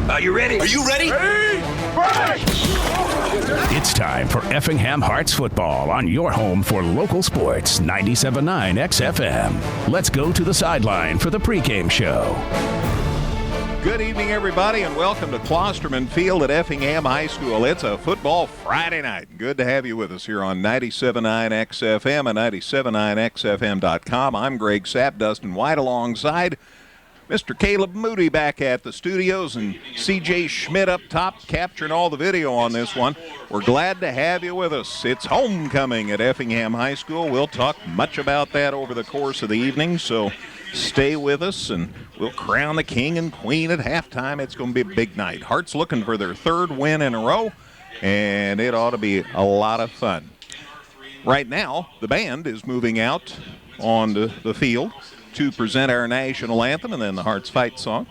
Are you ready? Are you ready? It's time for Effingham Hearts football on your home for local sports, 97.9 XFM. Let's go to the sideline for the pregame show. Good evening, everybody, and welcome to Klosterman Field at Effingham High School. It's a football Friday night. Good to have you with us here on 97.9 XFM and 97.9XFM.com. I'm Greg Sapp, Dustin White, alongside Mr. Caleb Moody back at the studios, and C.J. Schmidt up top capturing all the video on this one. We're glad to have you with us. It's homecoming at Effingham High School. We'll talk much about that over the course of the evening, so stay with us, and we'll crown the king and queen at halftime. It's going to be a big night. Hearts looking for their third win in a row, and it ought to be a lot of fun. Right now, the band is moving out onto the field to present our national anthem and then the Hearts fight song.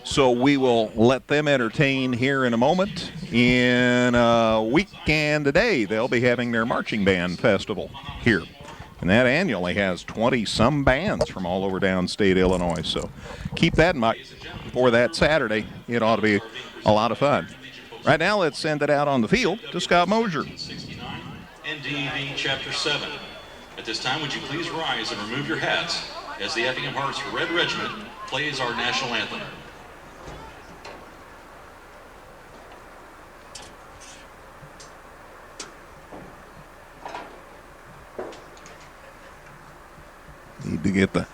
So we will let them entertain here in a moment. In a week and a day, they'll be having their marching band festival here. And that annually has 20-some bands from all over downstate Illinois. So keep that in mind for that Saturday. It ought to be a lot of fun. Right now, let's send it out on the field to Scott Mosier. NDV Chapter 7. At this time, would you please rise and remove your hats as the Effingham Hearts Red Regiment plays our national anthem. Need to get the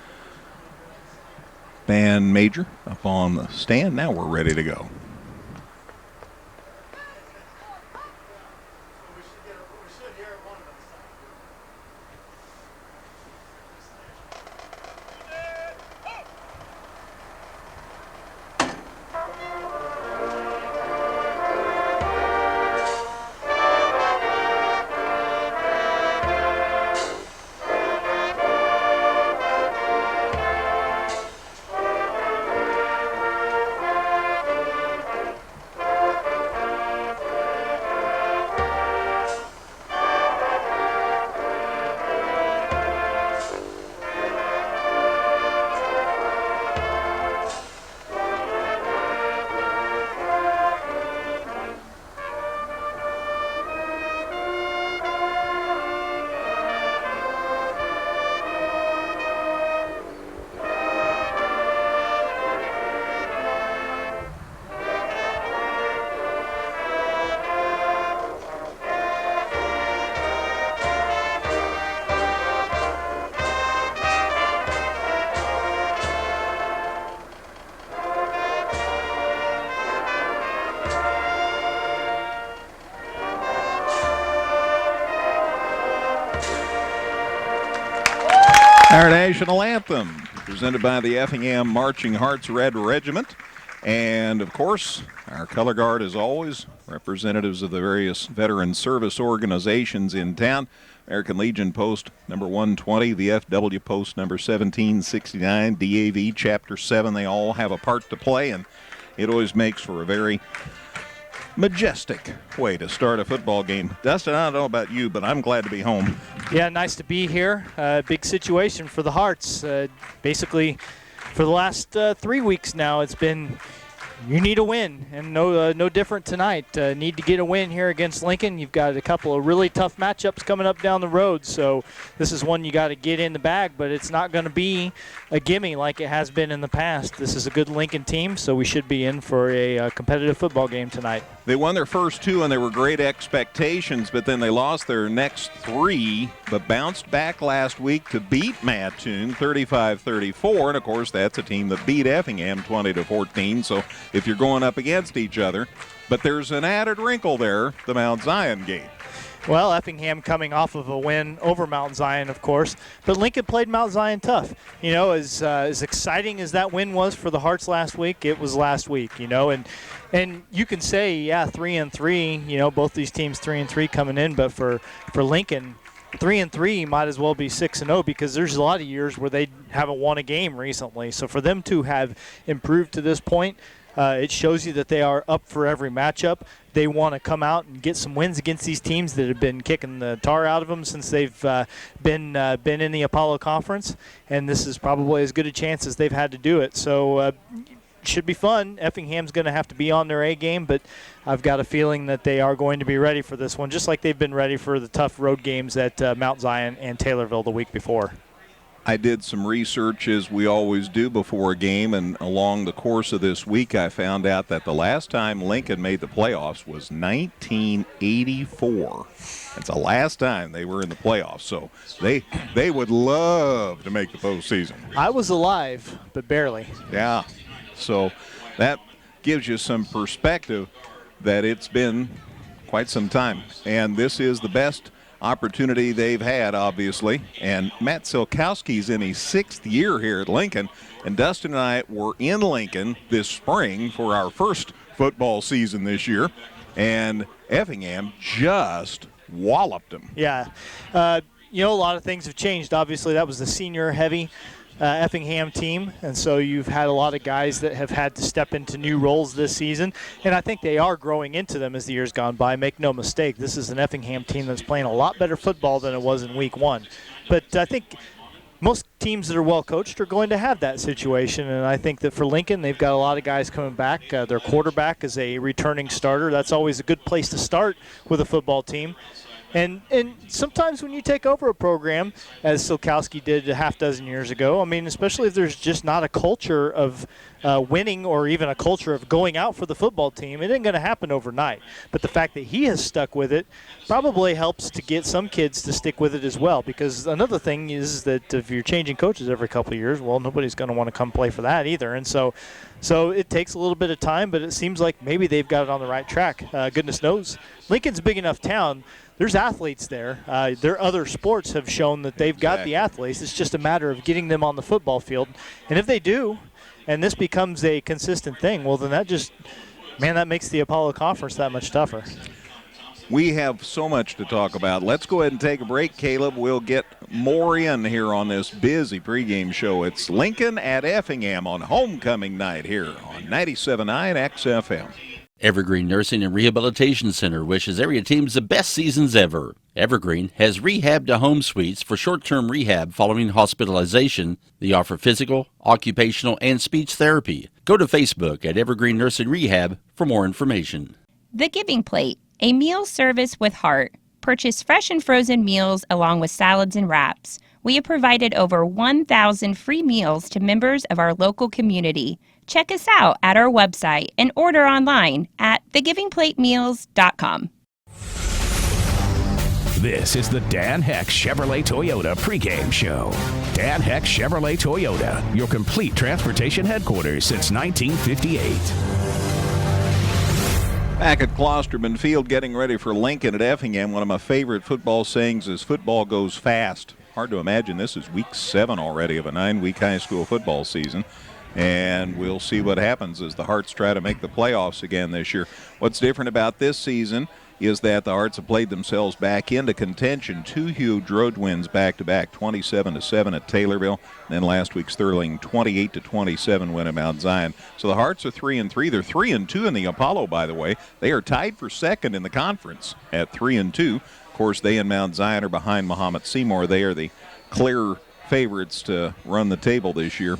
band major up on the stand. Now we're ready to go. Our national anthem, presented by the Effingham Marching Hearts Red Regiment. And, of course, our color guard, as always, representatives of the various veteran service organizations in town. American Legion Post number 120, VFW Post number 1769, DAV Chapter 7. They all have a part to play, and it always makes for a very majestic way to start a football game. Dustin, I don't know about you, but I'm glad to be home. Yeah, nice to be here. Big situation for the Hearts. Basically, for the last 3 weeks now, it's been you need a win, and no different tonight. Need to get a win here against Lincoln. You've got a couple of really tough matchups coming up down the road, so this is one you got to get in the bag, but it's not going to be a gimme like it has been in the past. This is a good Lincoln team, so we should be in for a competitive football game tonight. They won their first two, and there were great expectations, but then they lost their next three, but bounced back last week to beat Mattoon 35-34, and of course that's a team that beat Effingham 20-14, so if you're going up against each other. But there's an added wrinkle there, the Mount Zion game. Well, Effingham coming off of a win over Mount Zion, of course, but Lincoln played Mount Zion tough. You know, as exciting as that win was for the Hearts last week, it was last week, you know, and you can say, yeah, 3-3, you know, both these teams 3-3 coming in, but for Lincoln, 3-3 might as well be 6-0 because there's a lot of years where they haven't won a game recently. So for them to have improved to this point, it shows you that they are up for every matchup. They want to come out and get some wins against these teams that have been kicking the tar out of them since they've been in the Apollo Conference, and this is probably as good a chance as they've had to do it. So should be fun. Effingham's going to have to be on their A game, but I've got a feeling that they are going to be ready for this one, just like they've been ready for the tough road games at Mount Zion and Taylorville the week before. I did some research, as we always do before a game, and along the course of this week I found out that the last time Lincoln made the playoffs was 1984. That's the last time they were in the playoffs, so they would love to make the postseason. I was alive, but barely. Yeah, so that gives you some perspective that it's been quite some time, and this is the best opportunity they've had, obviously. And Matt Silkowski's in his 6th year here at Lincoln, and Dustin and I were in Lincoln this spring for our first football season this year, and Effingham just walloped them. Yeah. A lot of things have changed. Obviously, that was the senior-heavy Effingham team, and so you've had a lot of guys that have had to step into new roles this season, and I think they are growing into them as the years gone by. Make no mistake, this is an Effingham team that's playing a lot better football than it was in week 1. But I think most teams that are well coached are going to have that situation, and I think that for Lincoln, they've got a lot of guys coming back. Their quarterback is a returning starter. That's always a good place to start with a football team. And sometimes when you take over a program, as Silkowski did a half dozen years ago, I mean, especially if there's just not a culture of winning or even a culture of going out for the football team, it ain't going to happen overnight. But the fact that he has stuck with it probably helps to get some kids to stick with it as well, because another thing is that if you're changing coaches every couple of years, well, nobody's going to want to come play for that either. And so it takes a little bit of time, but it seems like maybe they've got it on the right track. Goodness knows. Lincoln's a big enough town. There's athletes there. Their other sports have shown that they've got the athletes. It's just a matter of getting them on the football field. And if they do, and this becomes a consistent thing, well, then that makes the Apollo Conference that much tougher. We have so much to talk about. Let's go ahead and take a break, Caleb. We'll get more in here on this busy pregame show. It's Lincoln at Effingham on homecoming night here on 97.9 XFM. Evergreen Nursing and Rehabilitation Center wishes area teams the best seasons ever. Evergreen has rehab to home suites for short-term rehab following hospitalization. They offer physical, occupational, and speech therapy. Go to Facebook at Evergreen Nursing Rehab for more information. The Giving Plate, a meal service with heart. Purchase fresh and frozen meals along with salads and wraps. We have provided over 1,000 free meals to members of our local community. Check us out at our website and order online at thegivingplatemeals.com. This is the Dan Heck Chevrolet Toyota pregame show. Dan Heck Chevrolet Toyota, your complete transportation headquarters since 1958. Back at Klosterman Field, getting ready for Lincoln at Effingham. One of my favorite football sayings is football goes fast. Hard to imagine this is week 7 already of a 9-week high school football season. And we'll see what happens as the Hearts try to make the playoffs again this year. What's different about this season is that the Hearts have played themselves back into contention. 2 huge road wins back-to-back, 27-7 at Taylorville, and then last week's thrilling 28-27 win at Mount Zion. So the Hearts are 3-3. They're 3-2 in the Apollo, by the way. They are tied for second in the conference at 3-2. Of course, they and Mount Zion are behind Mahomet Seymour. They are the clear favorites to run the table this year.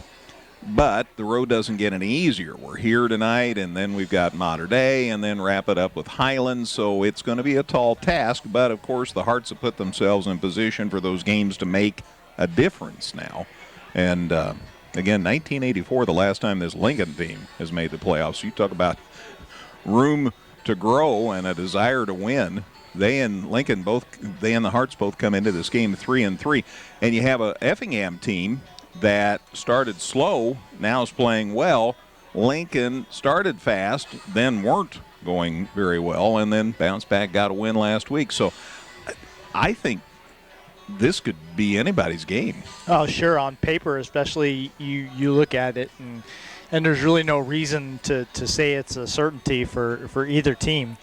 But the road doesn't get any easier. We're here tonight, and then we've got Mater Dei, and then wrap it up with Highlands. So it's going to be a tall task. But, of course, the Hearts have put themselves in position for those games to make a difference now. And, again, 1984, the last time this Lincoln team has made the playoffs. You talk about room to grow and a desire to win. They and the Hearts both come into this game 3-3. And you have a Effingham team that started slow, now is playing well. Lincoln started fast, then weren't going very well, and then bounced back, got a win last week. So I think this could be anybody's game. Oh, sure, on paper especially, you look at it, and there's really no reason to say it's a certainty for either team.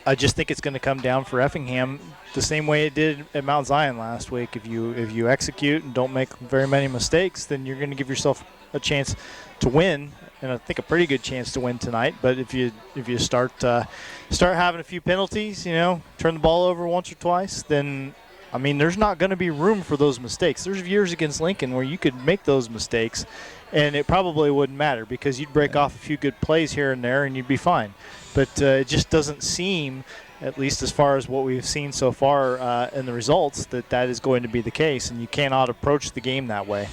I just think it's going to come down for Effingham the same way it did at Mount Zion last week. If you execute and don't make very many mistakes, then you're going to give yourself a chance to win, and I think a pretty good chance to win tonight. But if you start having a few penalties, turn the ball over once or twice, then I mean, there's not going to be room for those mistakes. There's years against Lincoln where you could make those mistakes, and it probably wouldn't matter because you'd break off a few good plays here and there and you'd be fine. But it just doesn't seem, at least as far as what we've seen so far in the results, that is going to be the case, and you cannot approach the game that way.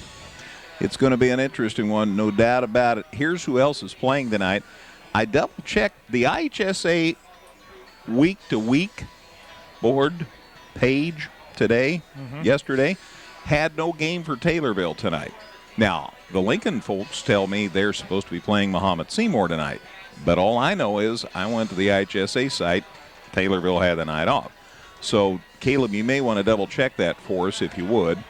It's going to be an interesting one, no doubt about it. Here's who else is playing tonight. I double-checked the IHSA week-to-week board page today, yesterday, had no game for Taylorville tonight. Now, the Lincoln folks tell me they're supposed to be playing Mahomet Seymour tonight, but all I know is I went to the IHSA site, Taylorville had the night off. So, Caleb, you may want to double-check that for us if you would,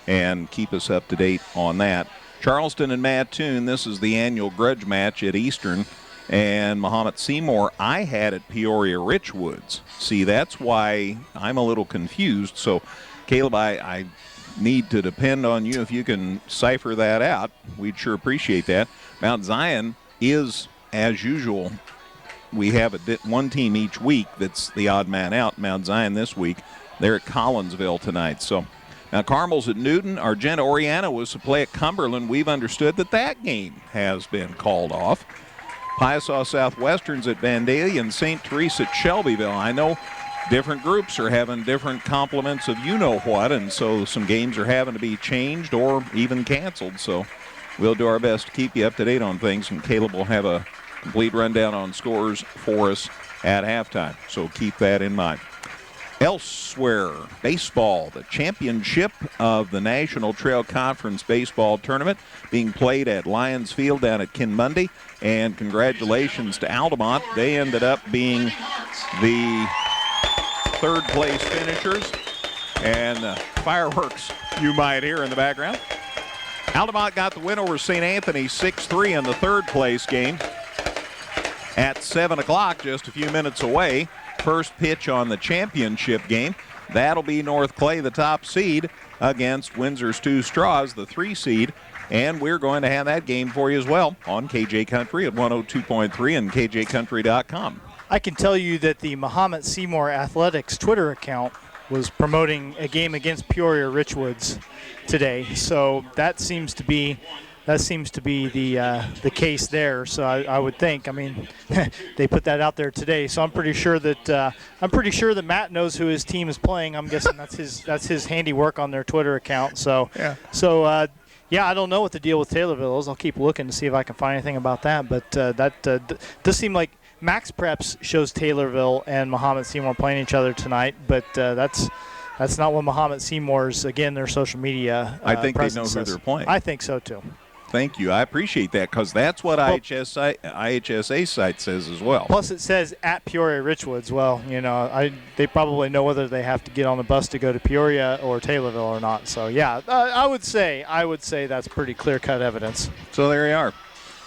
and keep us up to date on that. Charleston and Mattoon, this is the annual grudge match at Eastern, and Mahomet Seymour I had at Peoria Richwoods. See, that's why I'm a little confused. So, Caleb, I need to depend on you if you can cipher that out. We'd sure appreciate that. Mount Zion is, as usual, we have one team each week that's the odd man out. Mount Zion this week, they're at Collinsville tonight. So, now Carmel's at Newton. Argenta Oriana was to play at Cumberland. We've understood that game has been called off. Piasaw Southwestern's at Vandalia and St. Teresa at Shelbyville. I know different groups are having different complements of you-know-what, and so some games are having to be changed or even canceled. So we'll do our best to keep you up to date on things, and Caleb will have a complete rundown on scores for us at halftime. So keep that in mind. Elsewhere, baseball, the championship of the National Trail Conference Baseball Tournament being played at Lions Field down at Kinmundy. And congratulations to Altamont. They ended up being the third-place finishers. And fireworks you might hear in the background. Altamont got the win over St. Anthony 6-3 in the third-place game. At 7 o'clock, just a few minutes away, first pitch on the championship game. That'll be North Clay, the top seed, against Windsor's Two Straws, the 3 seed. And we're going to have that game for you as well on KJ Country at 102.3 and KJCountry.com. I can tell you that the Mahomet Seymour Athletics Twitter account was promoting a game against Peoria Richwoods today. So that seems to be the case there. So I would think. I mean, they put that out there today. So I'm pretty sure that Matt knows who his team is playing. I'm guessing that's his handiwork on their Twitter account. So yeah. I don't know what the deal with Taylorville is. I'll keep looking to see if I can find anything about that. But that does seem like Max Preps shows Taylorville and Mahomet Seymour playing each other tonight. But that's not what Mahomet Seymour's, again, their social media I think they know presence who says. they're playing. I think so, too. Thank you. I appreciate that because that's what IHSA site says as well. Plus, it says at Peoria Richwoods. Well, they probably know whether they have to get on the bus to go to Peoria or Taylorville or not. So, yeah, I would say that's pretty clear-cut evidence. So there you are.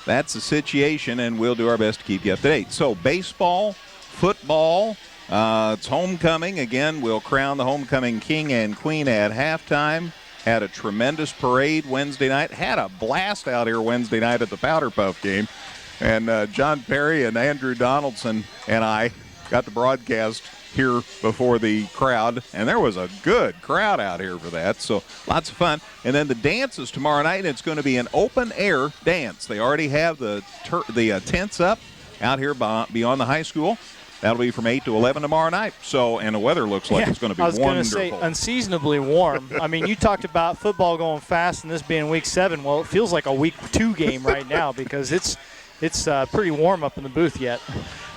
That's the situation, and we'll do our best to keep you up to date. So baseball, football, it's homecoming. Again, we'll crown the homecoming king and queen at halftime. Had a tremendous parade Wednesday night. Had a blast out here Wednesday night at the Powder Puff game. And John Perry and Andrew Donaldson and I got the broadcast here before the crowd. And there was a good crowd out here for that. So lots of fun. And then the dance is tomorrow night, and it's going to be an open-air dance. They already have the tents up out here beyond the high school. That'll be from 8 to 11 tomorrow night. So, and the weather looks like it's going to be wonderful. I was going to say unseasonably warm. I mean, you talked about football going fast and this being week 7. Well, it feels like a week 2 game right now because it's pretty warm up in the booth yet.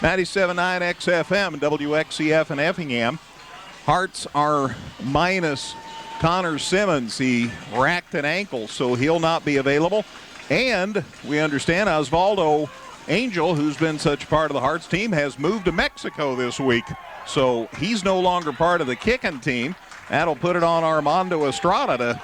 97.9 XFM, WXCF in Effingham. Hearts are minus Connor Simmons. He racked an ankle, so he'll not be available. And we understand Osvaldo Angel, who's been such a part of the Hearts team, has moved to Mexico this week. So he's no longer part of the kicking team. That'll put it on Armando Estrada to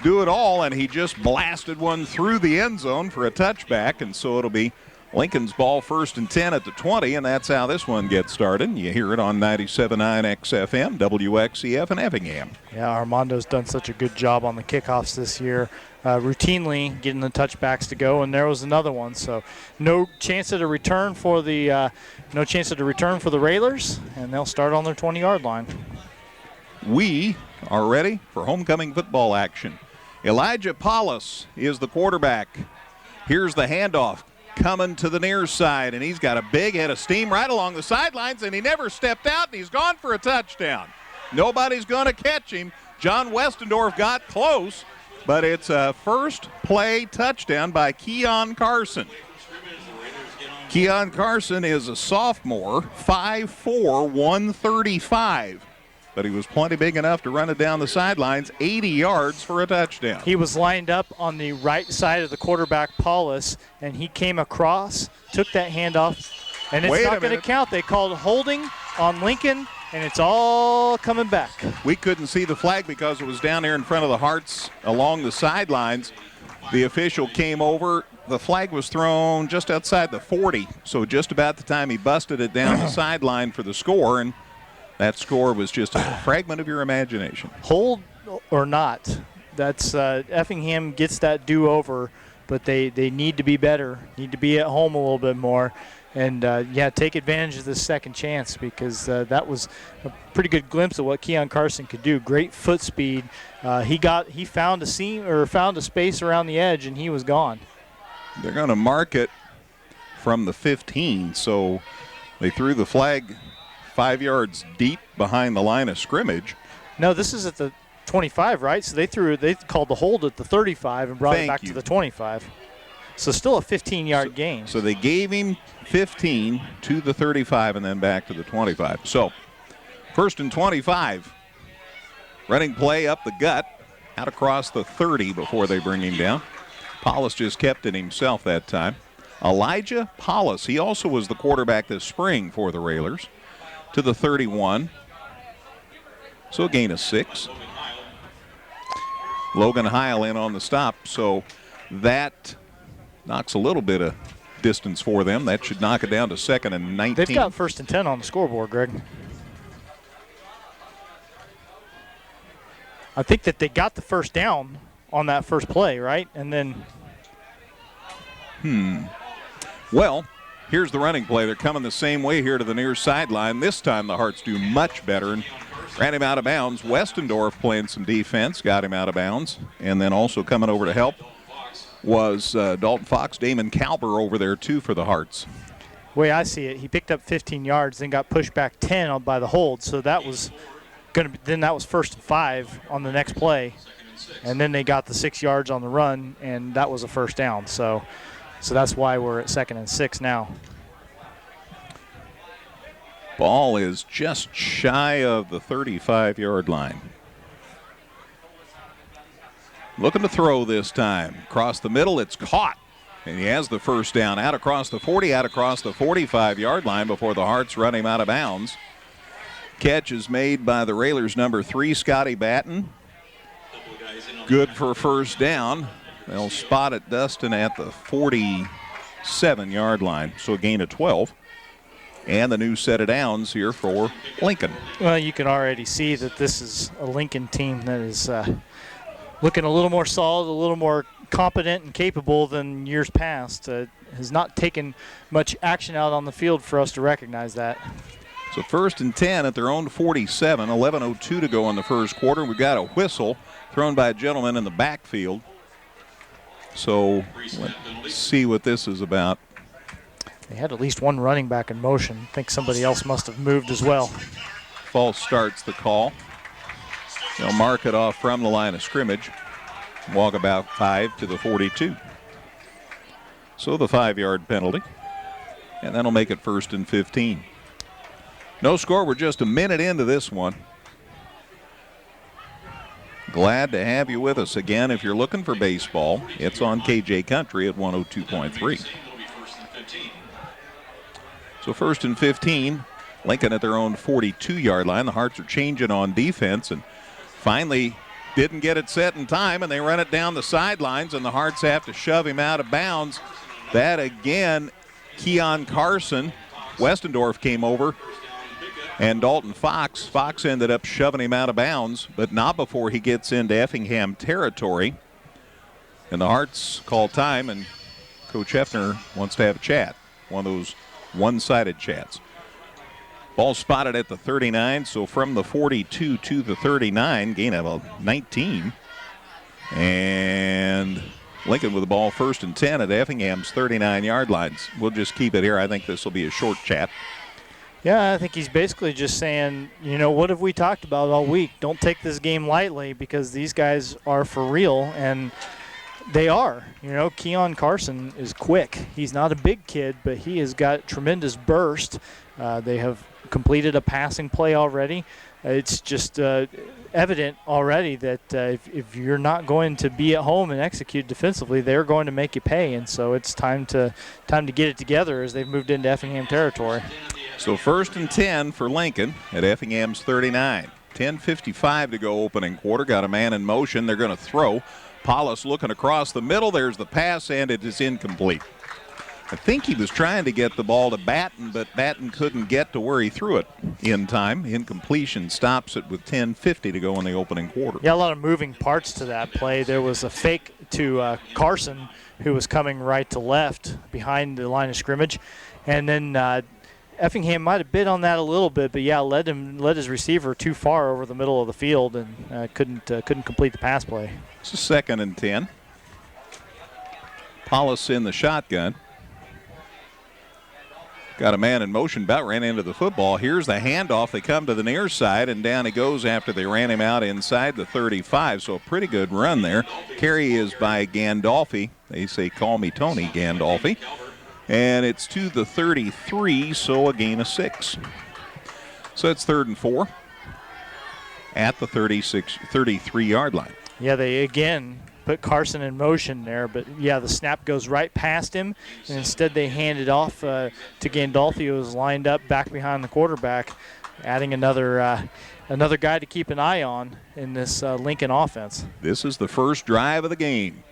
do it all, and he just blasted one through the end zone for a touchback, and so it'll be Lincoln's ball 1st and 10 at the 20, and that's how this one gets started. You hear it on 97.9 XFM, WXCF in Effingham. Yeah, Armando's done such a good job on the kickoffs this year, routinely getting the touchbacks to go, and there was another one. So no chance of a return for the Railers, and they'll start on their 20-yard line. we are ready for homecoming football action. Elijah Paulus is the quarterback. Here's the handoff coming to the near side, and he's got a big head of steam right along the sidelines, and he never stepped out, and he's gone for a touchdown. Nobody's going to catch him. John Westendorf got close, but it's a first play touchdown by Keon Carson. Keon Carson is a sophomore, 5'4", 135. But he was plenty big enough to run it down the sidelines, 80 yards for a touchdown. He was lined up on the right side of the quarterback, Paulus, and he came across, took that handoff, and it's not going to count. They called holding on Lincoln, and it's all coming back. We couldn't see the flag because it was down there in front of the Hearts along the sidelines. The official came over. The flag was thrown just outside the 40, so just about the time he busted it down the sideline for the score, and that score was just a fragment of your imagination. Hold or not, that's Effingham gets that do-over, but they need to be better, need to be at home a little bit more, and take advantage of this second chance, because that was a pretty good glimpse of what Keon Carson could do. Great foot speed. He found a seam or found a space around the edge, and he was gone. They're going to mark it from the 15, so they threw the flag 5 yards deep behind the line of scrimmage. No, this is at the 25, right? So they called the hold at the 35 and brought it back to the 25. So still a 15-yard gain. So they gave him 15 to the 35 and then back to the 25. So first and 25. Running play up the gut, out across the 30 before they bring him down. Paulus just kept it himself that time. Elijah Paulus, he also was the quarterback this spring for the Railers. To the 31. So a gain of 6. Logan Heil in on the stop, so that knocks a little bit of distance for them. That should knock it down to 2nd and 19. They've got 1st and 10 on the scoreboard, Greg. I think that they got the first down on that first play, right? And then Well, here's the running play. They're coming the same way here to the near sideline. This time the Hearts do much better and ran him out of bounds. Westendorf playing some defense, got him out of bounds. And then also coming over to help was Dalton Fox, Damon Kalber over there too for the Hearts. The way I see it, he picked up 15 yards, then got pushed back 10 by the hold. So that was that was 1st and 5 on the next play. And then they got the 6 yards on the run, and that was a first down. So that's why we're at 2nd and 6 now. Ball is just shy of the 35-yard line. Looking to throw this time. Across the middle, it's caught. And he has the first down. Out across the 40, out across the 45-yard line before the Hearts run him out of bounds. Catch is made by the Railers' number 3, Scotty Batten. Good for first down. They'll spot it, Dustin, at the 47-yard line. So a gain of 12. And the new set of downs here for Lincoln. Well, you can already see that this is a Lincoln team that is looking a little more solid, a little more competent and capable than years past. Has not taken much action out on the field for us to recognize that. So 1st and 10 at their own 47, 11:02 to go in the first quarter. We've got a whistle thrown by a gentleman in the backfield. So let's see what this is about. They had at least one running back in motion. I think somebody else must have moved as well. False start's the call. They'll mark it off from the line of scrimmage. Walk about 5 to the 42. So the 5-yard penalty. And that'll make it 1st and 15. No score. We're just a minute into this one. Glad to have you with us again. If you're looking for baseball, it's on KJ Country at 102.3. So 1st and 15, Lincoln at their own 42-yard line. The Hearts are changing on defense and finally didn't get it set in time, and they run it down the sidelines, and the Hearts have to shove him out of bounds. That again, Keon Carson. Westendorf came over, and Dalton Fox. Fox ended up shoving him out of bounds, but not before he gets into Effingham territory. And the Hearts call time, and Coach Hefner wants to have a chat. One of those one-sided chats. Ball spotted at the 39, so from the 42 to the 39, gain of 19. And Lincoln with the ball 1st and 10 at Effingham's 39-yard lines. We'll just keep it here. I think this will be a short chat. Yeah, I think he's basically just saying, what have we talked about all week? Don't take this game lightly because these guys are for real, and they are. Keon Carson is quick. He's not a big kid, but he has got tremendous burst. They have completed a passing play already. It's just evident already that if you're not going to be at home and execute defensively, they're going to make you pay, and so it's time to get it together as they've moved into Effingham territory. So 1st and 10 for Lincoln at Effingham's 39. 10:55 to go opening quarter. Got a man in motion. They're going to throw. Paulus looking across the middle. There's the pass, and it is incomplete. I think he was trying to get the ball to Batten, but Batten couldn't get to where he threw it in time. Incompletion stops it with 10:50 to go in the opening quarter. Yeah, a lot of moving parts to that play. There was a fake to Carson, who was coming right to left behind the line of scrimmage. And then Effingham might have bid on that a little bit, but yeah, led his receiver too far over the middle of the field and couldn't complete the pass play. It's a 2nd and 10. Paulus in the shotgun. Got a man in motion, about ran into the football. Here's the handoff. They come to the near side, and down he goes after they ran him out inside the 35. So a pretty good run there. Carry is by Gandolfi. They say, call me Tony Gandolfi. And it's to the 33, so a gain of 6. So it's 3rd and 4 at the 33-yard line. Yeah, they again put Carson in motion there, but yeah, the snap goes right past him, and instead they hand it off to Gandolfi, who was lined up back behind the quarterback, adding another guy to keep an eye on in this Lincoln offense. This is the first drive of the game.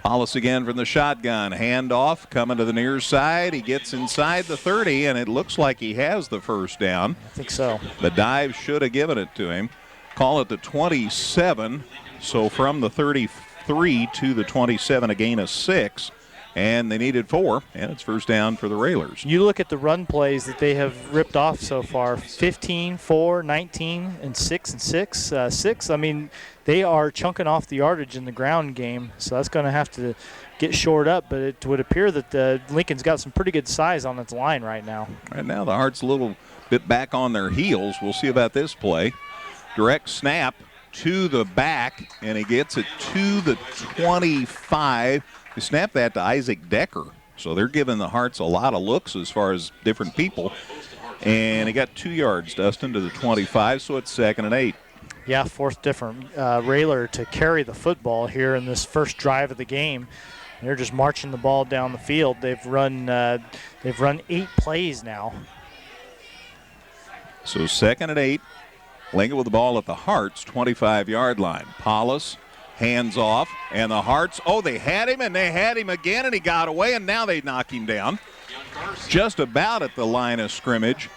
Paulus again from the shotgun. Handoff coming to the near side. He gets inside the 30, and it looks like he has the first down. I think so. The dive should have given it to him. Call it the 27. So from the 33 to the 27, a gain of 6. And they needed 4, and it's first down for the Railers. You look at the run plays that they have ripped off so far, 15, 4, 19, and 6 and 6. 6, I mean, they are chunking off the yardage in the ground game, so that's going to have to get shored up. But it would appear that Lincoln's got some pretty good size on its line right now. Right now the Hearts a little bit back on their heels. We'll see about this play. Direct snap to the back, and he gets it to the 25. They snap that to Isaac Decker. So they're giving the Hearts a lot of looks as far as different people. And he got 2 yards, Dustin, to the 25, so it's 2nd and 8. Yeah, 4th different Railer to carry the football here in this first drive of the game. They're just marching the ball down the field. They've run 8 plays now. So 2nd and 8. Lincoln with the ball at the Hearts' 25-yard line. Paulus hands off, and the Hearts, they had him, and they had him again, and he got away, and now they knock him down. Just about at the line of scrimmage.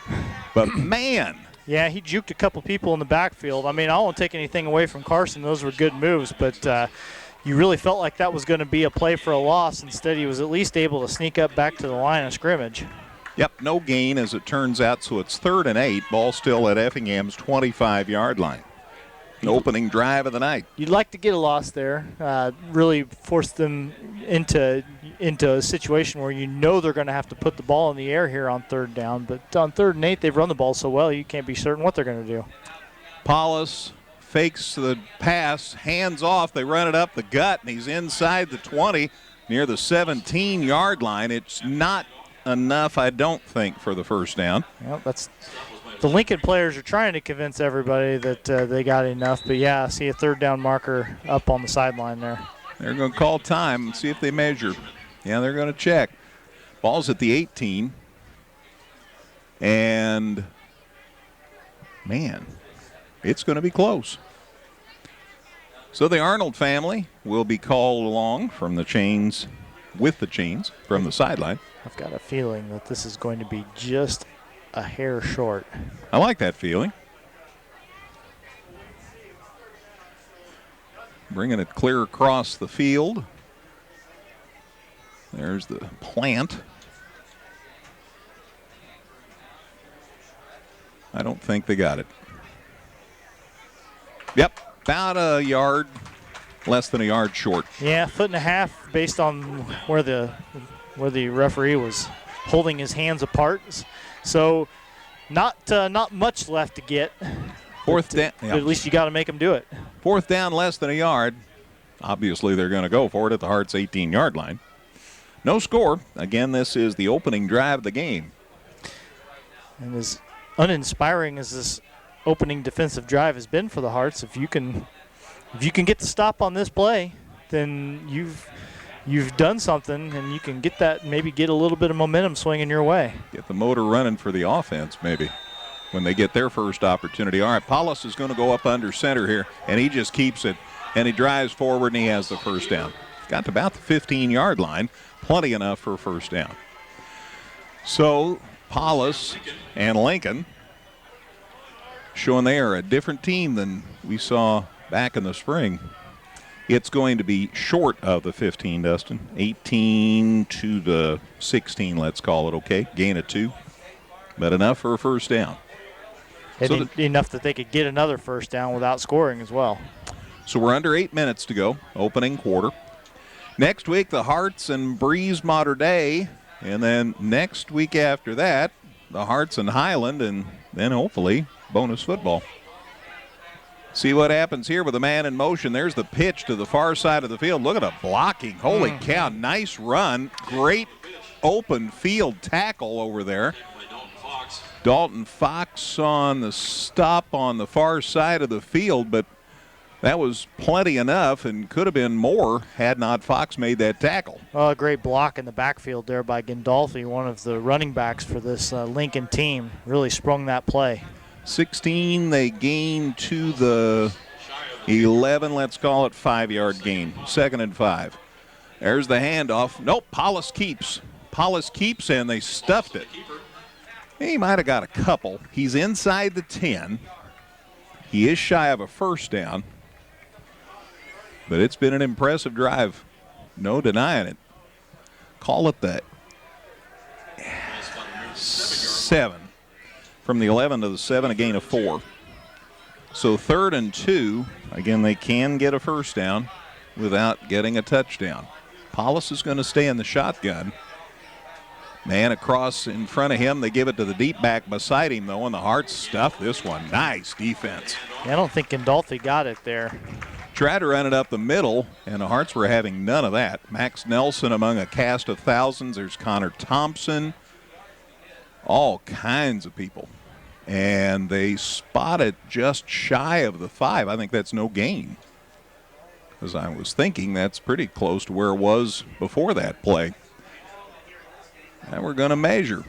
But, man. Yeah, he juked a couple people in the backfield. I mean, I won't take anything away from Carson. Those were good moves, but you really felt like that was going to be a play for a loss. Instead, he was at least able to sneak up back to the line of scrimmage. Yep, no gain as it turns out, so it's 3rd and 8. Ball still at Effingham's 25-yard line. The opening drive of the night. You'd like to get a loss there, really force them into a situation where you know they're going to have to put the ball in the air here on 3rd down. But on 3rd and 8, they've run the ball so well you can't be certain what they're going to do. Paulus fakes the pass, hands off. They run it up the gut, and he's inside the 20 near the 17-yard line. It's not enough, I don't think, for the first down. Well, that's the Lincoln players are trying to convince everybody that they got enough. But, yeah, I see a 3rd down marker up on the sideline there. They're going to call time and see if they measure. Yeah, they're going to check. Ball's at the 18. And, man, it's going to be close. So the Arnold family will be called along from the chains, with the chains, from the sideline. I've got a feeling that this is going to be just a hair short. I like that feeling. Bringing it clear across the field. There's the plant. I don't think they got it. Yep, about a yard, less than a yard short. Yeah, 1.5 feet based on where the referee was holding his hands apart. So not much left to get. Fourth down. But at least you got to make them do it. Fourth down, less than a yard. Obviously, they're going to go for it at the Hearts' 18-yard line. No score. Again, this is the opening drive of the game. And as uninspiring as this opening defensive drive has been for the Hearts, if you can get the stop on this play, then you've done something, and you can get that, maybe get a little bit of momentum swinging your way. Get the motor running for the offense, maybe, when they get their first opportunity. All right, Paulus is going to go up under center here, and he just keeps it, and he drives forward, and he has the first down. Got to about the 15-yard line, plenty enough for a first down. So Paulus and Lincoln showing they are a different team than we saw back in the spring. It's going to be short of the 15, Dustin. 18 to the 16, let's call it, okay? Gain of 2, but enough for a first down. So enough that they could get another first down without scoring as well. So we're under 8 minutes to go, opening quarter. Next week, the Hearts and Breeze Mater Dei, and then next week after that, the Hearts and Highland, and then hopefully bonus football. See what happens here with a man in motion. There's the pitch to the far side of the field. Look at the blocking. Holy cow, nice run. Great open field tackle over there. Dalton Fox on the stop on the far side of the field, but that was plenty enough and could have been more had not Fox made that tackle. Oh, a great block in the backfield there by Gandolfi, one of the running backs for this Lincoln team. Really sprung that play. 16, they gain to the 11, let's call it 5-yard gain. 2nd and 5. There's the handoff. Nope, Paulus keeps. And they stuffed it. He might have got a couple. He's inside the 10. He is shy of a first down. But it's been an impressive drive. No denying it. Call it that. 7. From the 11 to the 7, a gain of 4. So 3rd and 2. Again, they can get a first down without getting a touchdown. Paulus is going to stay in the shotgun. Man across in front of him. They give it to the deep back beside him, though, and the Hearts stuff this one. Nice defense. I don't think Gandolfi got it there. Tried to run it up the middle, and the Hearts were having none of that. Max Nelson among a cast of thousands. There's Connor Thompson. All kinds of people. And they spotted just shy of the 5. I think that's no gain. As I was thinking, that's pretty close to where it was before that play. And we're going to measure.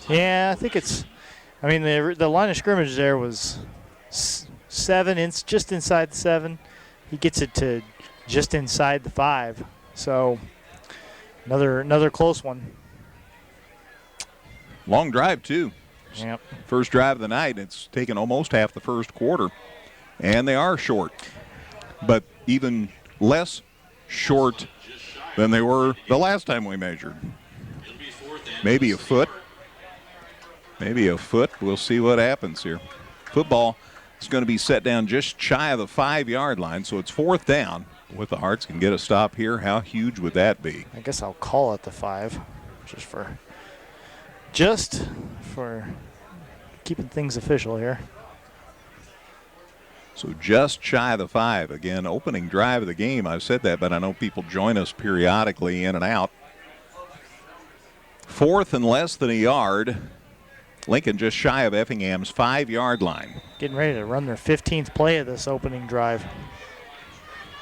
Yeah, I think it's, I mean, the line of scrimmage there was 7, just inside the 7. He gets it to just inside the 5. So another close one. Long drive, too. Yep. First drive of the night. It's taken almost half the first quarter. And they are short. But even less short than they were the last time we measured. Maybe a foot. We'll see what happens here. Football is going to be set down just shy of the 5-yard line, so it's 4th down. If the Hearts can get a stop here, how huge would that be? I guess I'll call it the 5, just for keeping things official here. So just shy of the 5. Again, opening drive of the game. I've said that, but I know people join us periodically in and out. 4th and less than a yard. Lincoln just shy of Effingham's 5-yard line. Getting ready to run their 15th play of this opening drive.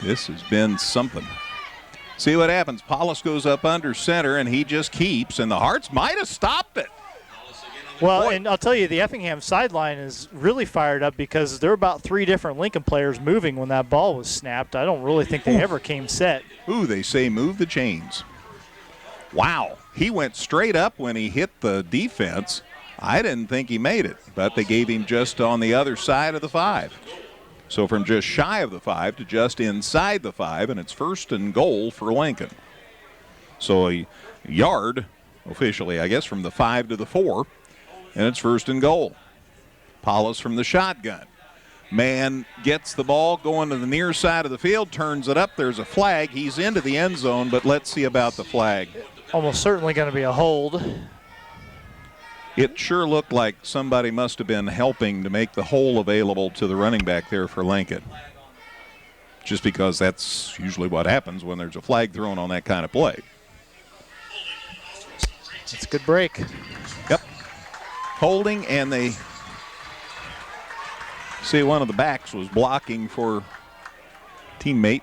This has been something. See what happens. Paulus goes up under center, and he just keeps, and the Hearts might have stopped it. Well, and I'll tell you, the Effingham sideline is really fired up because there were about 3 different Lincoln players moving when that ball was snapped. I don't really think they ever came set. Ooh, they say move the chains. Wow. He went straight up when he hit the defense. I didn't think he made it, but they gave him just on the other side of the 5. So from just shy of the 5 to just inside the 5, and it's 1st and goal for Lincoln. So a yard, officially, I guess, from the 5 to the 4, and it's 1st and goal. Paulus from the shotgun. Man gets the ball going to the near side of the field, turns it up. There's a flag. He's into the end zone, but let's see about the flag. Almost certainly going to be a hold. It sure looked like somebody must have been helping to make the hole available to the running back there for Lincoln. Just because that's usually what happens when there's a flag thrown on that kind of play. It's a good break. Yep. Holding, and they see one of the backs was blocking for teammate,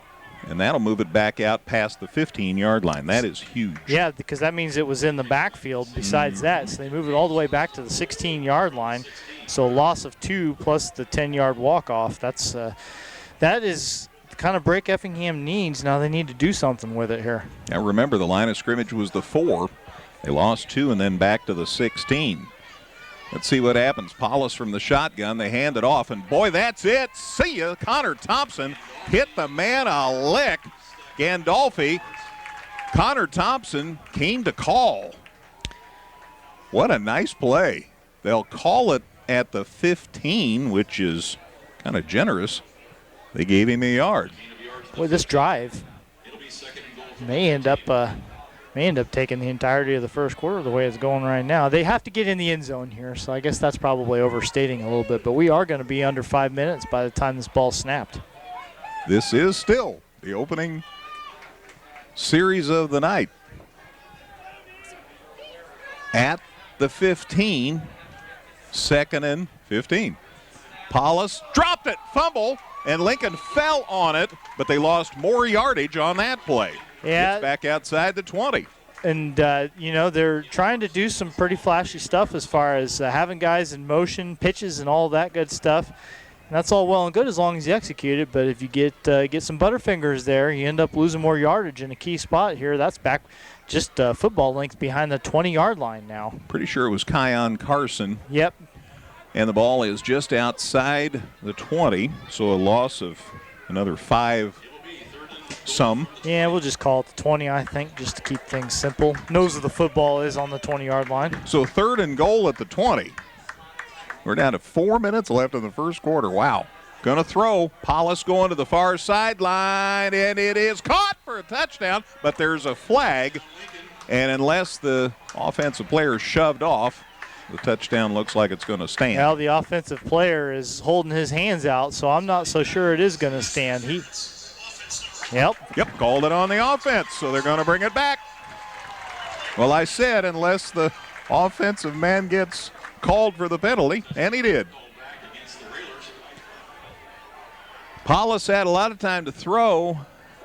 and that'll move it back out past the 15-yard line. That is huge. Yeah, because that means it was in the backfield besides that. So they move it all the way back to the 16-yard line. So a loss of 2 plus the 10-yard walk-off. That is the kind of break Effingham needs. Now they need to do something with it here. Now remember, the line of scrimmage was the 4. They lost 2 and then back to the 16. Let's see what happens. Paulus from the shotgun. They hand it off, and boy, that's it. See ya. Connor Thompson hit the man a lick. Gandolfi. Connor Thompson came to call. What a nice play. They'll call it at the 15, which is kind of generous. They gave him a yard. Boy, this drive may end up taking the entirety of the first quarter the way it's going right now. They have to get in the end zone here, so I guess that's probably overstating a little bit. But we are going to be under 5 minutes by the time this ball's snapped. This is still the opening series of the night. At the 15, 2nd and 15. Paulus dropped it, fumble, and Lincoln fell on it, but they lost more yardage on that play. Yeah. It's back outside the 20. And, they're trying to do some pretty flashy stuff as far as having guys in motion, pitches, and all that good stuff. And that's all well and good as long as you execute it. But if you get some butterfingers there, you end up losing more yardage in a key spot here. That's back just football length behind the 20-yard line now. Pretty sure it was Keon Carson. Yep. And the ball is just outside the 20, so a loss of another 5 some. Yeah, we'll just call it the 20, I think, just to keep things simple. Nose of the football is on the 20-yard line. So 3rd and goal at the 20. We're down to 4 minutes left in the first quarter. Wow. Gonna throw. Paulus going to the far sideline, and it is caught for a touchdown, but there's a flag, and unless the offensive player shoved off, the touchdown looks like it's going to stand. Well, the offensive player is holding his hands out, so I'm not so sure it is going to stand. Yep, called it on the offense, so they're going to bring it back. Well, I said unless the offensive man gets called for the penalty, and he did. Paulus had a lot of time to throw,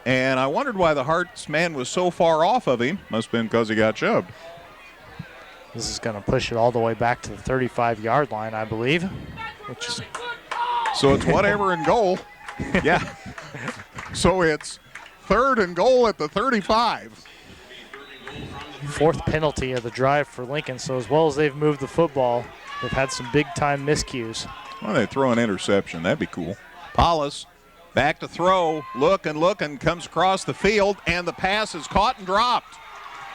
and I wondered why the Hearts man was so far off of him. Must have been because he got shoved. This is going to push it all the way back to the 35-yard line, I believe. So it's whatever in goal. Yeah. So it's 3rd and goal at the 35. 4th penalty of the drive for Lincoln. So as well as they've moved the football, they've had some big-time miscues. Well, they throw an interception. That'd be cool. Paulus back to throw. Looking, comes across the field, and the pass is caught and dropped.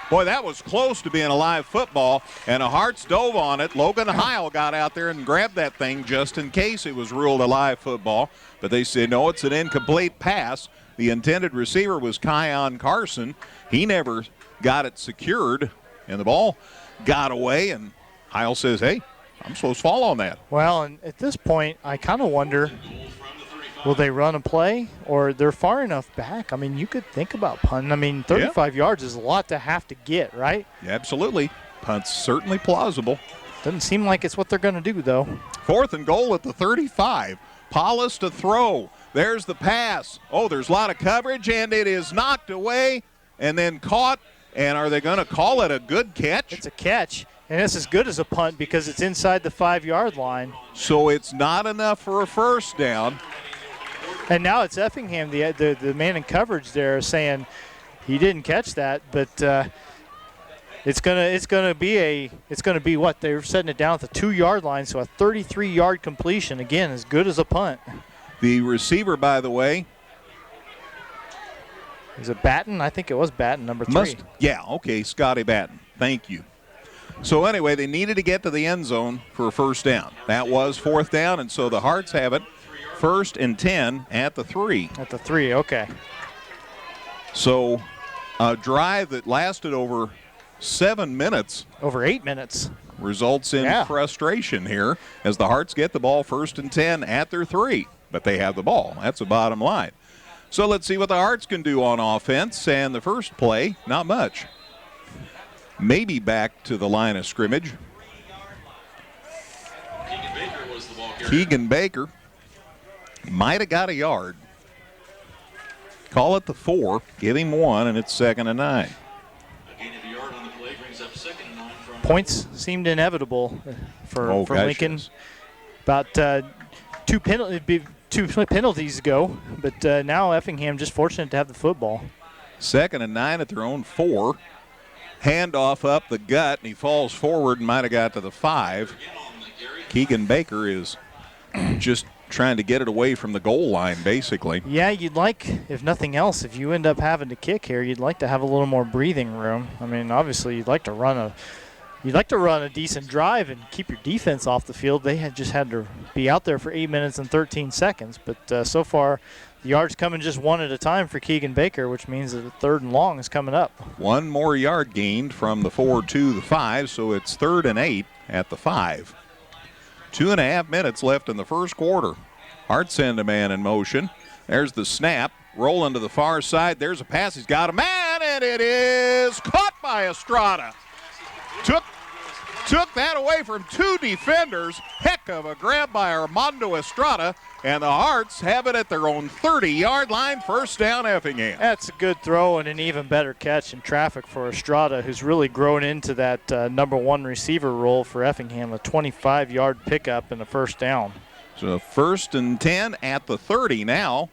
Boy, that was close to being a live football, and the Hearts dove on it. Logan Heil got out there and grabbed that thing just in case it was ruled a live football. But they said, no, it's an incomplete pass. The intended receiver was Keon Carson. He never got it secured, and the ball got away, and Heil says, hey, I'm supposed to fall on that. Well, and at this point, I kind of wonder, will they run a play, or they're far enough back? I mean, you could think about punting. I mean, 35 yards is a lot to have to get, right? Yeah, absolutely. Punt's certainly plausible. Doesn't seem like it's what they're going to do, though. 4th and goal at the 35. Paulus to throw. There's the pass. Oh, there's a lot of coverage, and it is knocked away and then caught. And are they going to call it a good catch? It's a catch, and it's as good as a punt because it's inside the 5-yard line. So it's not enough for a first down. And now it's Effingham, the man in coverage there, saying he didn't catch that, but it's gonna be what they're setting it down at the 2-yard line, so a 33-yard completion, again, as good as a punt. The receiver, by the way, is it Batten? I think it was Batten, number 3. Yeah, okay, Scotty Batten. Thank you. So anyway, they needed to get to the end zone for a first down. That was fourth down, and so the Hearts have it 1st and 10 at the 3. At the 3, okay. So a drive that lasted over 7 minutes. Over 8 minutes. Results in frustration here as the Hearts get the ball 1st and 10 at their 3. But they have the ball. That's the bottom line. So let's see what the Hearts can do on offense. And the first play, not much. Maybe back to the line of scrimmage. Keegan Baker might have got a yard. Call it the 4. Give him 1, and it's 2nd and 9. Points seemed inevitable for Lincoln. Yes. About two penalties ago, but now Effingham just fortunate to have the football. 2nd and 9 at their own 4. Handoff up the gut, and he falls forward and might have got to the 5. Keegan Baker is just trying to get it away from the goal line, basically. Yeah, you'd like, if nothing else, if you end up having to kick here, you'd like to have a little more breathing room. I mean, obviously, you'd like to run a decent drive and keep your defense off the field. They had just had to be out there for 8 minutes and 13 seconds. But so far, the yards coming just one at a time for Keegan Baker, which means that the 3rd and long is coming up. 1 more yard gained from the 4 to the 5, so it's 3rd and 8 at the 5. 2.5 minutes left in the first quarter. Hearts send a man in motion. There's the snap. Rolling to the far side. There's a pass. He's got a man, and it is caught by Estrada. Took that away from 2 defenders. Heck of a grab by Armando Estrada. And the Hearts have it at their own 30-yard line. First down, Effingham. That's a good throw and an even better catch in traffic for Estrada, who's really grown into that number 1 receiver role for Effingham. A 25-yard pickup and a first down. So 1st and 10 at the 30 now.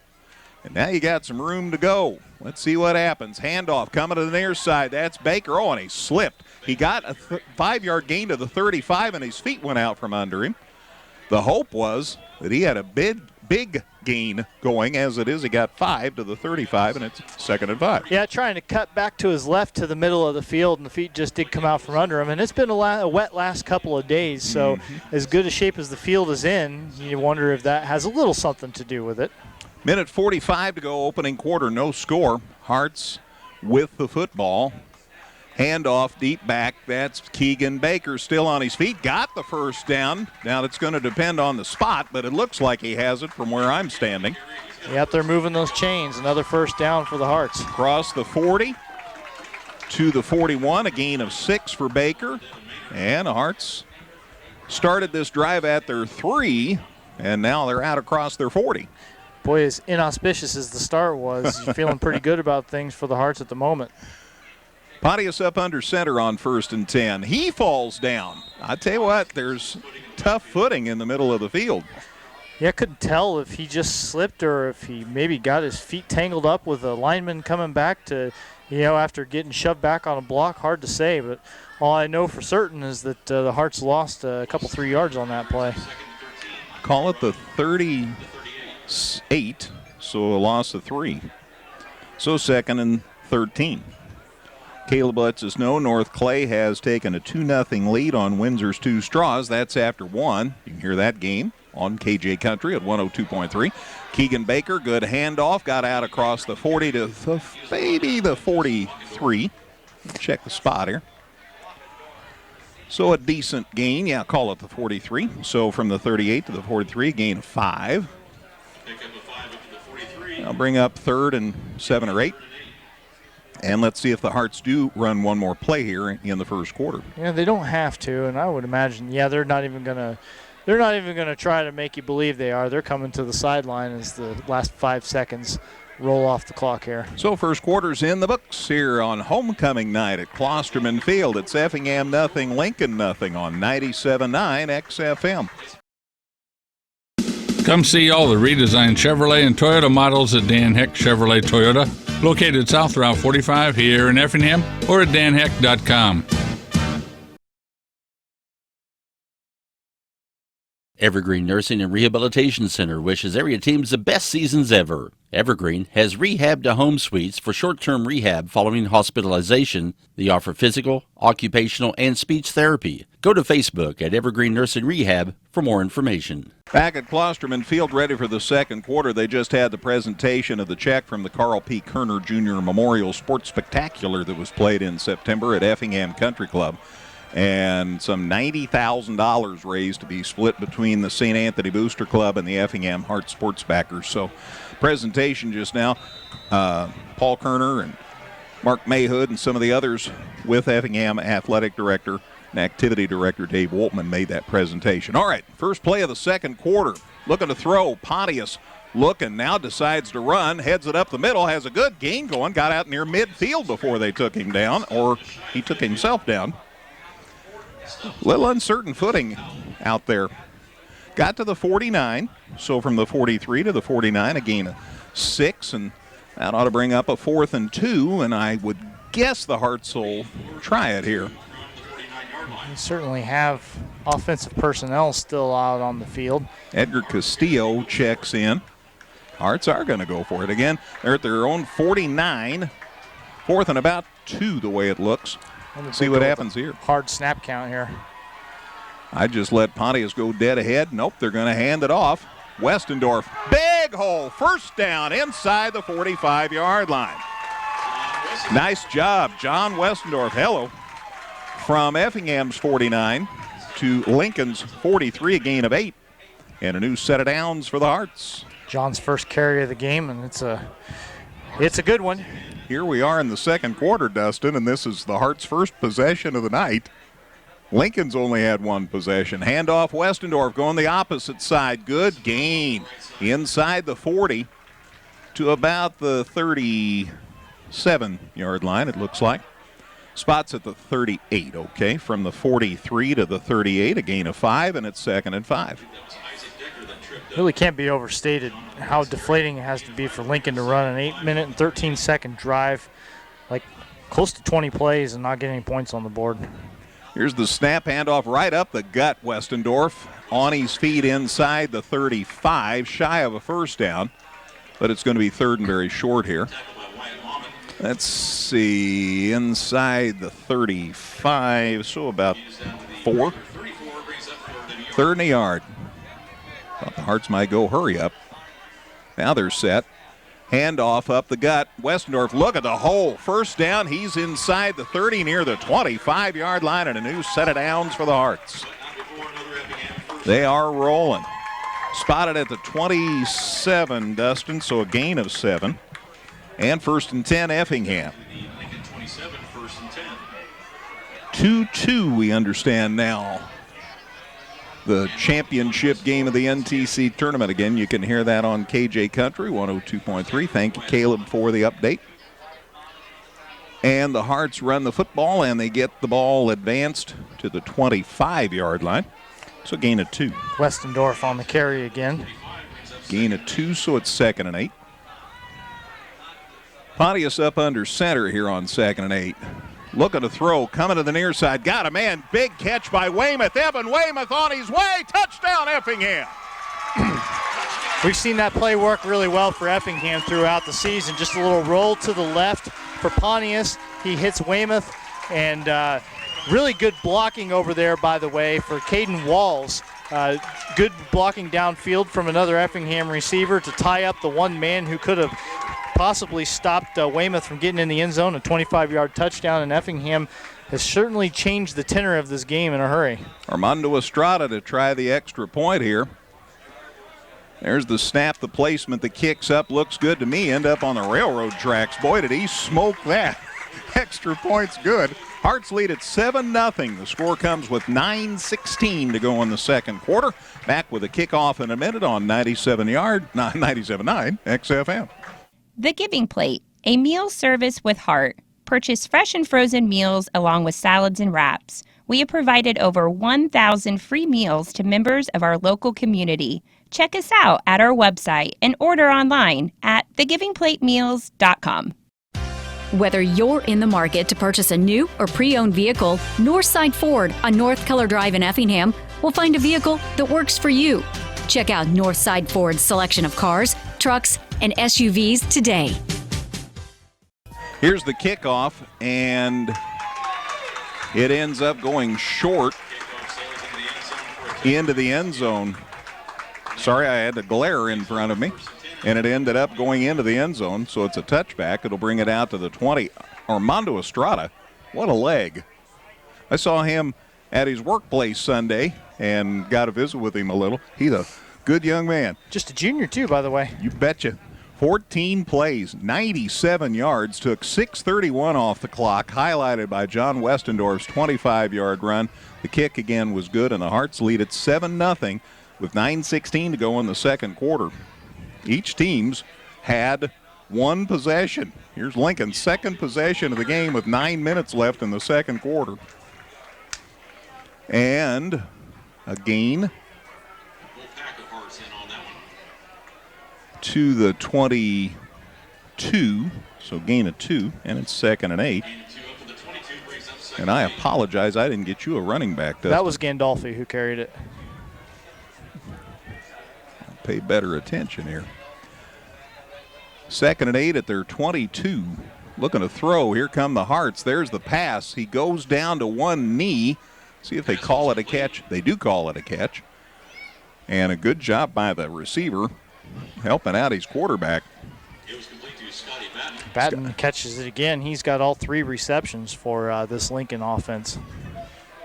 And now you got some room to go. Let's see what happens. Handoff coming to the near side. That's Baker. Oh, and he slipped. He got a 5-yard gain to the 35, and his feet went out from under him. The hope was that he had a big gain going. As it is, he got 5 to the 35, and it's 2nd and 5. Yeah, trying to cut back to his left to the middle of the field, and the feet just did come out from under him. And it's been a wet last couple of days, so as good a shape as the field is in, you wonder if that has a little something to do with it. Minute 45 to go, opening quarter, no score. Hearts with the football. Handoff deep back. That's Keegan Baker still on his feet. Got the first down. Now it's going to depend on the spot, but it looks like he has it from where I'm standing. Yep, they're moving those chains. Another first down for the Hearts. Across the 40 to the 41, a gain of 6 for Baker. And the Hearts started this drive at their 3, and now they're out across their 40. Boy, as inauspicious as the start was, you're feeling pretty good about things for the Hearts at the moment. Pontius up under center on 1st and 10. He falls down. I tell you what, there's tough footing in the middle of the field. Yeah, I couldn't tell if he just slipped or if he maybe got his feet tangled up with a lineman coming back to, after getting shoved back on a block. Hard to say, but all I know for certain is that the Hearts lost a couple 3 yards on that play. Call it the 38, so a loss of 3. So 2nd and 13. Caleb lets us know North Clay has taken a 2-0 lead on Windsor's 2 Straws. That's after 1. You can hear that game on KJ Country at 102.3. Keegan Baker, good handoff, got out across the 40 to maybe the 43. Check the spot here. So a decent gain. Yeah, call it the 43. So from the 38 to the 43, gain of 5. I'll bring up 3rd and 7 or 8. And let's see if the Hearts do run one more play here in the first quarter. Yeah, they don't have to, and I would imagine, they're not even gonna try to make you believe they are. They're coming to the sideline as the last 5 seconds roll off the clock here. So first quarter's in the books here on homecoming night at Klosterman Field. It's Effingham nothing, Lincoln nothing on 97.9 XFM. Come see all the redesigned Chevrolet and Toyota models at Dan Heck Chevrolet Toyota, located south Route 45 here in Effingham, or at danheck.com. Evergreen Nursing and Rehabilitation Center wishes area teams the best seasons ever. Evergreen has rehabbed to home suites for short-term rehab following hospitalization. They offer physical, occupational, and speech therapy. Go to Facebook at Evergreen Nursing Rehab for more information. Back at Klosterman Field, ready for the second quarter. They just had the presentation of the check from the Carl P. Kerner Jr. Memorial Sports Spectacular that was played in September at Effingham Country Club. And some $90,000 raised to be split between the St. Anthony Booster Club and the Effingham Heart Sports backers. So presentation just now, Paul Kerner and Mark Mayhood and some of the others with Effingham Athletic Director and Activity Director Dave Woltman made that presentation. All right, first play of the second quarter. Looking to throw. Pontius looking, now decides to run, heads it up the middle, has a good gain going, got out near midfield before they took him down, or he took himself down. Little uncertain footing out there. Got to the 49, so from the 43 to the 49, a gain of 6, and that ought to bring up a 4th and 2, and I would guess the Hearts will try it here. We certainly have offensive personnel still out on the field. Edgar Castillo checks in. Hearts are going to go for it again. They're at their own 49, 4th and about 2 the way it looks. See what happens here. Hard snap count here. I just let Pontius go dead ahead. Nope, they're going to hand it off. Westendorf, big hole, first down inside the 45-yard line. Nice job, John Westendorf. Hello. From Effingham's 49 to Lincoln's 43, a gain of 8. And a new set of downs for the Hearts. John's first carry of the game, and it's a good one. Here we are in the second quarter, Dustin, and this is the Hearts' first possession of the night. Lincoln's only had one possession. Handoff, Westendorf going the opposite side. Good gain inside the 40 to about the 37-yard line, it looks like. Spots at the 38, okay, from the 43 to the 38, a gain of 5, and it's 2nd and 5. Really can't be overstated how deflating it has to be for Lincoln to run an 8-minute and 13-second drive, like close to 20 plays and not get any points on the board. Here's the snap, handoff right up the gut. Westendorf on his feet inside the 35, shy of a first down, but it's going to be 3rd and very short here. Let's see, inside the 35, so about 4. 3rd and a yard. Thought the Hearts might go hurry up. Now they're set. Handoff up the gut. Westendorf, look at the hole. First down, he's inside the 30 near the 25-yard line, and a new set of downs for the Hearts. They are rolling. Spotted at the 27, Dustin, so a gain of 7. And 1st and 10, Effingham. 2-2, we understand now. The championship game of the NTC tournament. Again, you can hear that on KJ Country 102.3. Thank you, Caleb, for the update. And the Hearts run the football, and they get the ball advanced to the 25-yard line. So gain of 2. Westendorf on the carry again. Gain of 2, so it's 2nd and 8. Pontius up under center here on 2nd and 8. Looking to throw, coming to the near side. Got a man, big catch by Weymouth. Evan Weymouth on his way. Touchdown, Effingham. We've seen that play work really well for Effingham throughout the season. Just a little roll to the left for Pontius. He hits Weymouth, and really good blocking over there, by the way, for Caden Walls. Good blocking downfield from another Effingham receiver to tie up the one man who could have possibly stopped Weymouth from getting in the end zone. A 25-yard touchdown, and Effingham has certainly changed the tenor of this game in a hurry. Armando Estrada to try the extra point here. There's the snap, the placement, the kicks up. Looks good to me. End up on the railroad tracks. Boy, did he smoke that. Extra point's good. Hearts lead at 7-0. The score comes with 9:16 to go in the second quarter. Back with a kickoff in a minute on 97.9 XFM. The Giving Plate, a meal service with heart. Purchase fresh and frozen meals along with salads and wraps. We have provided over 1,000 free meals to members of our local community. Check us out at our website and order online at thegivingplatemeals.com. Whether you're in the market to purchase a new or pre-owned vehicle, Northside Ford on North Keller Drive in Effingham will find a vehicle that works for you. Check out Northside Ford's selection of cars, trucks, and SUVs today. Here's the kickoff, and it ends up going short into the end zone. Sorry, I had the glare in front of me, and it ended up going into the end zone, so it's a touchback. It'll bring it out to the 20. Armando Estrada, what a leg. I saw him at his workplace Sunday and got to visit with him a little. He's a good young man. Just a junior, too, by the way. You betcha. 14 plays, 97 yards, took 6:31 off the clock, highlighted by John Westendorf's 25-yard run. The kick again was good, and the Hearts lead at 7-0 with 9:16 to go in the second quarter. Each team's had one possession. Here's Lincoln's second possession of the game with 9 minutes left in the second quarter. And a gain to the 22, so gain of 2, and it's 2nd and 8. And I apologize, I didn't get you a running back, Dustin. That was Gandolfi who carried it. I'll pay better attention here. 2nd and 8 at their 22. Looking to throw. Here come the Hearts. There's the pass. He goes down to one knee. See if they call it a catch. They do call it a catch. And a good job by the receiver helping out his quarterback. Batten catches it again. He's got all 3 receptions for this Lincoln offense.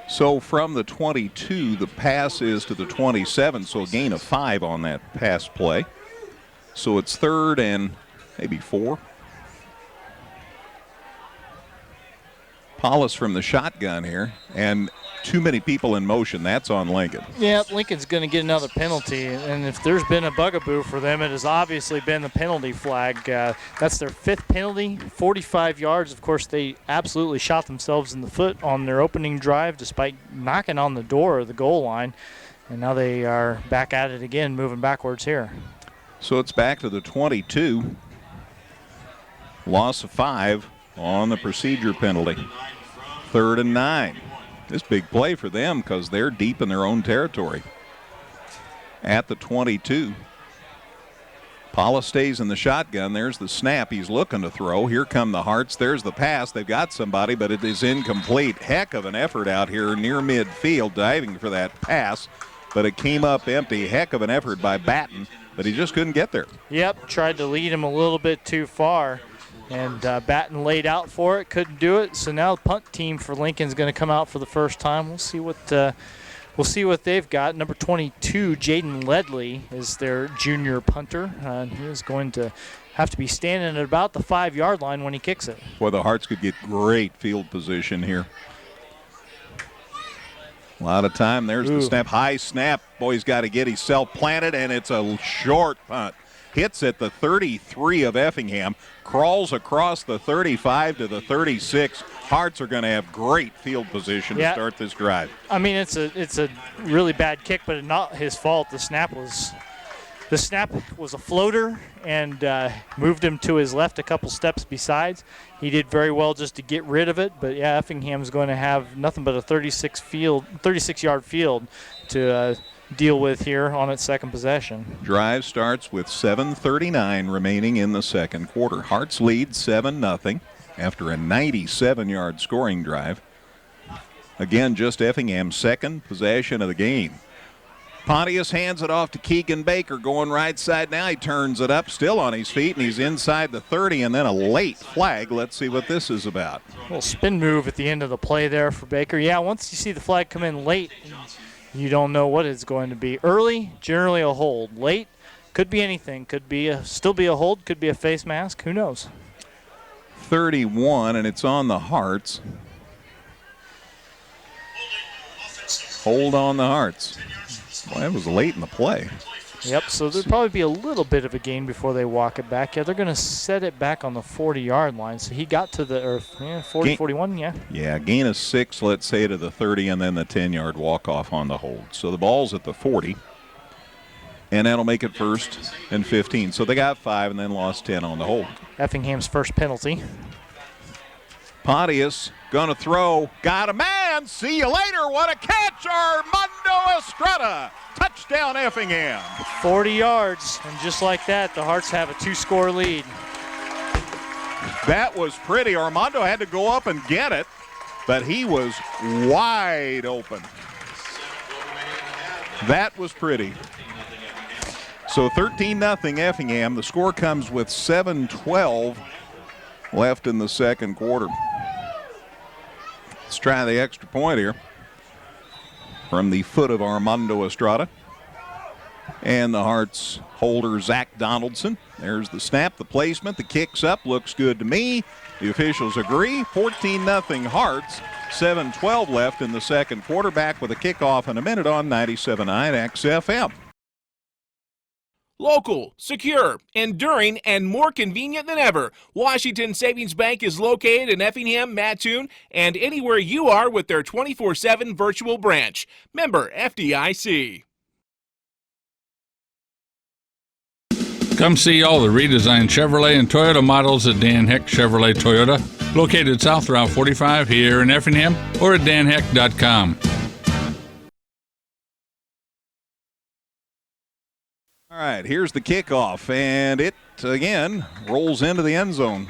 So from the 22, the pass is to the 27, so a gain of 5 on that pass play. So it's 3rd and maybe 4. Paulus from the shotgun here, and too many people in motion. That's on Lincoln. Yeah, Lincoln's going to get another penalty, and if there's been a bugaboo for them, it has obviously been the penalty flag. That's their 5th penalty, 45 yards. Of course, they absolutely shot themselves in the foot on their opening drive despite knocking on the door of the goal line, and now they are back at it again, moving backwards here. So it's back to the 22. Loss of 5 on the procedure penalty. 3rd and 9. This big play for them because they're deep in their own territory. At the 22. Paula stays in the shotgun. There's the snap. He's looking to throw. Here come the Hearts. There's the pass. They've got somebody, but it is incomplete. Heck of an effort out here near midfield, diving for that pass, but it came up empty. Heck of an effort by Batten, but he just couldn't get there. Yep, tried to lead him a little bit too far. And Batten laid out for it, couldn't do it. So now the punt team for Lincoln's going to come out for the first time. We'll see what they've got. Number 22, Jaden Ledley, is their junior punter. He is going to have to be standing at about the 5-yard line when he kicks it. Boy, the Hearts could get great field position here. A lot of time. There's the snap. High snap. Boy, he's got to get himself planted, and it's a short punt. Hits at the 33 of Effingham, crawls across the 35 to the 36. Hearts are going to have great field position to start this drive. I mean, it's a really bad kick, but not his fault. The snap was a floater and moved him to his left a couple steps besides. He did very well just to get rid of it, but yeah, Effingham's going to have nothing but a 36-yard field to deal with here on its second possession. Drive starts with 7:39 remaining in the second quarter. Hearts lead 7-0 after a 97-yard scoring drive. Again, just Effingham's second possession of the game. Pontius hands it off to Keegan Baker, going right side now. He turns it up, still on his feet, and he's inside the 30, and then a late flag. Let's see what this is about. A little spin move at the end of the play there for Baker. Yeah, once you see the flag come in late, you don't know what it's going to be. Early, generally a hold. Late, could be anything. Could be still be a hold, could be a face mask. Who knows? 31, and it's on the Hearts. Hold on the Hearts. Well, that was late in the play. Yep, so there'll probably be a little bit of a gain before they walk it back. Yeah, they're going to set it back on the 40-yard line. So he got to the 40, 41, yeah. Yeah, gain of 6, let's say, to the 30, and then the 10-yard walk-off on the hold. So the ball's at the 40, and that'll make it 1st and 15. So they got 5 and then lost 10 on the hold. Effingham's first penalty. Pontius going to throw. Got a man. See you later. What a catch. Armando Estrada. Touchdown. Touchdown, Effingham. 40 yards, and just like that, the Hearts have a 2-score lead. That was pretty. Armando had to go up and get it, but he was wide open. That was pretty. So 13-0 Effingham. The score comes with 7:12 left in the second quarter. Let's try the extra point here from the foot of Armando Estrada. And the Hearts holder, Zach Donaldson. There's the snap, the placement, the kick's up. Looks good to me. The officials agree. 14-0 Hearts. 7:12 left in the second quarter. Back with a kickoff in a minute on 97.9 XFM. Local, secure, enduring, and more convenient than ever. Washington Savings Bank is located in Effingham, Mattoon, and anywhere you are with their 24/7 virtual branch. Member FDIC. Come see all the redesigned Chevrolet and Toyota models at Dan Heck Chevrolet Toyota, located south Route 45 here in Effingham, or at danheck.com. All right, here's the kickoff, and it, again, rolls into the end zone.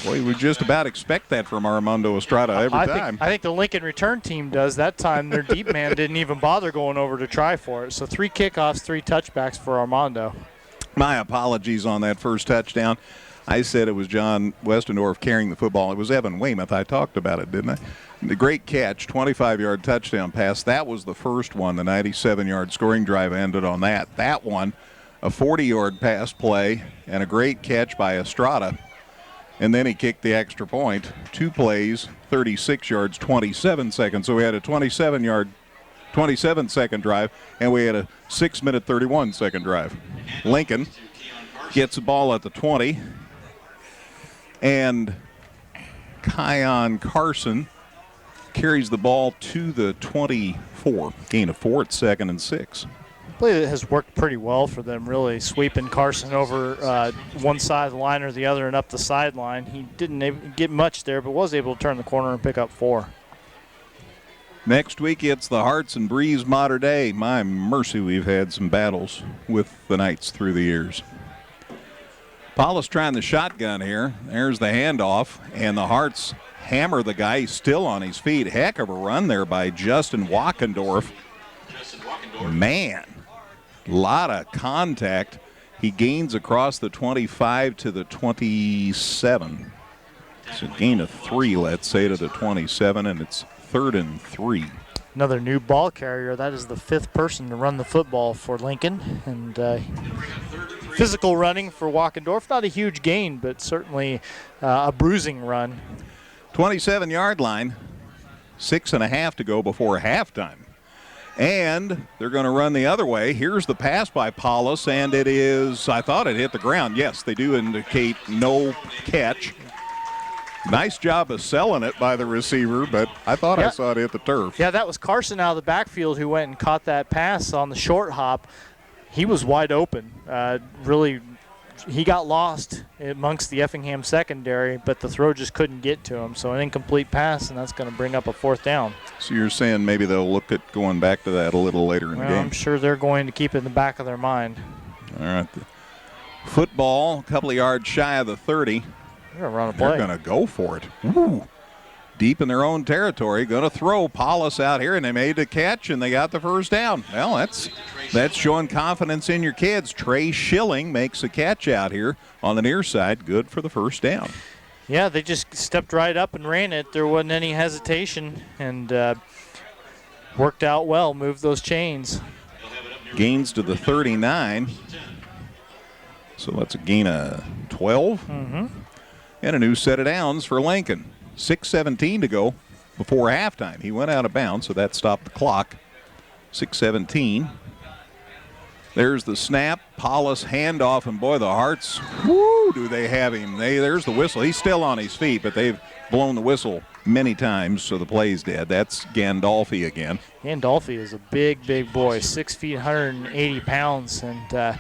Boy, we just about expect that from Armando Estrada every time. I think the Lincoln return team does. That time their deep man didn't even bother going over to try for it. So 3 kickoffs, 3 touchbacks for Armando. My apologies on that first touchdown. I said it was John Westendorf carrying the football. It was Evan Weymouth. I talked about it, didn't I? The great catch, 25-yard touchdown pass. That was the first one. The 97-yard scoring drive ended on that. That one, a 40-yard pass play, and a great catch by Estrada. And then he kicked the extra point. 2 plays, 36 yards, 27 seconds. So we had a 27-second drive, and we had a 6-minute, 31-second drive. Lincoln gets the ball at the 20, and Keon Carson carries the ball to the 24. Gain of 4 at 2nd and 6. Play that has worked pretty well for them, really, sweeping Carson over one side of the line or the other and up the sideline. He didn't get much there, but was able to turn the corner and pick up 4. Next week, it's the Hearts and Breeze Mater Dei. My mercy, we've had some battles with the Knights through the years. Paulus trying the shotgun here. There's the handoff, and the Hearts hammer the guy. He's still on his feet. Heck of a run there by Justin Wackendorf. Man, a lot of contact. He gains across the 25 to the 27. It's a gain of 3, let's say, to the 27, and it's 3rd and 3. Another new ball carrier. That is the 5th person to run the football for Lincoln. And physical running for Wackendorf. Not a huge gain, but certainly a bruising run. 27-yard line. 6.5 to go before halftime. And they're going to run the other way. Here's the pass by Paulus, and it is, I thought it hit the ground. Yes, they do indicate no catch. Nice job of selling it by the receiver, but I thought I saw it hit the turf. Yeah, that was Carson out of the backfield who went and caught that pass on the short hop. He was wide open. Really, he got lost amongst the Effingham secondary, but the throw just couldn't get to him. So an incomplete pass, and that's going to bring up a 4th down. So you're saying maybe they'll look at going back to that a little later in the game? I'm sure they're going to keep it in the back of their mind. All right. The football, a couple of yards shy of the 30. They're going to run a play. They're going to go for it. Ooh. Deep in their own territory, going to throw Paulus out here, and they made the catch, and they got the first down. Well, that's showing confidence in your kids. Trey Schilling makes a catch out here on the near side. Good for the first down. Yeah, they just stepped right up and ran it. There wasn't any hesitation, and worked out well, moved those chains. Gains to the 39. So that's a gain of 12. Mm-hmm. And a new set of downs for Lincoln. 6:17 to go before halftime. He went out of bounds, so that stopped the clock. 6:17. There's the snap. Paulus handoff, and boy, the Hearts, whoo, do they have him. There's the whistle. He's still on his feet, but they've blown the whistle many times, so the play's dead. That's Gandolfi again. Gandolfi is a big, big boy, 6 feet, 180 pounds, and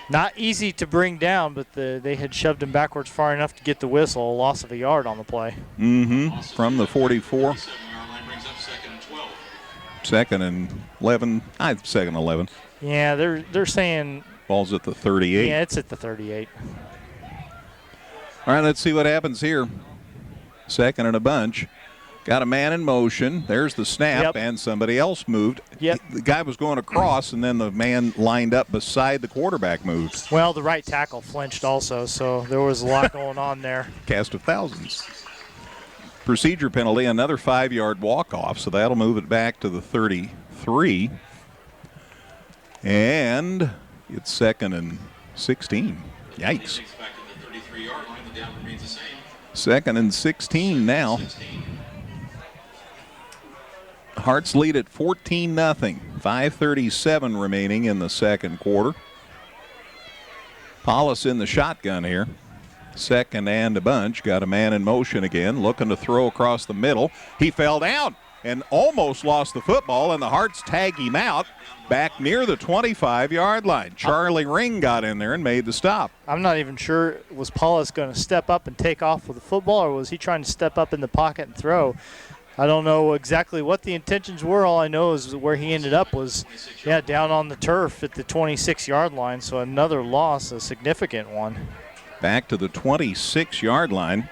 not easy to bring down, but they had shoved him backwards far enough to get the whistle, a loss of a yard on the play. Mm-hmm. From the 44. 2nd and 11. 2nd and 11. Yeah, they're saying. Ball's at the 38. Yeah, it's at the 38. All right, let's see what happens here. Second and a bunch. Got a man in motion. There's the snap, and somebody else moved. Yep. The guy was going across, and then the man lined up beside the quarterback moved. Well, the right tackle flinched also, so there was a lot going on there. Cast of thousands. Procedure penalty, another 5-yard walk-off, so that'll move it back to the 33. And it's second and 16. Yikes. Second and 16 now. Hearts lead at 14-0. 5:37 remaining in the second quarter. Paulus in the shotgun here. Second and a bunch. Got a man in motion again, looking to throw across the middle. He fell down and almost lost the football, and the Hearts tag him out back near the 25-yard line. Charlie Ring got in there and made the stop. I'm not even sure, was Paulus going to step up and take off with the football, or was he trying to step up in the pocket and throw? I don't know exactly what the intentions were. All I know is where he ended up was, down on the turf at the 26-yard line, so another loss, a significant one. Back to the 26-yard line.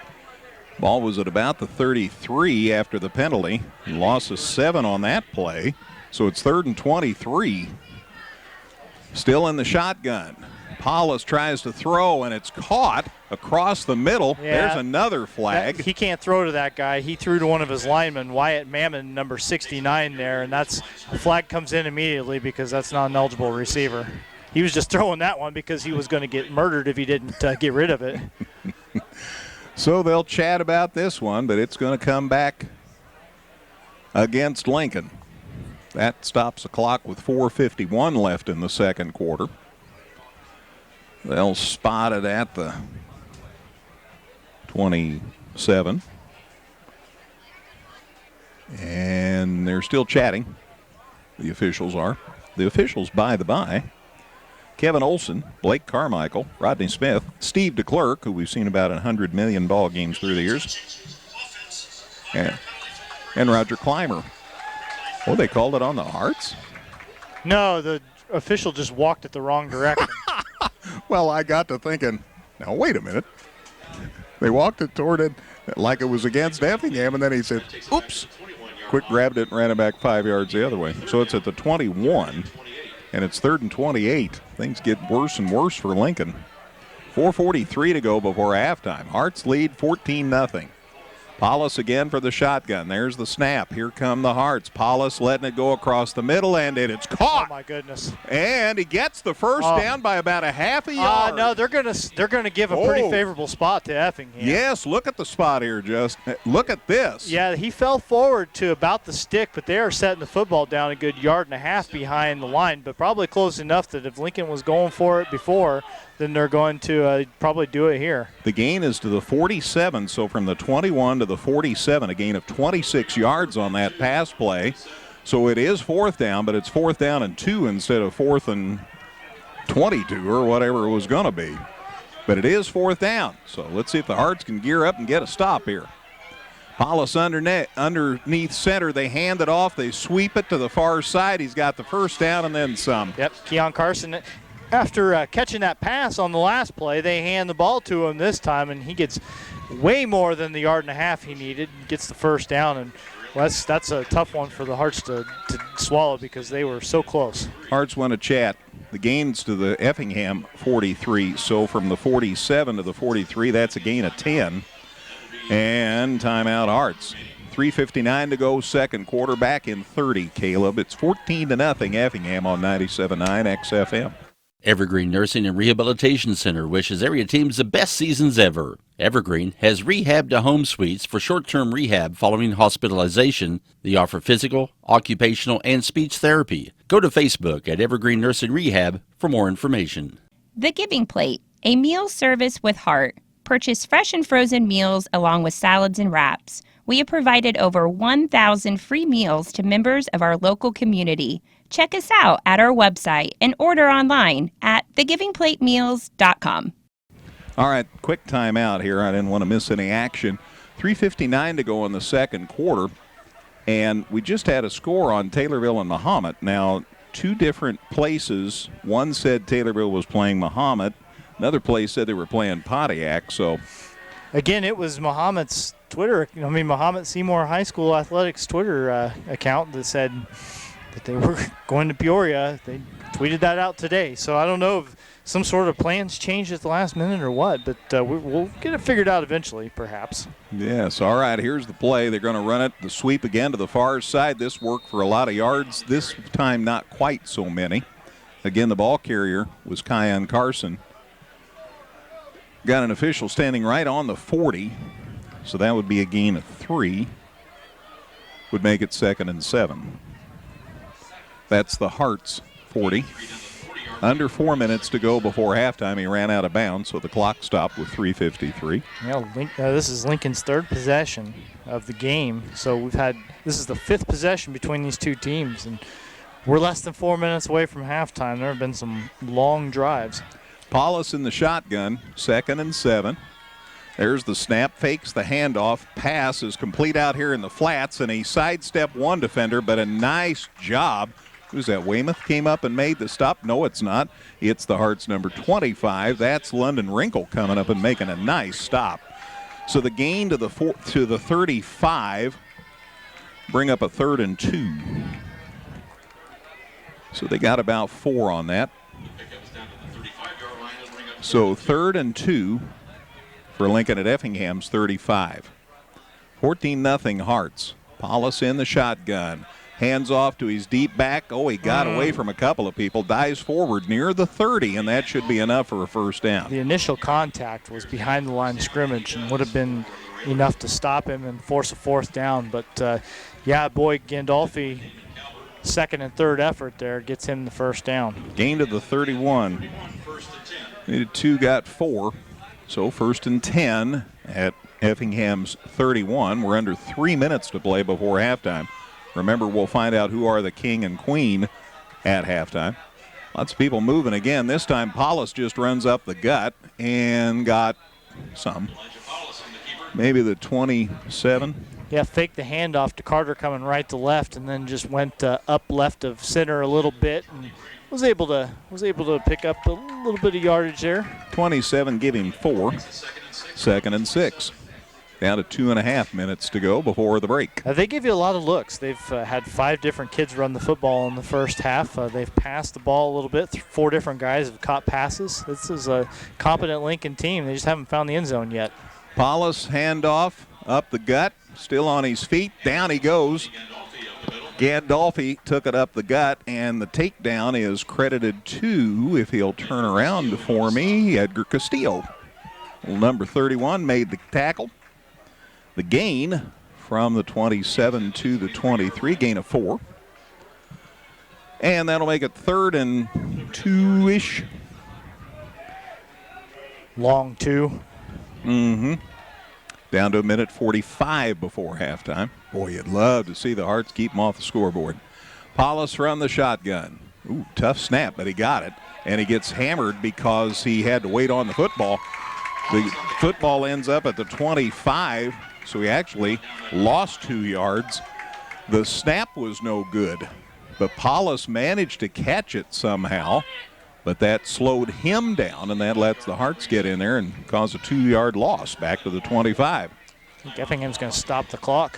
Ball was at about the 33 after the penalty. Loss of 7 on that play, so it's 3rd and 23. Still in the shotgun. Paulus tries to throw, and it's caught across the middle. Yeah, there's another flag. He can't throw to that guy. He threw to one of his linemen, Wyatt Mammon, number 69 there, and the flag comes in immediately because that's not an eligible receiver. He was just throwing that one because he was going to get murdered if he didn't get rid of it. So they'll chat about this one, but it's going to come back against Lincoln. That stops the clock with 4:51 left in the second quarter. They'll spot it at the 27. And they're still chatting. The officials are. The officials, by the by, Kevin Olson, Blake Carmichael, Rodney Smith, Steve DeClerc, who we've seen about 100 million ball games through the years, and Roger Clymer. Oh, they called it on the Hearts? No, the official just walked it the wrong direction. Well, I got to thinking, now wait a minute. They walked it toward it like it was against Effingham, and then he said, oops. Quick grabbed it and ran it back 5 yards the other way. So it's at the 21, and it's 3rd and 28. Things get worse and worse for Lincoln. 4:43 to go before halftime. Hearts lead 14-0. Paulus again for the shotgun. There's the snap. Here come the Hearts. Paulus letting it go across the middle, and it's caught. Oh my goodness! And he gets the first down by about a half a yard. No, they're gonna give a pretty favorable spot to Effingham. Yes, look at the spot here, just look at this. Yeah, he fell forward to about the stick, but they are setting the football down a good yard and a half behind the line, but probably close enough that if Lincoln was going for it before, then they're going to probably do it here. The gain is to the 47, so from the 21 to the 47, a gain of 26 yards on that pass play. So it is 4th down, but it's 4th down and 2 instead of 4th and 22 or whatever it was going to be. But it is 4th down, so let's see if the Hearts can gear up and get a stop here. Paulus underneath center. They hand it off. They sweep it to the far side. He's got the first down and then some. Yep, Keon Carson. After catching that pass on the last play, they hand the ball to him this time, and he gets way more than the yard and a half he needed. Gets the first down, and that's a tough one for the Hearts to swallow because they were so close. Hearts want to chat. The gains to the Effingham 43, so from the 47 to the 43, that's a gain of 10. And timeout Hearts. 3:59 to go, second quarter, back in 30, Caleb. It's 14-0 Effingham on 97.9 XFM. Evergreen Nursing and Rehabilitation Center wishes area teams the best seasons ever. Evergreen has rehab to home suites for short-term rehab following hospitalization. They offer physical, occupational, and speech therapy. Go to Facebook at Evergreen Nursing Rehab for more information. The Giving Plate, a meal service with heart. Purchase fresh and frozen meals along with salads and wraps. We have provided over 1,000 free meals to members of our local community. Check us out at our website and order online at thegivingplatemeals.com. All right, quick timeout here. I didn't want to miss any action. 3:59 to go in the second quarter, and we just had a score on Taylorville and Mahomet. Now, two different places. One said Taylorville was playing Mahomet. Another place said they were playing Pontiac. So, again, it was Mahomet's Mahomet Seymour High School Athletics Twitter account that said that they were going to Peoria. They tweeted that out today. So I don't know if some sort of plans changed at the last minute or what, but we'll get it figured out eventually, perhaps. Yes, all right, here's the play. They're going to run it, the sweep again to the far side. This worked for a lot of yards. This time not quite so many. Again, the ball carrier was Keon Carson. Got an official standing right on the 40, so that would be a gain of 3. Would make it 2nd and 7. That's the Hearts 40. Under 4 minutes to go before halftime. He ran out of bounds, so the clock stopped with 3:53. This is Lincoln's third possession of the game. So this is the 5th possession between these two teams, and we're less than 4 minutes away from halftime. There have been some long drives. Paulus in the shotgun, 2nd and 7. There's the snap, fakes the handoff. Pass is complete out here in the flats, and he sidestepped one defender, but a nice job. Who's that? Weymouth came up and made the stop. No, it's not. It's the Hearts number 25. That's London Wrinkle coming up and making a nice stop. So the gain to the 35, bring up a 3rd and 2. So they got about 4 on that. So 3rd and 2 for Lincoln at Effingham's 35. 14-0 Hearts. Paulus in the shotgun. Hands off to his deep back. Oh, he got away from a couple of people. Dives forward near the 30, and that should be enough for a first down. The initial contact was behind the line of scrimmage and would have been enough to stop him and force a 4th down. But, Gandolfi, 2nd and 3rd effort there gets him the first down. Gain to the 31. Needed 2, got 4. So 1st and 10 at Effingham's 31. We're under 3 minutes to play before halftime. Remember, we'll find out who are the king and queen at halftime. Lots of people moving again. This time, Paulus just runs up the gut and got some. Maybe the 27. Yeah, faked the handoff to Carter coming right to left, and then just went up left of center a little bit, and was able to pick up a little bit of yardage there. 27, give him 4. 2nd and 6. Down to 2.5 minutes to go before the break. They give you a lot of looks. They've had 5 different kids run the football in the first half. They've passed the ball a little bit. 4 different guys have caught passes. This is a competent Lincoln team. They just haven't found the end zone yet. Paulus handoff up the gut, still on his feet. Down he goes. Gandolfi took it up the gut, and the takedown is credited to, if he'll turn around for me, Edgar Castillo. Number 31 made the tackle. The gain from the 27 to the 23, gain of 4. And that'll make it 3rd and 2-ish. Long 2. Down to 1:45 before halftime. Boy, you'd love to see the Hearts keep them off the scoreboard. Paulus from the shotgun. Ooh, tough snap, but he got it. And he gets hammered because he had to wait on the football. The football ends up at the 25. So he actually lost 2 yards. The snap was no good, but Paulus managed to catch it somehow, but that slowed him down, and that lets the Hearts get in there and cause a 2-yard loss back to the 25. I think Effingham's going to stop the clock.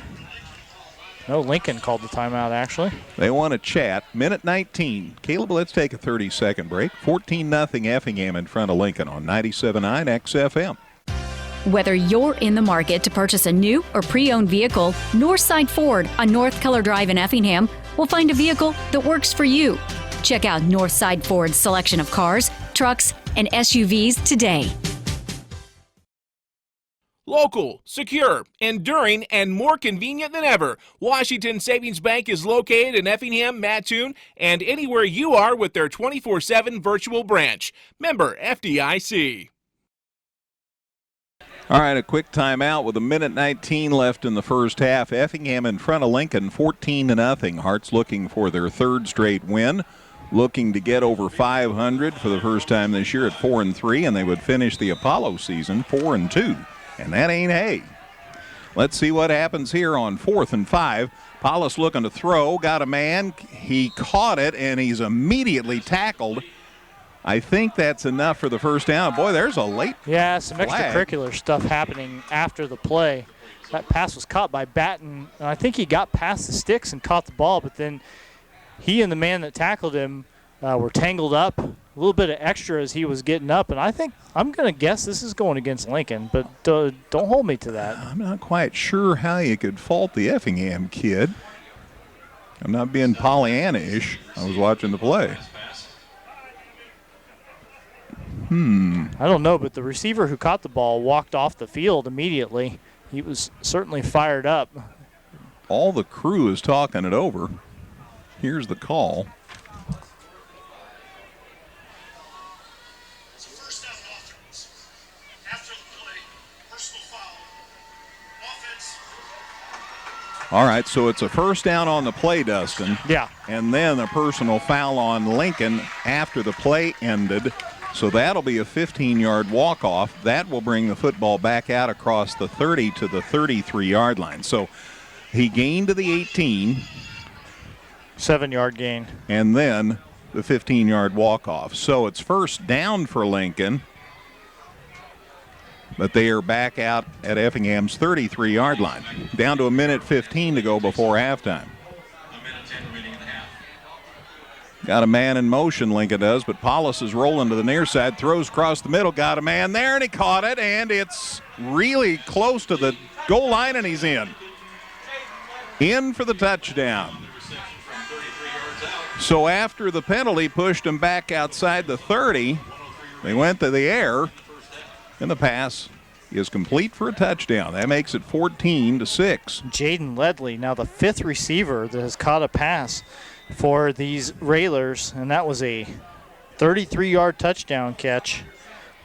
No, Lincoln called the timeout, actually. They want to chat. Minute 19. Caleb, let's take a 30-second break. 14-0 Effingham in front of Lincoln on 97.9 XFM. Whether you're in the market to purchase a new or pre-owned vehicle, Northside Ford on North Color Drive in Effingham will find a vehicle that works for you. Check out Northside Ford's selection of cars, trucks, and SUVs today. Local, secure, enduring, and more convenient than ever, Washington Savings Bank is located in Effingham, Mattoon, and anywhere you are with their 24/7 virtual branch. Member FDIC. All right, a quick timeout with 1:19 left in the first half. Effingham in front of Lincoln, 14-0. Hearts looking for their 3rd straight win, looking to get over 500 for the first time this year at 4-3, and they would finish the Apollo season 4-2, and that ain't hay. Let's see what happens here on 4th and 5. Hollis looking to throw, got a man. He caught it, and he's immediately tackled. I think that's enough for the first down. Boy, there's a late some flag. extracurricular stuff happening after the play. That pass was caught by Batten, and I think he got past the sticks and caught the ball, but then he and the man that tackled him were tangled up. A little bit of extra as he was getting up, and I'm going to guess this is going against Lincoln, but don't hold me to that. I'm not quite sure how you could fault the Effingham kid. I'm not being Pollyanna-ish. I was watching the play. I don't know, but the receiver who caught the ball walked off the field immediately. He was certainly fired up. All the crew is talking it over. Here's the call. It's a first down offense. After the play, personal foul. Offense. All right, so it's a first down on the play, Dustin. Yeah. And then a personal foul on Lincoln after the play ended. So that'll be a 15-yard walk-off. That will bring the football back out across the 30 to the 33-yard line. So he gained to the 18. 7-yard gain. And then the 15-yard walk-off. So it's first down for Lincoln. But they are back out at Effingham's 33-yard line. Down to a minute 15 to go before halftime. Got a man in motion, Lincoln does, but Paulus is rolling to the near side, throws across the middle, got a man there, and he caught it, and it's really close to the goal line, and he's in. In for the touchdown. So after the penalty pushed him back outside the 30, they went to the air, and the pass is complete for a touchdown. That makes it 14-6. Jaden Ledley, now the fifth receiver that has caught a pass for these Railers, and that was a 33-yard touchdown catch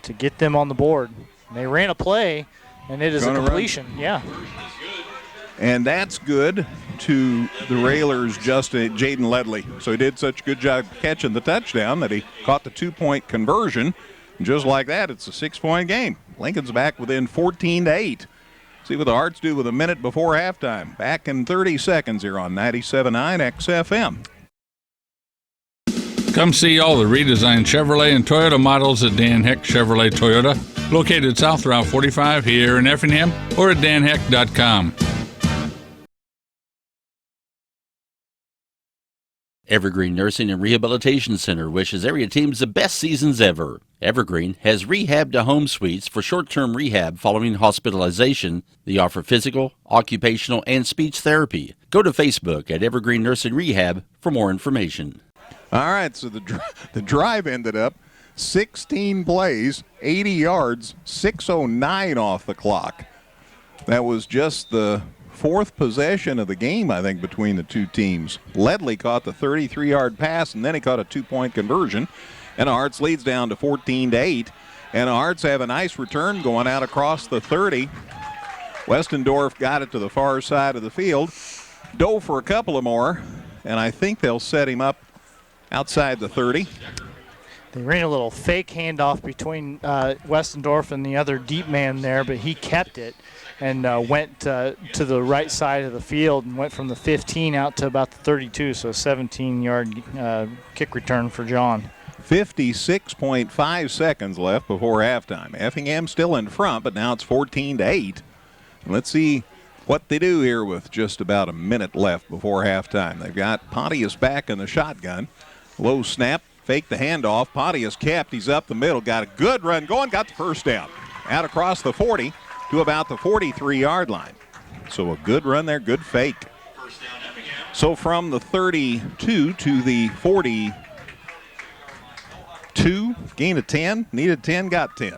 to get them on the board. And they ran a play, and it is a completion. Yeah. And that's good to the Railers, just Jaden Ledley. So he did such a good job catching the touchdown that he caught the 2-point conversion. And just like that, it's a 6-point game. Lincoln's back within 14-8. See what the Hearts do with a minute before halftime. Back in 30 seconds here on 97.9 XFM. Come see all the redesigned Chevrolet and Toyota models at Dan Heck Chevrolet Toyota, located south Route 45 here in Effingham, or at danheck.com. Evergreen Nursing and Rehabilitation Center wishes area teams the best seasons ever. Evergreen has rehab to home suites for short-term rehab following hospitalization. They offer physical, occupational, and speech therapy. Go to Facebook at Evergreen Nursing Rehab for more information. All right, so the drive ended up 16 plays, 80 yards, 6:09 off the clock. That was just the fourth possession of the game, I think, between the two teams. Ledley caught the 33-yard pass, and then he caught a 2-point conversion. And the Hearts leads down to 14-8. And the Hearts have a nice return going out across the 30. Westendorf got it to the far side of the field. Dove for a couple of more, and I think they'll set him up outside the 30. They ran a little fake handoff between Westendorf and the other deep man there, but he kept it and went to the right side of the field and went from the 15 out to about the 32, so a 17-yard kick return for John. 56.5 seconds left before halftime. Effingham still in front, but now it's 14-8. Let's see what they do here with just about a minute left before halftime. They've got Pontius back in the shotgun. Low snap, fake the handoff. Pontius kept. He's up the middle. Got a good run going. Got the first down. Out across the 40 to about the 43-yard line. So a good run there, good fake. So from the 32 to the 42, gain of 10, needed 10, got 10.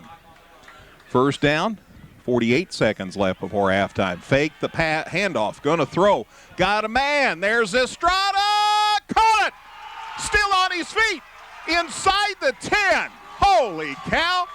First down, 48 seconds left before halftime. Fake the handoff, going to throw. Got a man, there's Estrada, caught it! Still on his feet, inside the 10. Holy cow!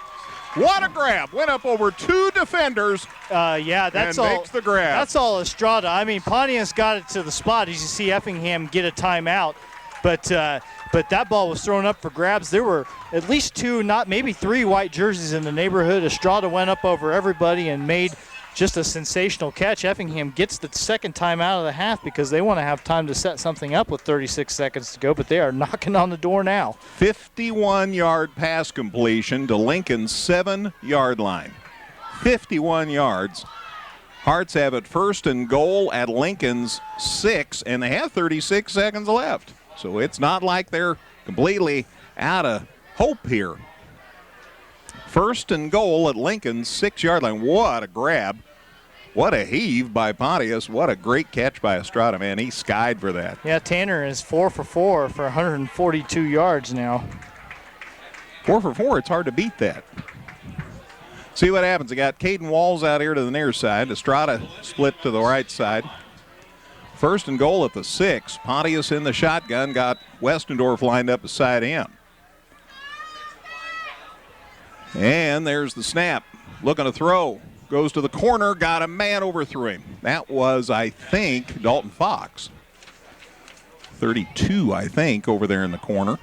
What a grab. Went up over two defenders. That's all. Makes the grab. That's all Estrada. I mean, Pontius got it to the spot. As you see Effingham get a timeout. But that ball was thrown up for grabs. There were at least two, maybe three white jerseys in the neighborhood. Estrada went up over everybody and made just a sensational catch. Effingham gets the second time out of the half because they want to have time to set something up with 36 seconds to go, but they are knocking on the door now. 51-yard pass completion to Lincoln's 7-yard line. 51 yards. Hearts have it first and goal at Lincoln's 6, and they have 36 seconds left. So it's not like they're completely out of hope here. First and goal at Lincoln's 6-yard line. What a grab. What a heave by Pontius. What a great catch by Estrada, man. He skied for that. Yeah, Tanner is 4 for 4 for 142 yards now. 4 for 4, it's hard to beat that. See what happens. They got Caden Walls out here to the near side. Estrada split to the right side. First and goal at the 6. Pontius in the shotgun, got Westendorf lined up beside him. And there's the snap. Looking to throw. Goes to the corner, got a man overthrew him. That was, I think, Dalton Fox. 32, I think, over there in the corner.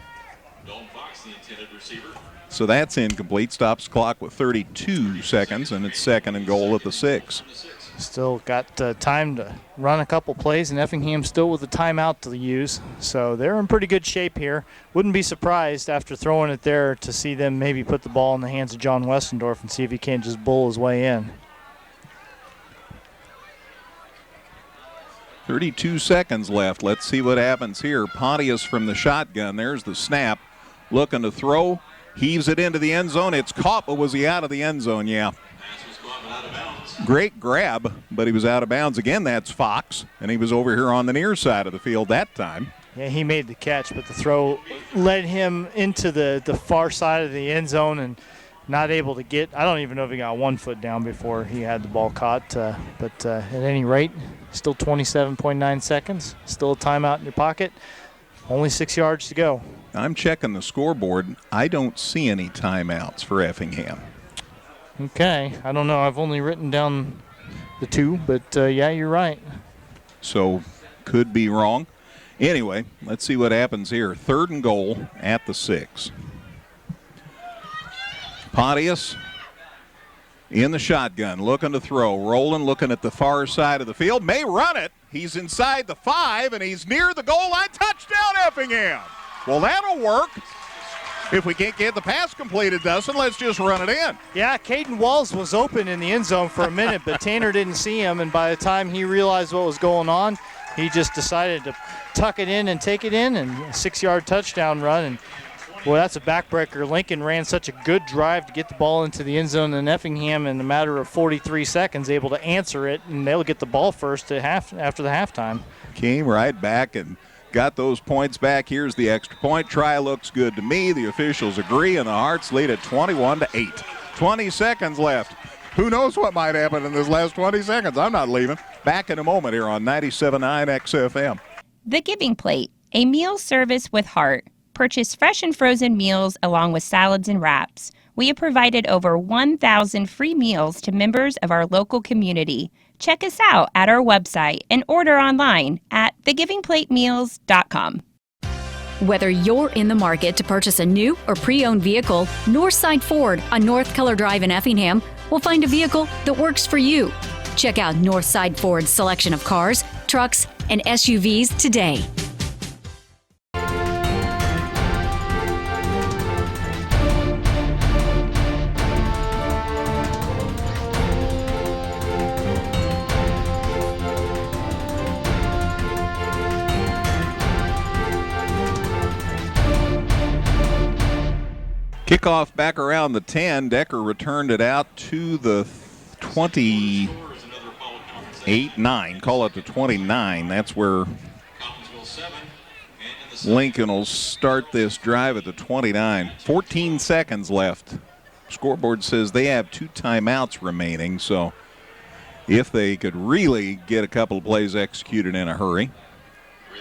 Dalton Fox, the intended receiver. So that's incomplete. Stops the clock with 32 seconds, and it's second and goal at the 6. Still got time to run a couple plays, and Effingham still with a timeout to use. So they're in pretty good shape here. Wouldn't be surprised after throwing it there to see them maybe put the ball in the hands of John Westendorf and see if he can't just bull his way in. 32 seconds left. Let's see what happens here. Pontius from the shotgun. There's the snap. Looking to throw. Heaves it into the end zone. It's caught, but was he out of the end zone? Yeah. Great grab, but he was out of bounds. Again, that's Fox, and he was over here on the near side of the field that time. Yeah, he made the catch, but the throw led him into the far side of the end zone and not able to get, I don't even know if he got 1 foot down before he had the ball caught. But at any rate, still 27.9 seconds, still a timeout in your pocket, only 6 yards to go. I'm checking the scoreboard. I don't see any timeouts for Effingham. Okay, I don't know. I've only written down the 2, but yeah, you're right. So could be wrong. Anyway, let's see what happens here. Third and goal at the 6. Pontius in the shotgun, looking to throw. Roland looking at the far side of the field. May run it. He's inside the 5, and he's near the goal line. Touchdown, Effingham. Well, that'll work. If we can't get the pass completed, Dustin, let's just run it in. Yeah, Caden Walls was open in the end zone for a minute, but Tanner didn't see him, and by the time he realized what was going on, he just decided to tuck it in and take it in, and a 6-yard touchdown run. And boy, that's a backbreaker. Lincoln ran such a good drive to get the ball into the end zone, and Effingham, in a matter of 43 seconds, able to answer it, and they'll get the ball first after the halftime. Came right back and got those points back. Here's the extra point. Try looks good to me. The officials agree, and the Hearts lead at 21-8. 20 seconds left. Who knows what might happen in this last 20 seconds? I'm not leaving. Back in a moment here on 97.9 XFM. The Giving Plate, a meal service with heart. Purchase fresh and frozen meals along with salads and wraps. We have provided over 1,000 free meals to members of our local community. Check us out at our website and order online at thegivingplatemeals.com. Whether you're in the market to purchase a new or pre-owned vehicle, Northside Ford on North Keller Drive in Effingham will find a vehicle that works for you. Check out Northside Ford's selection of cars, trucks, and SUVs today. Kickoff back around the 10. Decker returned it out to the 28-9. Call it the 29. That's where Lincoln will start this drive at the 29. 14 seconds left. Scoreboard says they have 2 timeouts remaining, so if they could really get a couple of plays executed in a hurry,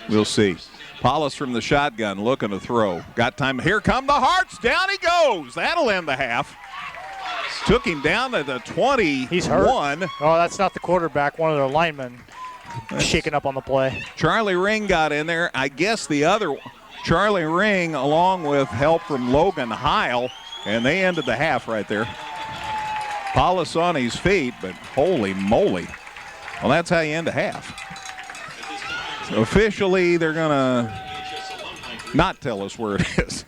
we'll see. Paulus from the shotgun looking to throw. Got time. Here come the Hearts. Down he goes. That'll end the half. Took him down to the 21. He's hurt. Oh, that's not the quarterback. One of their linemen shaking up on the play. Charlie Ring got in there. I guess the other Charlie Ring along with help from Logan Heil, and they ended the half right there. Paulus on his feet, but holy moly. Well, that's how you end a half. So officially, they're going to not tell us where it is.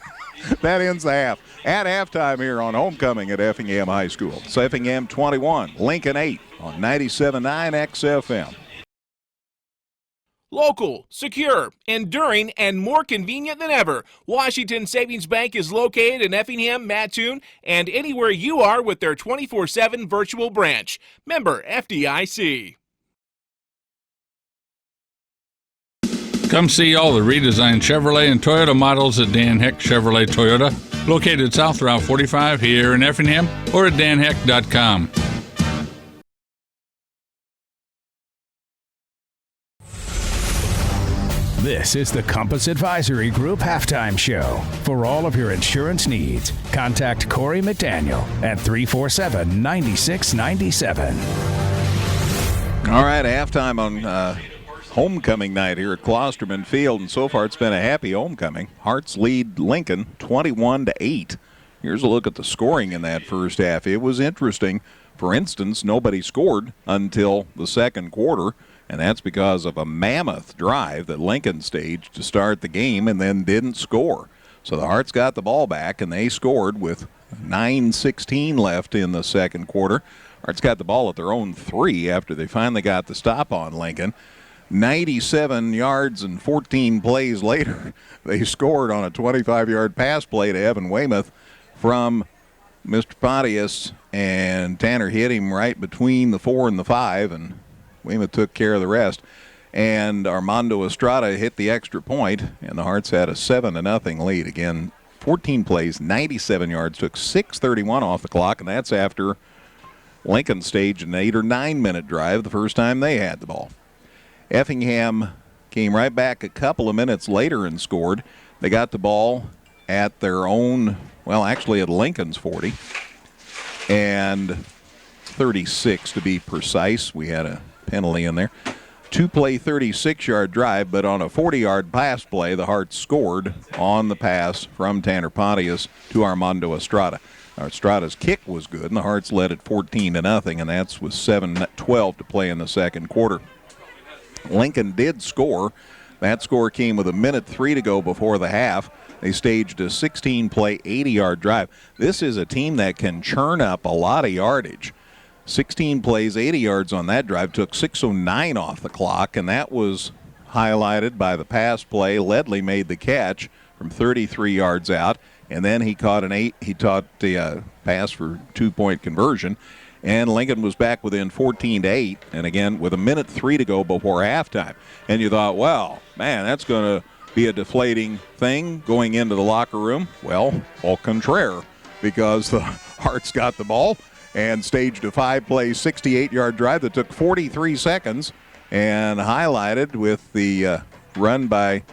That ends the half. At halftime here on homecoming at Effingham High School. It's Effingham 21, Lincoln 8 on 97.9 XFM. Local, secure, enduring, and more convenient than ever, Washington Savings Bank is located in Effingham, Mattoon, and anywhere you are with their 24/7 virtual branch. Member FDIC. Come see all the redesigned Chevrolet and Toyota models at Dan Heck Chevrolet Toyota, located south Route 45 here in Effingham or at danheck.com. This is the Compass Advisory Group Halftime Show. For all of your insurance needs, contact Corey McDaniel at 347-9697. All right, halftime on homecoming night here at Klosterman Field, and so far it's been a happy homecoming. Hearts lead Lincoln 21-8. Here's a look at the scoring in that first half. It was interesting. For instance, nobody scored until the second quarter, and that's because of a mammoth drive that Lincoln staged to start the game and then didn't score. So the Hearts got the ball back, and they scored with 9:16 left in the second quarter. Hearts got the ball at their own 3 after they finally got the stop on Lincoln. 97 yards and 14 plays later, they scored on a 25-yard pass play to Evan Weymouth from Mr. Pontius, and Tanner hit him right between the 4 and the 5, and Weymouth took care of the rest. And Armando Estrada hit the extra point, and the Hearts had a 7-0 lead. Again, 14 plays, 97 yards, took 6:31 off the clock, and that's after Lincoln staged an 8 or 9 minute drive the first time they had the ball. Effingham came right back a couple of minutes later and scored. They got the ball at their own, well, actually at Lincoln's 40, and 36 to be precise. We had a penalty in there. 2-play, 36-yard drive, but on a 40-yard pass play, the Hearts scored on the pass from Tanner Pontius to Armando Estrada. Estrada's kick was good, and the Hearts led it 14-0, and that's with 7:12 to play in the second quarter. Lincoln did score. That score came with 1:03 to go before the half. They staged a 16-play, 80-yard drive. This is a team that can churn up a lot of yardage. 16 plays, 80 yards on that drive, took 6:09 off the clock, and that was highlighted by the pass play. Ledley made the catch from 33 yards out, and then he caught the pass for 2-point conversion, and Lincoln was back within 14-8, and again with 1:03 to go before halftime. And you thought, well, man, that's going to be a deflating thing going into the locker room. Well, au contraire, because the Hearts got the ball and staged a 5-play, 68-yard drive that took 43 seconds and highlighted with the run by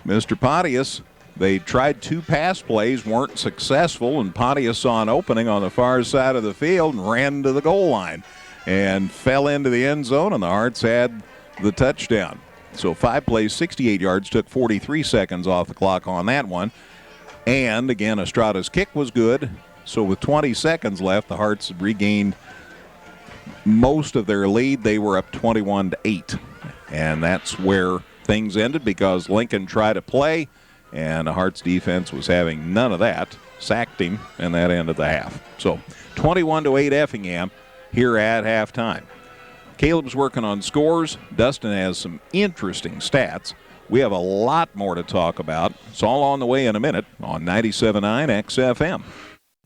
Mr. Pontius. They tried 2 pass plays, weren't successful, and Pontius saw an opening on the far side of the field and ran to the goal line and fell into the end zone, and the Hearts had the touchdown. So 5 plays, 68 yards, took 43 seconds off the clock on that one. And again, Estrada's kick was good. So with 20 seconds left, the Hearts regained most of their lead. They were up 21-8. And that's where things ended because Lincoln tried to play, and the Hearts defense was having none of that. Sacked him, and that ended the half. So 21-8 Effingham here at halftime. Caleb's working on scores. Dustin has some interesting stats. We have a lot more to talk about. It's all on the way in a minute on 97.9 XFM.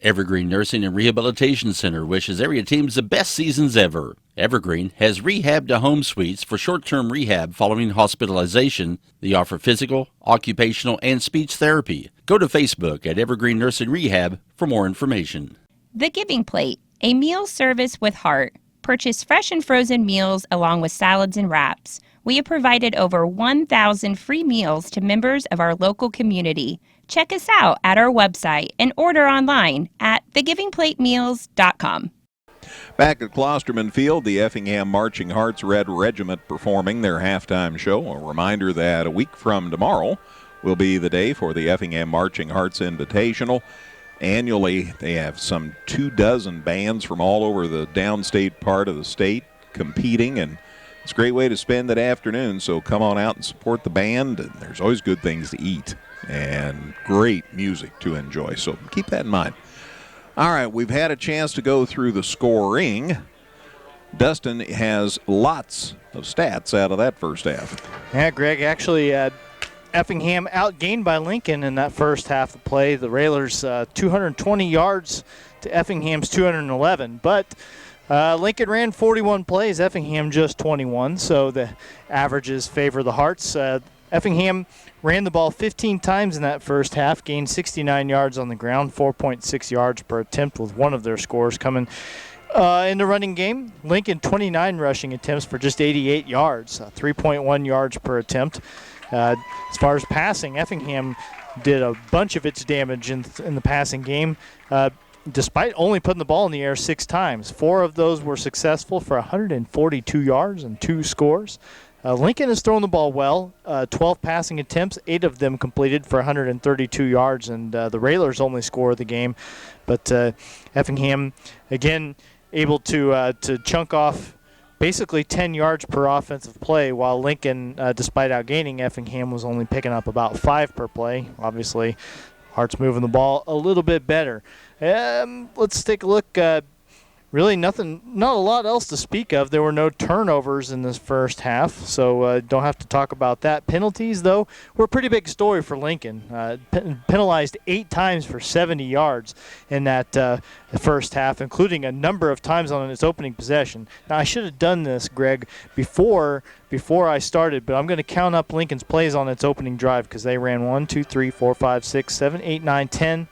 Evergreen Nursing and Rehabilitation Center wishes area teams the best seasons ever. Evergreen has rehab to home suites for short-term rehab following hospitalization. They offer physical, occupational, and speech therapy. Go to Facebook at Evergreen Nursing Rehab for more information. The Giving Plate, a meal service with heart. Purchase fresh and frozen meals along with salads and wraps. We have provided over 1,000 free meals to members of our local community. Check us out at our website and order online at thegivingplatemeals.com. Back at Klosterman Field, the Effingham Marching Hearts Red Regiment performing their halftime show. A reminder that a week from tomorrow will be the day for the Effingham Marching Hearts Invitational. Annually, they have some 24 bands from all over the downstate part of the state competing, and it's a great way to spend that afternoon. So come on out and support the band, and there's always good things to eat and great music to enjoy. So keep that in mind. All right, we've had a chance to go through the scoring. Dustin has lots of stats out of that first half. Yeah, Greg, actually, Effingham outgained by Lincoln in that first half of play. The Railers 220 yards to Effingham's 211, but Lincoln ran 41 plays, Effingham just 21, so the averages favor the Hearts. Effingham ran the ball 15 times in that first half, gained 69 yards on the ground, 4.6 yards per attempt, with one of their scores coming in the running game. Lincoln 29 rushing attempts for just 88 yards, 3.1 yards per attempt. As far as passing, Effingham did a bunch of its damage in the passing game, despite only putting the ball in the air 6 times. 4 of those were successful for 142 yards and 2 scores. Lincoln has thrown the ball well, 12 passing attempts, 8 of them completed for 132 yards, and the Railers only score of the game. But Effingham, again, able to chunk off basically 10 yards per offensive play, while Lincoln, despite outgaining, Effingham was only picking up about 5 per play. Obviously, Hearts moving the ball a little bit better. Let's take a look. Really not a lot else to speak of. There were no turnovers in this first half, so don't have to talk about that. Penalties, though, were a pretty big story for Lincoln. Penalized 8 times for 70 yards in that first half, including a number of times on its opening possession. Now, I should have done this, Greg, before I started, but I'm going to count up Lincoln's plays on its opening drive, because they ran 1, 2, 3, 4, 5, 6, 7, 8, 9, 10,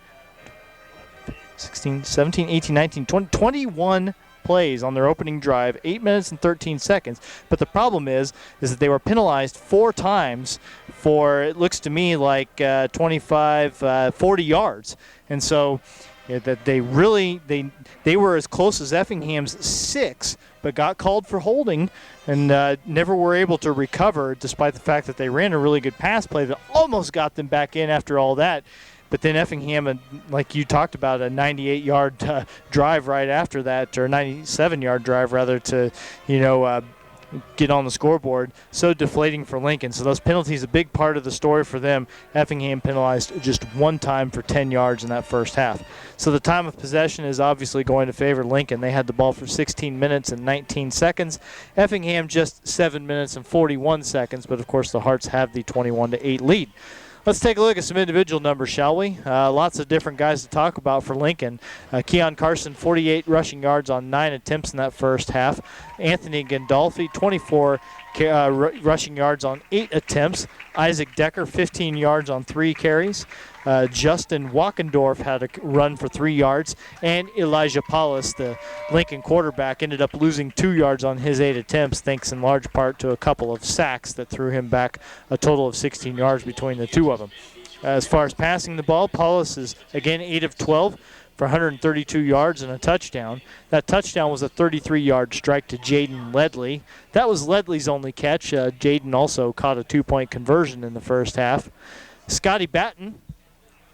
16, 17, 18, 19, 20, 21 plays on their opening drive, 8 minutes and 13 seconds. But the problem is that they were penalized 4 times for, it looks to me like 25, 40 yards. And so that they were as close as Effingham's 6, but got called for holding and never were able to recover, despite the fact that they ran a really good pass play that almost got them back in after all that. But then Effingham, like you talked about, a 98-yard drive right after that, or 97-yard drive rather, to get on the scoreboard. So deflating for Lincoln. So those penalties, a big part of the story for them. Effingham penalized just 1 time for 10 yards in that first half. So the time of possession is obviously going to favor Lincoln. They had the ball for 16 minutes and 19 seconds. Effingham just 7 minutes and 41 seconds. But of course the Hearts have the 21-8 lead. Let's take a look at some individual numbers, shall we? Lots of different guys to talk about for Lincoln. Keon Carson, 48 rushing yards on 9 attempts in that first half. Anthony Gandolfi, 24 rushing yards on 8 attempts. Isaac Decker, 15 yards on 3 carries. Justin Walkendorf had a run for 3 yards. And Elijah Paulus, the Lincoln quarterback, ended up losing 2 yards on his 8 attempts, thanks in large part to a couple of sacks that threw him back a total of 16 yards between the two of them. As far as passing the ball, Paulus is, again, 8 of 12 for 132 yards and a touchdown. That touchdown was a 33-yard strike to Jaden Ledley. That was Ledley's only catch. Jaden also caught a 2-point conversion in the first half. Scotty Batten,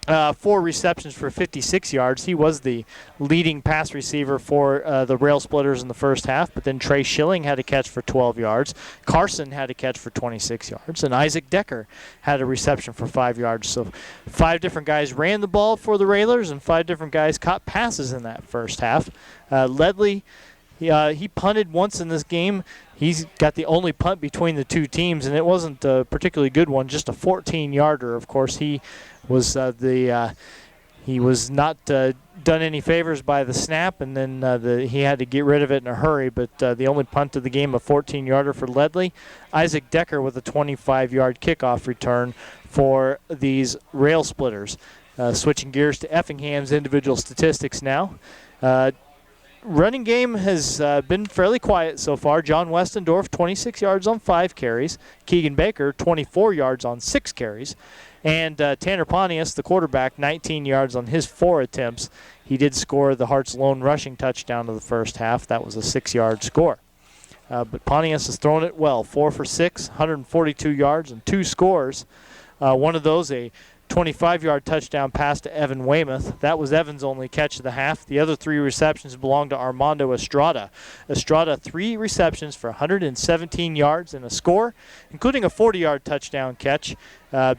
4 receptions for 56 yards. He was the leading pass receiver for the Rail Splitters in the first half, but then Trey Schilling had a catch for 12 yards. Carson had a catch for 26 yards, and Isaac Decker had a reception for 5 yards. So 5 different guys ran the ball for the Railers, and 5 different guys caught passes in that first half. Ledley, he punted once in this game. He's got the only punt between the two teams, and it wasn't a particularly good one, just a 14-yarder. Of course, he was he was not done any favors by the snap, and then he had to get rid of it in a hurry. But the only punt of the game, a 14-yarder for Ledley. Isaac Decker with a 25-yard kickoff return for these Rail Splitters. Switching gears to Effingham's individual statistics now. Running game has been fairly quiet so far. John Westendorf, 26 yards on 5 carries. Keegan Baker, 24 yards on 6 carries. And Tanner Pontius, the quarterback, 19 yards on his 4 attempts. He did score the Hearts' lone rushing touchdown of the first half. That was a 6-yard score. But Pontius has thrown it well. 4 for 6, 142 yards, and 2 scores. One of those, a 25-yard touchdown pass to Evan Weymouth. That was Evan's only catch of the half. The other 3 receptions belonged to Armando Estrada. Estrada, 3 receptions for 117 yards and a score, including a 40-yard touchdown catch. That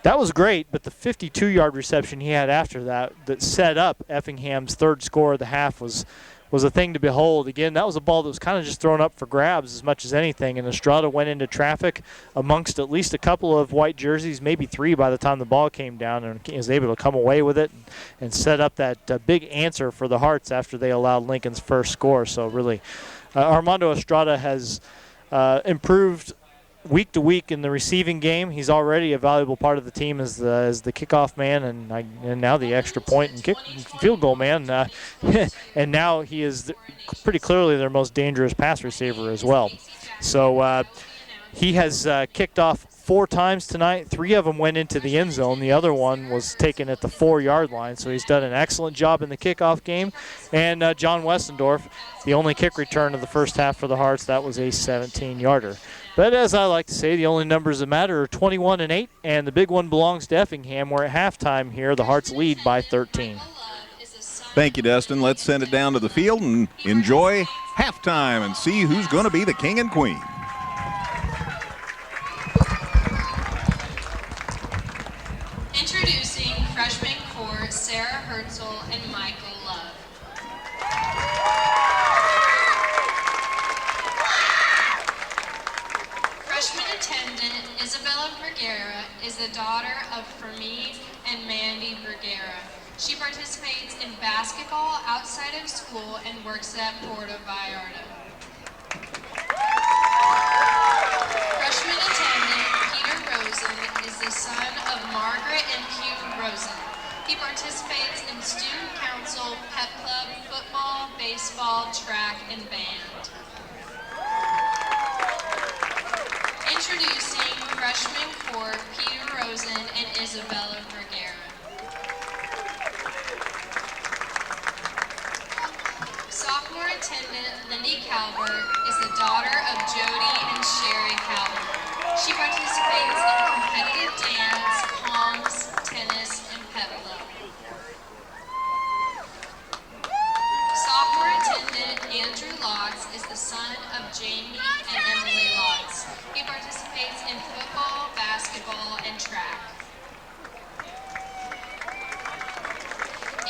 was great, but the 52-yard reception he had after that set up Effingham's 3rd score of the half was a thing to behold. Again, that was a ball that was kind of just thrown up for grabs as much as anything, and Estrada went into traffic amongst at least a couple of white jerseys, maybe 3 by the time the ball came down, and he was able to come away with it and set up that big answer for the Hearts after they allowed Lincoln's first score. So really, Armando Estrada has improved week to week in the receiving game. He's already a valuable part of the team as the kickoff man and now the extra point and field goal man. And now he is pretty clearly their most dangerous pass receiver as well. So he has kicked off 4 times tonight. 3 of them went into the end zone. The other one was taken at the 4-yard line. So he's done an excellent job in the kickoff game. And John Westendorf, the only kick return of the first half for the Hearts, that was a 17-yarder. But as I like to say, the only numbers that matter are 21 and 8, and the big one belongs to Effingham, where at halftime here, the Hearts lead by 13. Thank you, Dustin. Let's send it down to the field and enjoy halftime and see who's going to be the king and queen. Introducing freshman core Sarah Herzl and Michael Love. Freshman attendant Isabella Vergara is the daughter of Fermi and Mandy Vergara. She participates in basketball outside of school and works at Puerto Vallarta. Freshman attendant Peter Rosen is the son of Margaret and Hugh Rosen. He participates in student council, pep club, football, baseball, track, and band. Introducing freshman core Peter Rosen and Isabella Vergara. Sophomore attendant Lindy Calvert is the daughter of Jody and Sherry Calvert. She participates in competitive dance, palms, tennis, and pep club. Sophomore attendant Andrew Lotz is the son of Jamie and Emily Lotz. He participates in football, basketball, and track.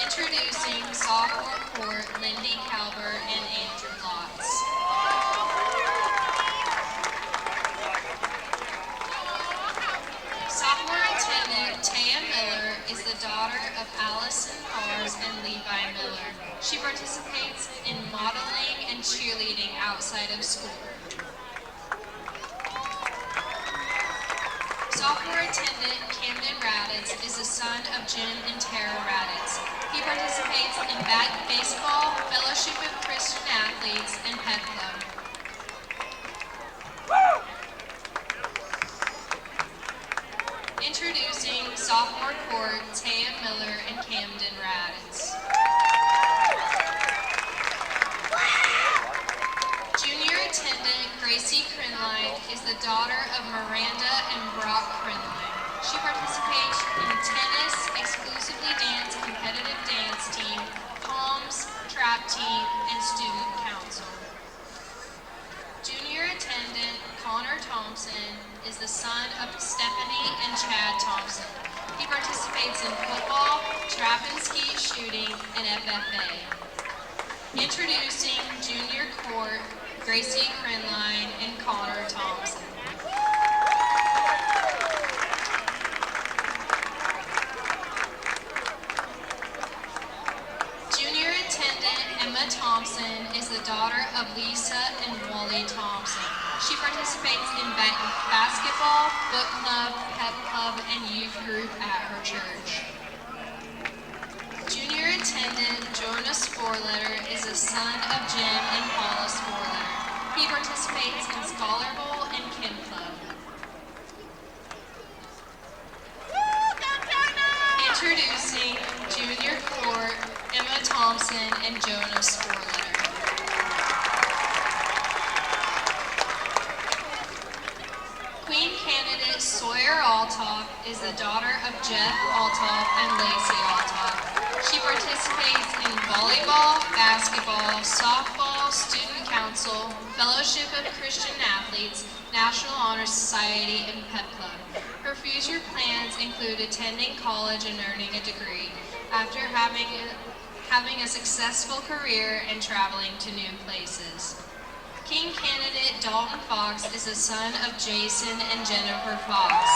Introducing sophomore core Lindy Calvert and Andrew Lotz. Sophomore attendant Taya Miller is the daughter of Allison Mars and Levi Miller. She participates in modeling and cheerleading outside of school. Sophomore attendant Camden Raditz is the son of Jim and Tara Raditz. He participates in baseball, Fellowship of Christian Athletes, and pep club. Introducing sophomore core Taya Miller and Camden Raditz. Junior attendant Gracie Quinlan is the daughter of Miranda and Brock Quinlan. She participates in tennis, exclusively dance, competitive dance team, palms, trap team, and student council. Junior attendant Connor Thompson is the son of Stephanie and Chad Thompson. He participates in football, trap and skeet shooting, and FFA. Introducing junior core Gracie Quinlan and Connor Thompson. Junior attendant Emma Thompson is the daughter of Lisa and Wally Thompson. She participates in basketball, book club, pep club, and youth group at her church. Junior attendant Jonah Sporletter is the son of Jim and Paula Sporletter. He participates in Scholar Bowl and Kim Club. Introducing junior core Emma Thompson and Jonah Sporletter. Queen candidate Sawyer Alton Althoff is the daughter of Jeff Althoff and Lacey Althoff. She participates in volleyball, basketball, softball, student council, Fellowship of Christian Athletes, National Honor Society, and Pep Club. Her future plans include attending college and earning a degree after having a successful career and traveling to new places. King candidate Dalton Fox is the son of Jason and Jennifer Fox.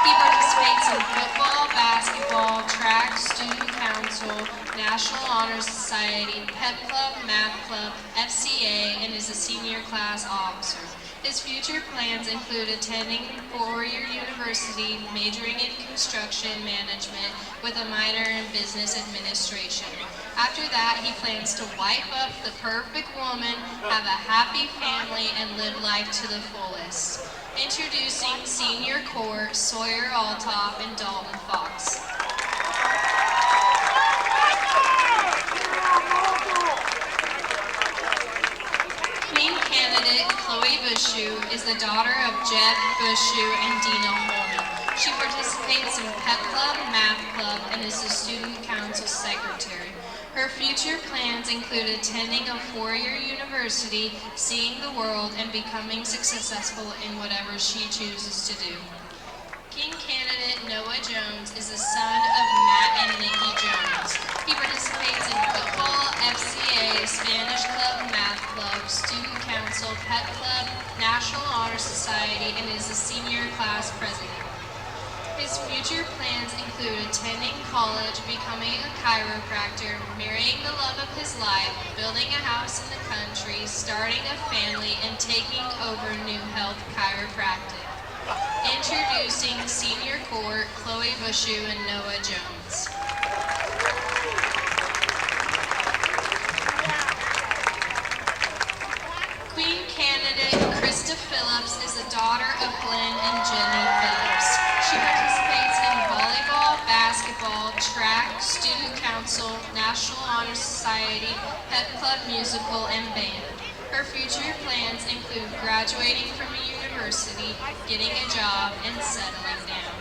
He participates in football, basketball, track, student council, National Honor Society, Pep Club, Math Club, FCA, and is a senior class officer. His future plans include attending four-year university, majoring in construction management with a minor in business administration. After that, he plans to wife up the perfect woman, have a happy family, and live life to the fullest. Introducing Senior Court, Sawyer Althoff, and Dalton Fox. Queen candidate Chloe Bushu is the daughter of Jed Bushu and Dina Holman. She participates in Pep Club, Math Club, and is the Student Council Secretary. Her future plans include attending a four-year university, seeing the world, and becoming successful in whatever she chooses to do. King candidate Noah Jones is the son of Matt and Nikki Jones. He participates in football, FCA, Spanish Club, Math Club, Student Council, Pep Club, National Honor Society, and is the senior class president. His future plans include attending college, becoming a chiropractor, marrying the love of his life, building a house in the country, starting a family, and taking over New Health Chiropractic. Introducing Senior Court, Chloe Bushu and Noah Jones. Queen candidate Krista Phillips is the daughter of Glenn and Jenny Phillips. She participates in volleyball, basketball, track, student council, National Honor Society, Pep Club musical, and band. Her future plans include graduating from a university, getting a job, and settling down.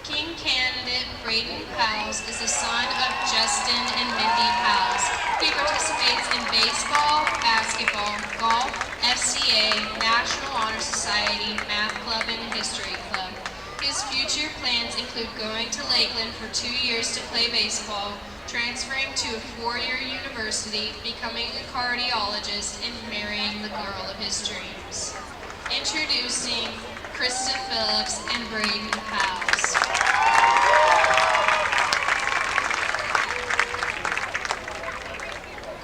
King candidate Braden Powles is the son of Justin and Mindy Powles. He participates in baseball, basketball, golf, FCA, National Honor Society, Math Club, and History Club. His future plans include going to Lakeland for 2 years to play baseball, transferring to a four-year university, becoming a cardiologist, and marrying the girl of his dreams. Introducing Krista Phillips and Braden Powles.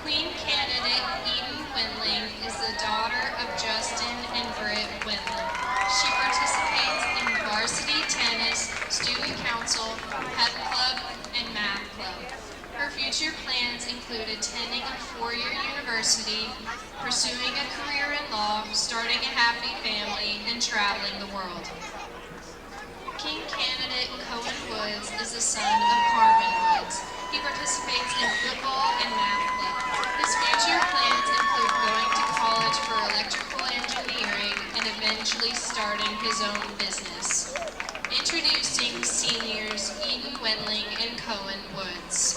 Queen candidate Eden Quinlan is the daughter of Justin and Britt Quinlan. She participates in varsity tennis, student council, Pep Club, and Math Club. Her future plans include attending a four-year university, pursuing a career in law, starting a happy family, and traveling the world. King candidate Cohen Woods is the son of Carmen Woods. He participates in football and Math Club. His future plans include going to college for electrical engineering and eventually starting his own business. Introducing seniors Eden Wendling and Cohen Woods.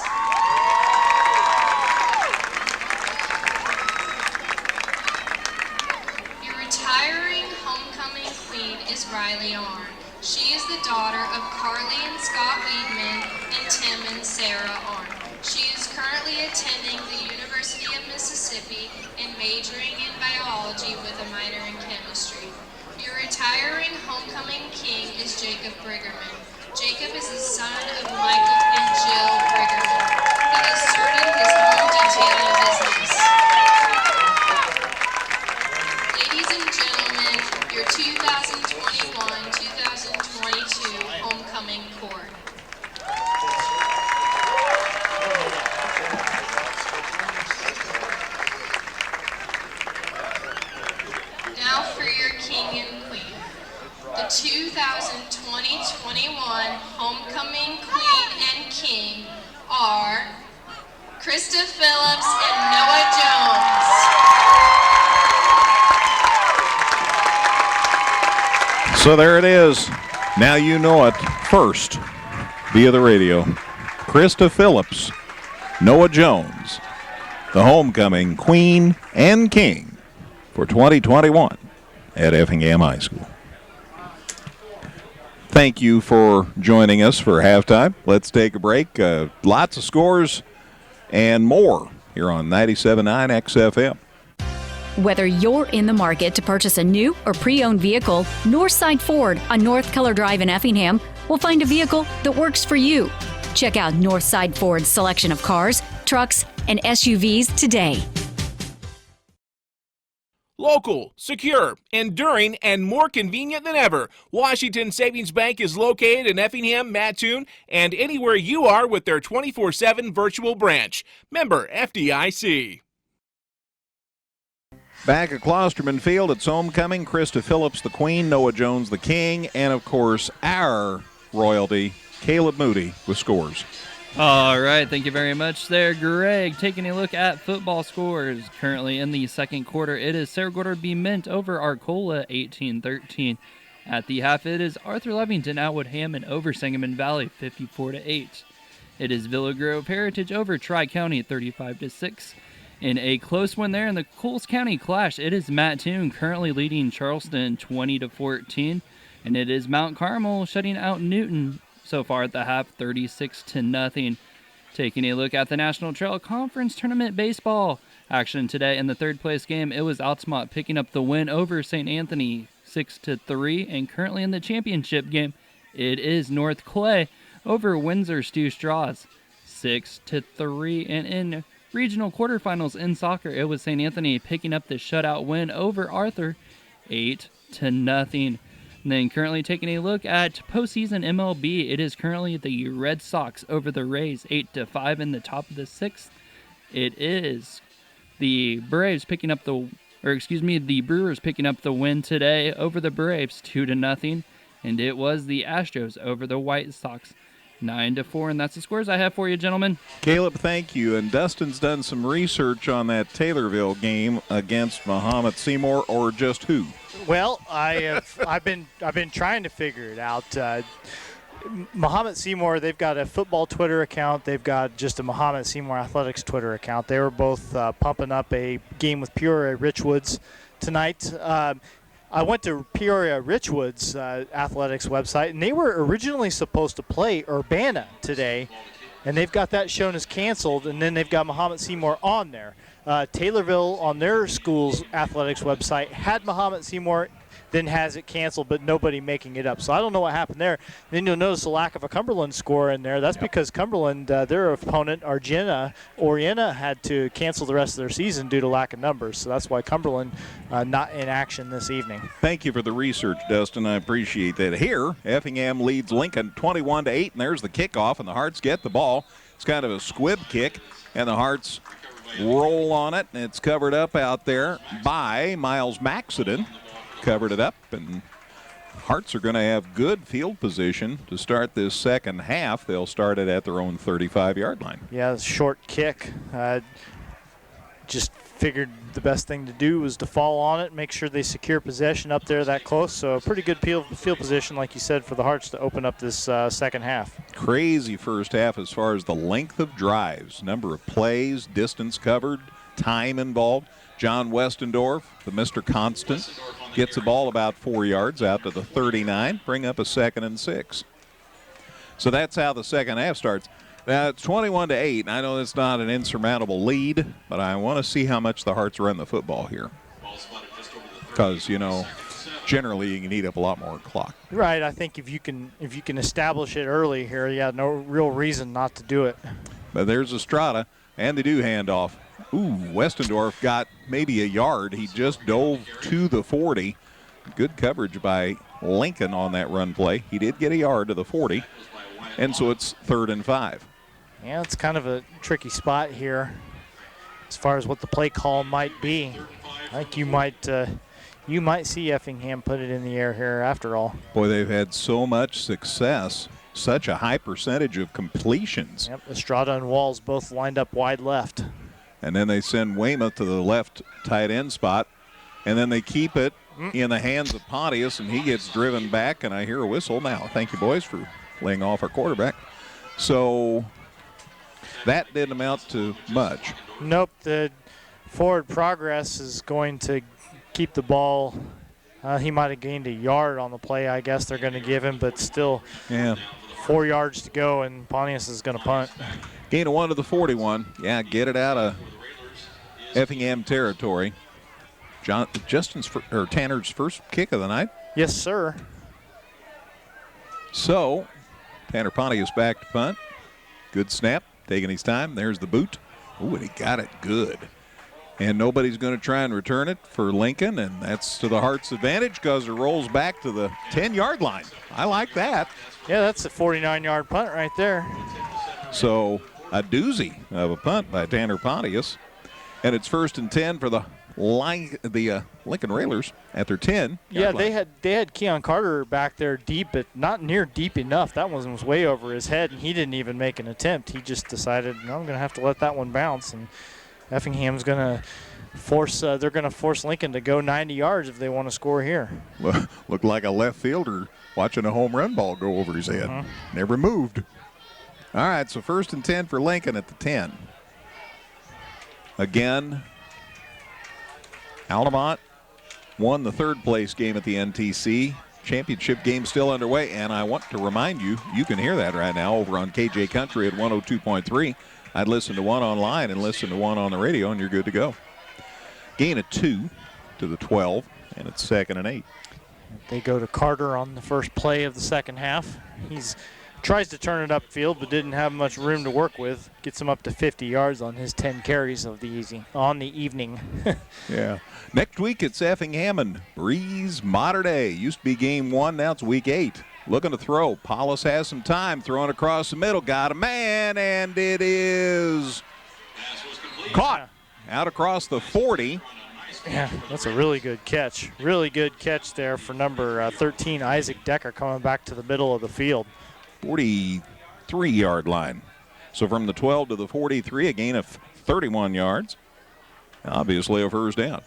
Your retiring homecoming queen is Riley Arn. She is the daughter of Carly and Scott Weedman and Tim and Sarah Arn. She is currently attending the University of Mississippi and majoring in biology with a minor in chemistry. Your retiring homecoming king is Jacob Briggerman. Jacob is the son of Michael and Jill Briggerman. He has started his home detailing business. Ladies and gentlemen, your 2021-2022 homecoming court. Now for your king and queen. The 2020-21 homecoming queen and king are Krista Phillips and Noah Jones. So there it is. Now you know it first via the radio. Krista Phillips, Noah Jones, the homecoming queen and king for 2021 at Effingham High School. Thank you for joining us for halftime. Let's take a break. Lots of scores and more here on 97.9 XFM. Whether you're in the market to purchase a new or pre-owned vehicle, Northside Ford on North Keller Drive in Effingham will find a vehicle that works for you. Check out Northside Ford's selection of cars, trucks, and SUVs today. Local, secure, enduring, and more convenient than ever, Washington Savings Bank is located in Effingham, Mattoon, and anywhere you are with their 24/7 virtual branch. Member FDIC. Back at Klosterman Field, it's homecoming. Krista Phillips, the queen, Noah Jones, the king, and, of course, our royalty, Caleb Moody, with scores. All right, thank you very much there, Greg. Taking a look at football scores. Currently in the second quarter, it is Cerro Gordo B. Mint over Arcola, 18-13. At the half, it is Arthur Levington, Atwood Hammond over Sangamon Valley, 54-8. It is Villa Grove Heritage over Tri-County, 35-6. In a close one there in the Coles County Clash, it is Mattoon currently leading Charleston 20-14, and it is Mount Carmel shutting out Newton so far at the half, 36-0. Taking a look at the National Trail Conference Tournament Baseball action today in the third place game, it was Altamont picking up the win over St. Anthony 6-3, and currently in the championship game, it is North Clay over Windsor Stew Straws 6-3, and in regional quarterfinals in soccer, it was St. Anthony picking up the shutout win over Arthur 8-0. And then currently taking a look at postseason MLB, it is currently the Red Sox over the Rays 8-5 in the top of the sixth. It is the Brewers picking up the win today over the Braves 2-0, and it was the Astros over the White Sox 9-4, and that's the scores I have for you, gentlemen. Caleb, thank you. And Dustin's done some research on that Taylorville game against Muhammad Seymour, or just who? Well, I've been trying to figure it out. Muhammad Seymour, they've got a football Twitter account. They've got just a Muhammad Seymour Athletics Twitter account. They were both pumping up a game with Peoria Richwoods tonight. I went to Peoria Richwoods athletics website, and they were originally supposed to play Urbana today, and they've got that shown as canceled, and then they've got Muhammad Seymour on there. Taylorville on their school's athletics website had Muhammad Seymour, then has it canceled, but nobody making it up. So I don't know what happened there. Then you'll notice a lack of a Cumberland score in there. That's because Cumberland, their opponent, Oriena, had to cancel the rest of their season due to lack of numbers. So that's why Cumberland not in action this evening. Thank you for the research, Dustin. I appreciate that. Here, Effingham leads Lincoln 21-8, and there's the kickoff, and the Hearts get the ball. It's kind of a squib kick, and the Hearts roll on it, and it's covered up out there by Miles Maxiden. Covered it up, and Hearts are going to have good field position to start this second half. They'll start it at their own 35-yard line. Yeah, short kick. Just figured the best thing to do was to fall on it, make sure they secure possession up there that close. So a pretty good field position, like you said, for the Hearts to open up this second half. Crazy first half as far as the length of drives, number of plays, distance covered, time involved. John Westendorf, the Mr. Constant, gets the ball about 4 yards out to the 39, bring up a 2nd and 6. So that's how the second half starts. Now, it's 21-8. I know it's not an insurmountable lead, but I want to see how much the Hearts run the football here. Because, generally you can eat up a lot more clock. Right. I think if you can establish it early here, no real reason not to do it. But there's Estrada, and they do hand off. Ooh, Westendorf got maybe a yard. He just dove to the 40. Good coverage by Lincoln on that run play. He did get a yard to the 40, and so it's 3rd and 5. Yeah, it's kind of a tricky spot here as far as what the play call might be. I think you might see Effingham put it in the air here after all. Boy, they've had so much success, such a high percentage of completions. Yep, Estrada and Walls both lined up wide left. And then they send Weymouth to the left tight end spot. And then they keep it in the hands of Pontius, and he gets driven back, and I hear a whistle now. Thank you, boys, for laying off our quarterback. So that didn't amount to much. Nope, the forward progress is going to keep the ball. He might have gained a yard on the play, I guess they're going to give him, but still 4 yards to go, and Pontius is going to punt. Gain of 1 to the 41. Yeah, get it out of Effingham territory. Tanner's first kick of the night. Yes, sir. So, Tanner Pontius back to punt. Good snap, taking his time. There's the boot. Oh, and he got it good. And nobody's going to try and return it for Lincoln, and that's to the Hearts' advantage because it rolls back to the 10-yard line. I like that. Yeah, that's a 49-yard punt right there. So a doozy of a punt by Tanner Pontius. And it's 1st and 10 for the Lincoln Railers at their 10. Yeah, they had Keon Carter back there deep, but not near deep enough. That one was way over his head, and he didn't even make an attempt. He just decided, no, I'm going to have to let that one bounce. And Effingham's going to force they're going to force Lincoln to go 90 yards if they want to score here. Looked like a left fielder watching a home run ball go over his head. Never moved. All right, so 1st and 10 for Lincoln at the 10. Again, Altamont won the 3rd place game at the NTC. Championship game still underway, and I want to remind you, you can hear that right now over on KJ Country at 102.3. I'd listen to one online and listen to one on the radio, and you're good to go. Gain of 2 to the 12, and it's 2nd and 8. They go to Carter on the first play of the second half. He's tries to turn it upfield, but didn't have much room to work with. Gets him up to 50 yards on his 10 carries of the evening. Yeah. Next week it's Effingham and Breeze Mater Dei. Used to be game 1, now it's week 8. Looking to throw. Paulus has some time, throwing across the middle. Got a man, and it is caught out across the 40. Yeah, that's a really good catch. Really good catch there for number 13, Isaac Decker, coming back to the middle of the field. 43-yard line. So from the 12 to the 43, a gain of 31 yards. Obviously a first down.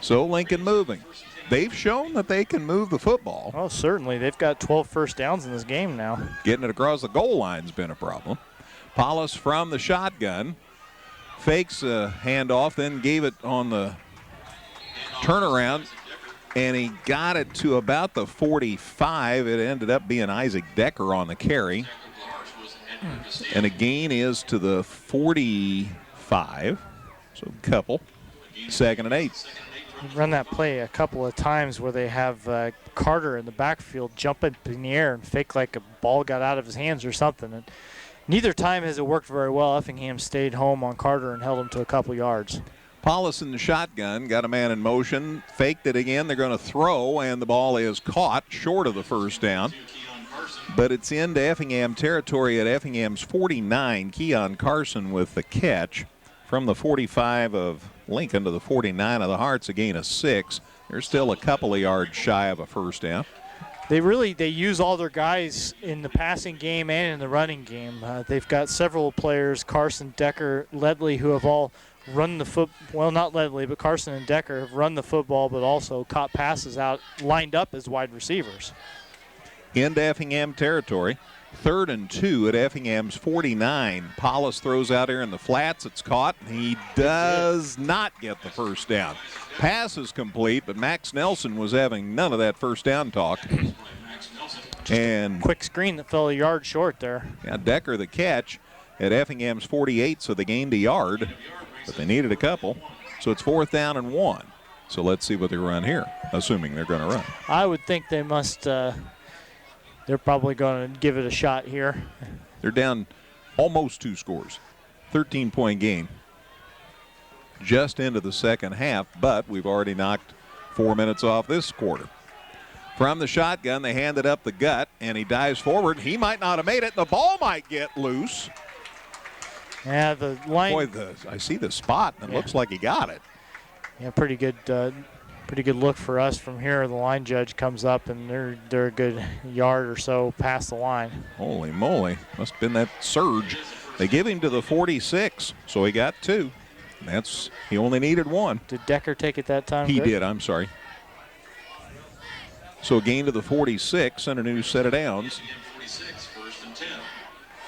So Lincoln moving. They've shown that they can move the football. Oh, certainly. They've got 12 first downs in this game now. Getting it across the goal line's been a problem. Paulus from the shotgun. Fakes a handoff, then gave it on the turnaround, and he got it to about the 45. It ended up being Isaac Decker on the carry. And a gain is to the 45. So a couple. 2nd and 8. We've run that play a couple of times where they have Carter in the backfield jump up in the air and fake like a ball got out of his hands or something. And neither time has it worked very well. Effingham stayed home on Carter and held him to a couple yards. Paulus in the shotgun, got a man in motion, faked it again. They're going to throw, and the ball is caught short of the first down. But it's into Effingham territory at Effingham's 49. Keon Carson with the catch from the 45 of Lincoln to the 49 of the Hearts, a gain of 6. They're still a couple of yards shy of a first down. They use all their guys in the passing game and in the running game. They've got several players, Carson, Decker, Ledley, who have all run the well, not Ledley, but Carson and Decker have run the football, but also caught passes out, lined up as wide receivers. Into Effingham territory. 3rd and 2 at Effingham's 49. Paulus throws out here in the flats. It's caught. He does not get the first down. Pass is complete, but Max Nelson was having none of that first down talk. And quick screen that fell a yard short there. Yeah, Decker the catch at Effingham's 48, so they gained a yard, but they needed a couple. So it's 4th down and 1. So let's see what they run here, assuming they're going to run. I would think they must they're probably going to give it a shot here. They're down almost 2 scores. 13-point gain just into the second half, but we've already knocked 4 minutes off this quarter. From the shotgun, they handed up the gut, and he dives forward. He might not have made it. The ball might get loose. Yeah, the line. Boy, I see the spot, and it looks like he got it. Yeah, pretty good look for us from here. The line judge comes up, and they're a good yard or so past the line. Holy moly. Must have been that surge. They give him to the 46, so he got 2. He only needed one. Did Decker take it that time? He Greg? did, I'm sorry. So a gain to the 46 and a new set of downs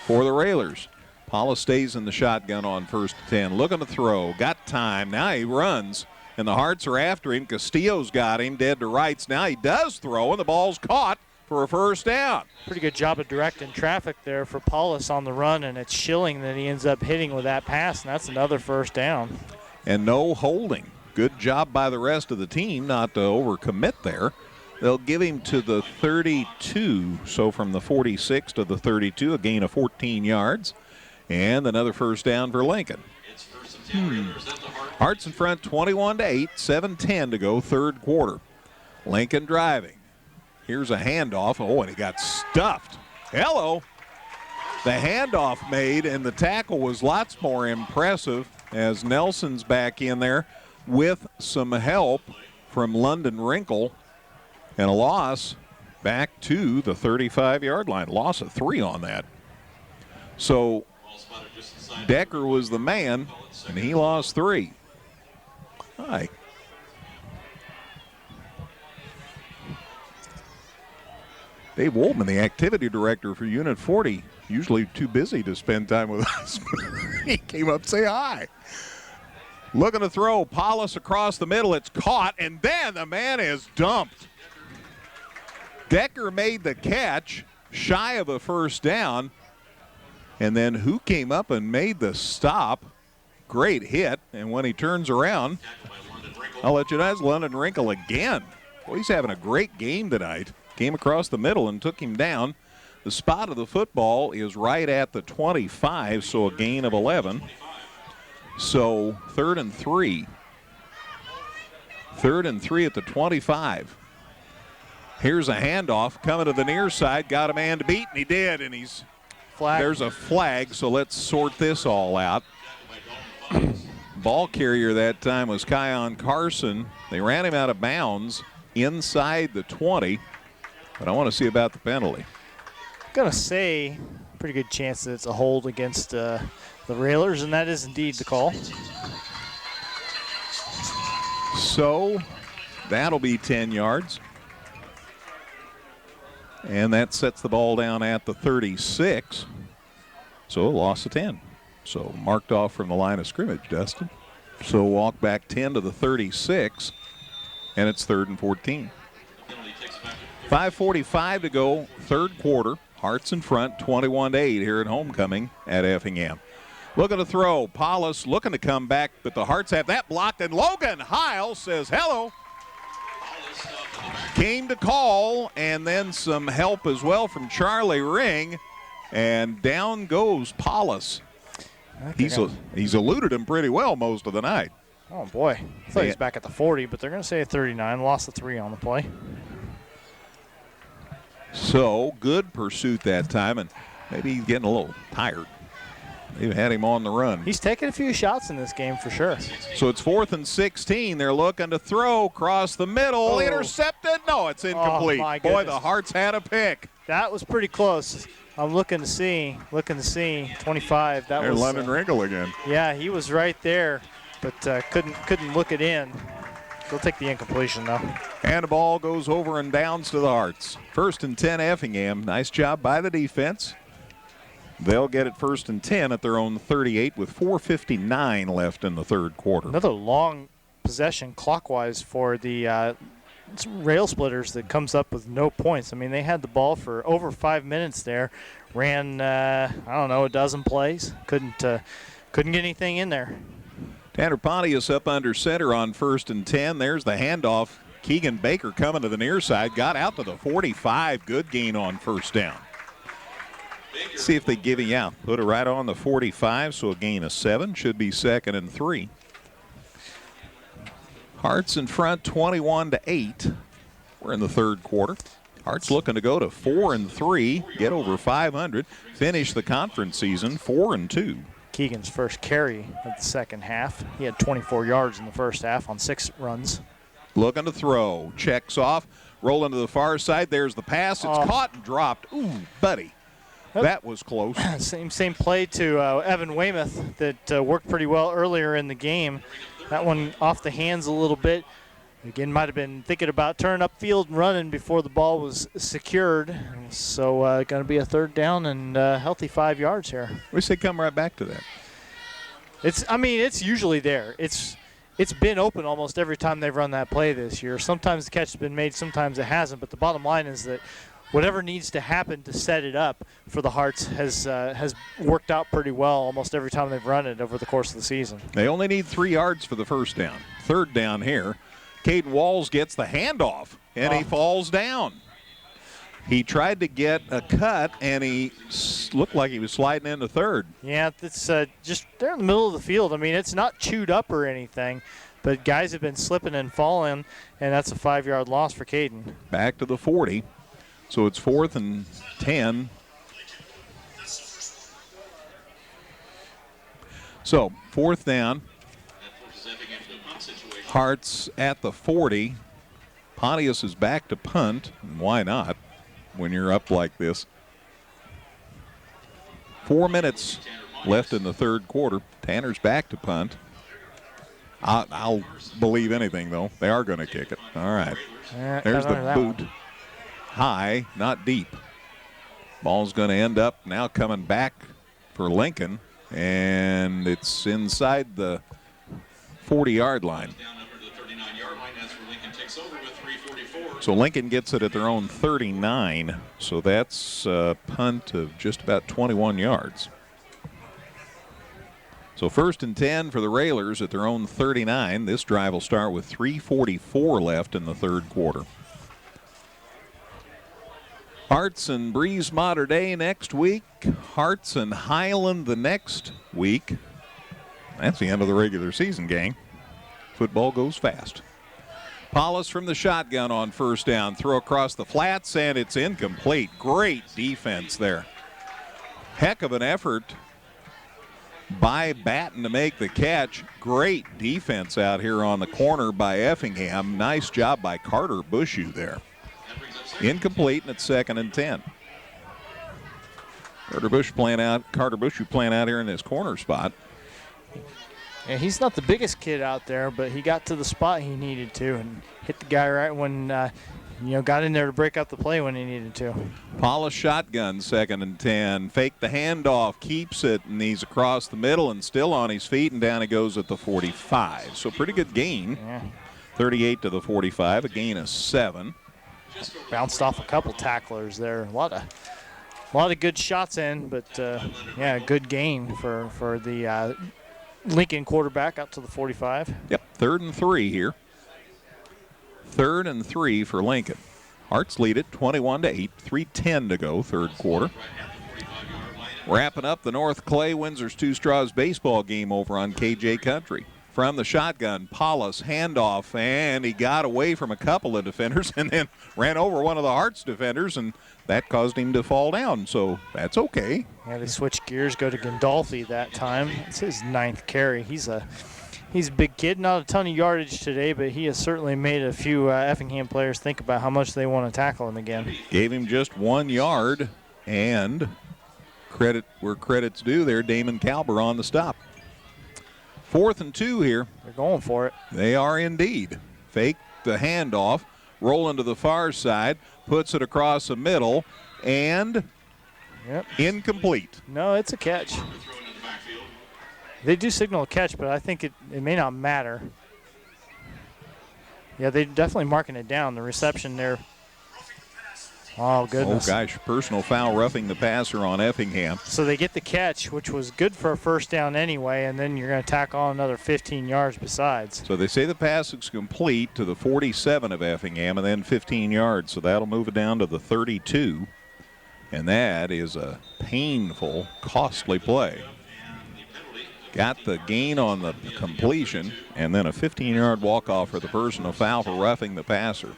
for the Railers. Paula stays in the shotgun on 1st and 10. Looking to throw. Got time. Now he runs. And the Hearts are after him. Castillo's got him dead to rights. Now he does throw, and the ball's caught for a 1st down. Pretty good job of directing traffic there for Paulus on the run, and it's Schilling that he ends up hitting with that pass, and that's another 1st down. And no holding. Good job by the rest of the team not to overcommit there. They'll give him to the 32, so from the 46 to the 32, a gain of 14 yards. And another 1st down for Lincoln. Hearts in front 21-8, 7:10 to go, 3rd quarter. Lincoln driving. Here's a handoff. Oh, and he got stuffed. Hello. The handoff made, and the tackle was lots more impressive as Nelson's back in there with some help from London Wrinkle, and a loss back to the 35-yard line. Loss of 3 on that. So Decker was the man, and he lost 3. Hi. Dave Woltman, the activity director for Unit 40, usually too busy to spend time with us. He came up to say hi. Looking to throw. Paulus across the middle. It's caught, and then the man is dumped. Decker made the catch, shy of a 1st down. And then who came up and made the stop? Great hit. And when he turns around, I'll let you know, that's London Wrinkle again. Boy, he's having a great game tonight. Came across the middle and took him down. The spot of the football is right at the 25, so a gain of 11. So 3rd and 3. 3rd and 3 at the 25. Here's a handoff coming to the near side. Got a man to beat, and he did. And there's a flag, so let's sort this all out. Ball carrier that time was Keon Carson. They ran him out of bounds inside the 20, but I want to see about the penalty. I'm going to say pretty good chance that it's a hold against the Railers, and that is indeed the call. So that'll be 10 yards. And that sets the ball down at the 36. So a loss of 10. So marked off from the line of scrimmage, Dustin. So walk back 10 to the 36, and it's 3rd and 14. 5:45 to go, 3rd quarter. Hearts in front, 21-8 here at homecoming at Effingham. Looking to throw. Paulus looking to come back, but the Hearts have that blocked, and Logan Heil says hello. Came to call, and then some help as well from Charlie Ring, and down goes Paulus. He's eluded him pretty well most of the night. Oh, boy. I thought he was back at the 40, but they're going to say a 39. Lost the 3 on the play. So, good pursuit that time, and maybe he's getting a little tired. They've had him on the run. He's taken a few shots in this game for sure. So it's 4th and 16. They're looking to throw across the middle. Intercepted. No, it's incomplete. Oh, my Boy, goodness. the Hearts had a pick. That was pretty close. I'm looking to see. 25. That There's was London Wrinkle again. Yeah, he was right there, but couldn't look it in. They'll take the incompletion, though. And the ball goes over and downs to the Hearts. 1st and 10 Effingham. Nice job by the defense. They'll get it 1st and 10 at their own 38 with 4:59 left in the 3rd quarter. Another long possession clockwise for the rail splitters that comes up with no points. I mean, they had the ball for over 5 minutes there. Ran, a dozen plays. Couldn't get anything in there. Tanner Pontius up under center on 1st and 10. There's the handoff. Keegan Baker coming to the near side. Got out to the 45. Good gain on 1st down. See if they give him out. Put it right on the 45, so a gain of 7. Should be 2nd and 3. Hearts in front, 21-8. We're in the 3rd quarter. Hearts looking to go to 4 and 3, get over 500, finish the conference season 4 and 2. Keegan's first carry of the second half. He had 24 yards in the first half on 6 runs. Looking to throw. Checks off. Rolling to the far side. There's the pass. It's caught and dropped. Ooh, buddy. That was close. Same play to Evan Weymouth that worked pretty well earlier in the game. That one off the hands a little bit. Again, might have been thinking about turning upfield and running before the ball was secured. So going to be a third down and healthy 5 yards here. We say come right back to that. It's usually there. It's been open almost every time they've run that play this year. Sometimes the catch has been made, sometimes it hasn't. But the bottom line is that whatever needs to happen to set it up for the Hearts has worked out pretty well almost every time they've run it over the course of the season. They only need 3 yards for the first down. Third down here. Caden Walls gets the handoff, and he falls down. He tried to get a cut, and he looked like he was sliding into third. Yeah, it's just there in the middle of the field. I mean, it's not chewed up or anything, but guys have been slipping and falling, and that's a 5-yard loss for Caden. Back to the 40. So it's 4th and 10. So 4th down. Hearts at the 40. Pontius is back to punt. And why not when you're up like this? 4 minutes left in the third quarter. Tanner's back to punt. I'll believe anything, though. They are going to kick it. All right. There's the boot. High, not deep. Ball's going to end up now coming back for Lincoln, and it's inside the 40-yard line. So Lincoln gets it at their own 39, so that's a punt of just about 21 yards. So 1st and 10 for the Railers at their own 39. This drive will start with 3:44 left in the third quarter. Hearts and Breeze Mater Dei next week. Hearts and Highland the next week. That's the end of the regular season, gang. Football goes fast. Paulus from the shotgun on first down. Throw across the flats, and it's incomplete. Great defense there. Heck of an effort by Batten to make the catch. Great defense out here on the corner by Effingham. Nice job by Carter Bushu there. Incomplete, and it's 2nd and 10. Carter Bushu playing out here in his corner spot. Yeah, he's not the biggest kid out there, but he got to the spot he needed to and hit the guy right when, got in there to break up the play when he needed to. Paulus shotgun, 2nd and 10. Fake the handoff, keeps it, and he's across the middle and still on his feet, and down he goes at the 45. So pretty good gain. Yeah. 38 to the 45, a gain of 7. Bounced off a couple tacklers there. A lot of good shots in, but good gain for the Lincoln quarterback out to the 45. Yep, 3rd and 3 here. 3rd and 3 for Lincoln. Hearts lead it 21-8, 3:10 to go, third quarter. Wrapping up the North Clay Windsor's Two Straws baseball game over on KJ Country. From the shotgun, Paulus handoff, and he got away from a couple of defenders and then ran over one of the Hearts defenders, and that caused him to fall down, so that's okay. Yeah, they switched gears, go to Gandolfi that time. It's his 9th carry. He's a big kid, not a ton of yardage today, but he has certainly made a few Effingham players think about how much they want to tackle him again. Gave him just 1 yard, and credit where credit's due there, Damon Kalber on the stop. 4th and 2 here. They're going for it. They are indeed. Fake the handoff, rolling to the far side, puts it across the middle, and incomplete. No, it's a catch. They do signal a catch, but I think it may not matter. Yeah, they're definitely marking it down. The reception there. Oh, goodness. Oh, gosh, personal foul roughing the passer on Effingham. So they get the catch, which was good for a first down anyway, and then you're going to tack on another 15 yards besides. So they say the pass is complete to the 47 of Effingham and then 15 yards. So that'll move it down to the 32. And that is a painful, costly play. Got the gain on the completion, and then a 15-yard walk-off for the personal foul for roughing the passer.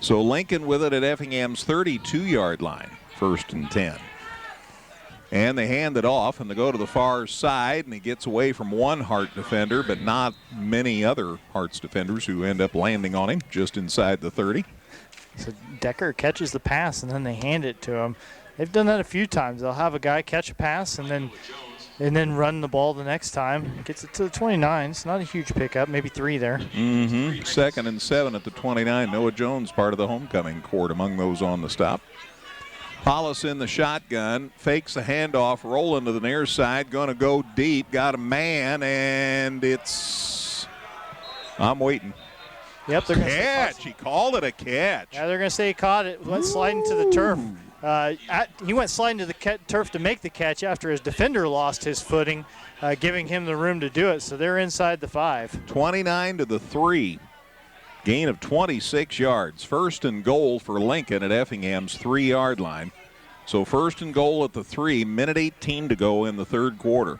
So Lincoln with it at Effingham's 32-yard line, 1st and 10. And they hand it off, and they go to the far side, and he gets away from one Hart defender, but not many other Harts defenders who end up landing on him just inside the 30. So Decker catches the pass, and then they hand it to him. They've done that a few times. They'll have a guy catch a pass and then run the ball the next time. Gets it to the 29. It's not a huge pickup, maybe 3 there. Mm-hmm. 2nd and 7 at the 29. Noah Jones, part of the homecoming court, among those on the stop. Hollis in the shotgun, fakes the handoff, rolling to the near side, going to go deep, got a man, and I'm waiting. Yep, they're going to catch. He called it a catch. Yeah, they're going to say he caught it. Went sliding to the turf. He went sliding to the turf to make the catch after his defender lost his footing, giving him the room to do it. So they're inside the 5. 29 to the 3. Gain of 26 yards. 1st and goal for Lincoln at Effingham's 3-yard line. So 1st and goal at the 3, minute 18 to go in the 3rd quarter.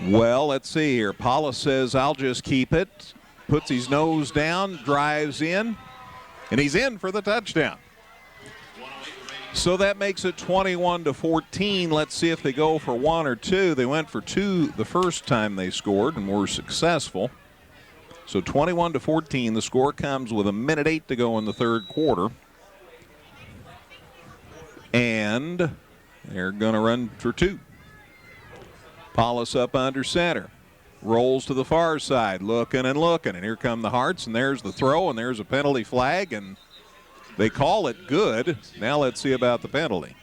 Well, let's see here. Paula says, I'll just keep it. Puts his nose down, drives in, and he's in for the touchdown. So that makes it 21 to 14. Let's see if they go for 1 or 2. They went for 2 the first time they scored and were successful. So 21 to 14, the score comes with a minute 8 to go in the 3rd quarter. And they're going to run for 2. Paulus up under center. Rolls to the far side, looking and looking. And here come the Hearts, and there's the throw, and there's a penalty flag, and they call it good. Now let's see about the penalty.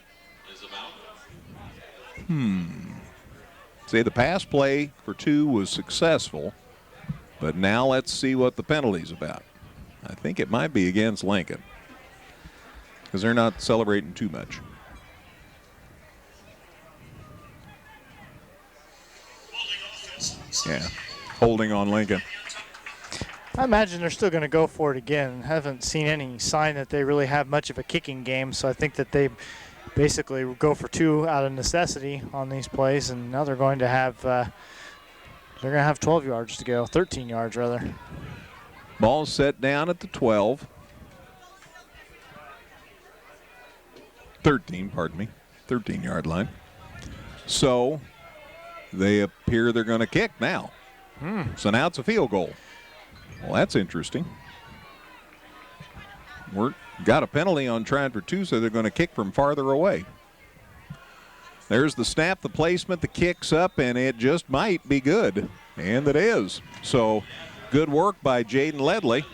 Say the pass play for 2 was successful. But now let's see what the penalty's about. I think it might be against Lincoln because they're not celebrating too much. Yeah, holding on Lincoln. I imagine they're still going to go for it again. Haven't seen any sign that they really have much of a kicking game, so I think that they basically go for 2 out of necessity on these plays, and now they're going to have 12 yards to go, 13 yards rather. Ball set down at the 12. 13-yard line. So they appear they're going to kick now. So now it's a field goal. Well, that's interesting. We're got a penalty on trying for 2, so they're going to kick from farther away. There's the snap, the placement, the kick's up, and it just might be good. And it is. So good work by Jaden Ledley.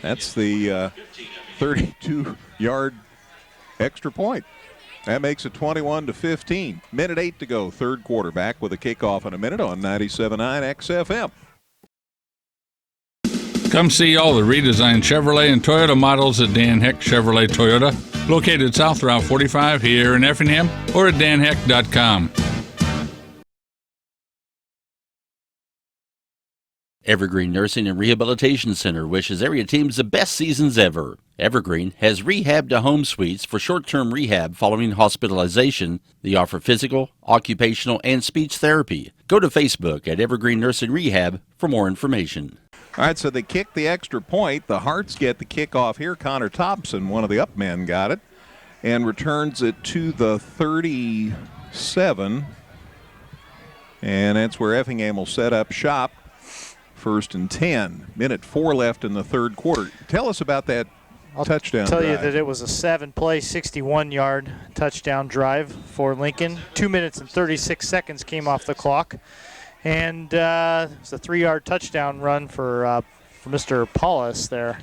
That's the 32-yard extra point. That makes it 21 to 15. Minute 8 to go, 3rd quarter. Back with a kickoff in a minute on 97.9 XFM. Come see all the redesigned Chevrolet and Toyota models at Dan Heck Chevrolet Toyota, located south Route 45 here in Effingham, or at danheck.com. Evergreen Nursing and Rehabilitation Center wishes area teams the best seasons ever. Evergreen has rehab to home suites for short-term rehab following hospitalization. They offer physical, occupational, and speech therapy. Go to Facebook at Evergreen Nursing Rehab for more information. All right, so they kick the extra point. The Hearts get the kickoff here. Connor Thompson, one of the up men, got it and returns it to the 37. And that's where Effingham will set up shop. 1st and 10. Minute 4 left in the 3rd quarter. Tell us about that touchdown I'll tell drive. you that it was a 7-play, 61-yard touchdown drive for Lincoln. 2 minutes and 36 seconds came off the clock. And it's a 3-yard touchdown run for Mr. Paulus there.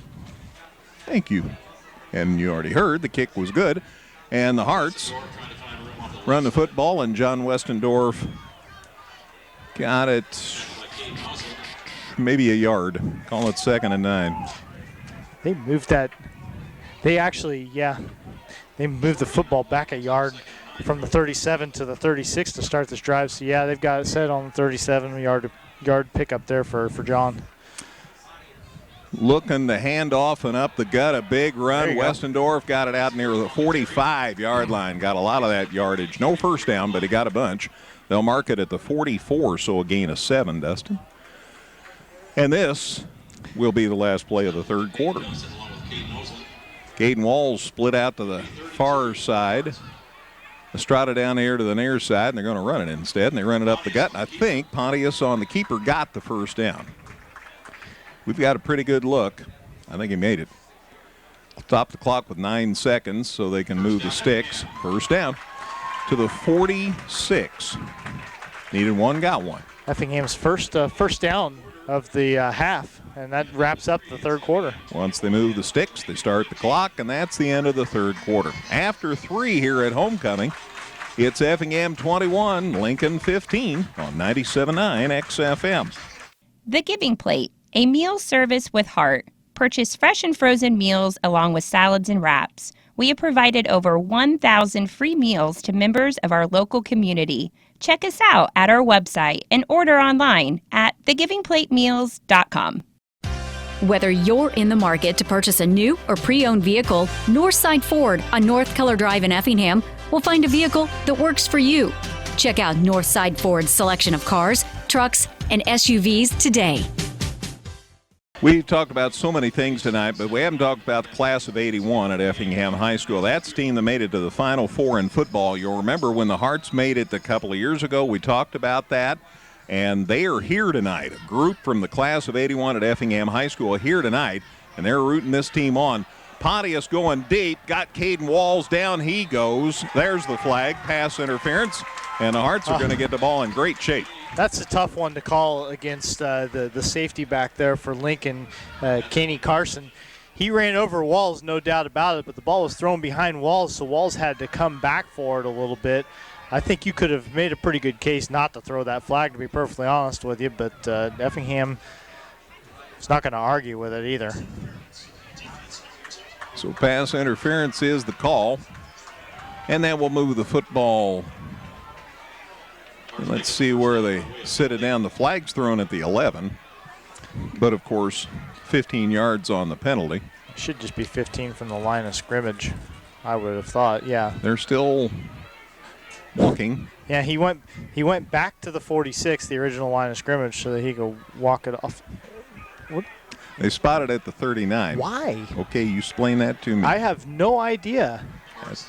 Thank you. And you already heard the kick was good. And the Hearts run the football, and John Westendorf got it maybe a yard. Call it 2nd and 9. They moved that. They actually, they moved the football back a yard from the 37 to the 36 to start this drive. So, yeah, they've got it set on the 37-yard pickup there for John. Looking to hand off and up the gut, a big run. Westendorf got it out near the 45-yard line. Got a lot of that yardage. No first down, but he got a bunch. They'll mark it at the 44, so a gain of 7, Dustin. And this will be the last play of the 3rd quarter. Caden Walls split out to the far side. Estrada down here to the near side, and they're going to run it instead, and they run it up the gut. And I think Pontius on the keeper got the first down. We've got a pretty good look. I think he made it. Stop the clock with 9 seconds so they can move the sticks. First down to the 46. Needed one, got one. Effingham's first down of the half, and that wraps up the third quarter. Once they move the sticks, they start the clock, and that's the end of the third quarter. After 3 here at homecoming, it's Effingham 21, Lincoln 15 on 97.9 XFM. The Giving Plate, a meal service with heart. Purchase fresh and frozen meals along with salads and wraps. We have provided over 1,000 free meals to members of our local community. Check us out at our website and order online at thegivingplatemeals.com. Whether you're in the market to purchase a new or pre-owned vehicle, Northside Ford on North Keller Drive in Effingham will find a vehicle that works for you. Check out Northside Ford's selection of cars, trucks, and SUVs today. We've talked about so many things tonight, but we haven't talked about the class of 81 at Effingham High School. That's the team that made it to the Final Four in football. You'll remember when the Hearts made it a couple of years ago, we talked about that, and they are here tonight. A group from the class of 81 at Effingham High School here tonight, and they're rooting this team on. Pontius going deep, got Caden Walls down, he goes. There's the flag, pass interference, and the Hearts are going to get the ball in great shape. That's a tough one to call against the safety back there for Lincoln, Keon Carson. He ran over Walls, no doubt about it, but the ball was thrown behind Walls, so Walls had to come back for it a little bit. I think you could have made a pretty good case not to throw that flag, to be perfectly honest with you, but Effingham is not going to argue with it either. So pass interference is the call, and then we'll move the football. Let's see where they sit it down. The flag's thrown at the 11, but of course 15 yards on the penalty. It should just be 15 from the line of scrimmage, I would have thought, yeah. They're still walking. Yeah, he went back to the 46, the original line of scrimmage, so that he could walk it off. What? They spotted at the 39. Why? Okay, you explain that to me. I have no idea. Yes.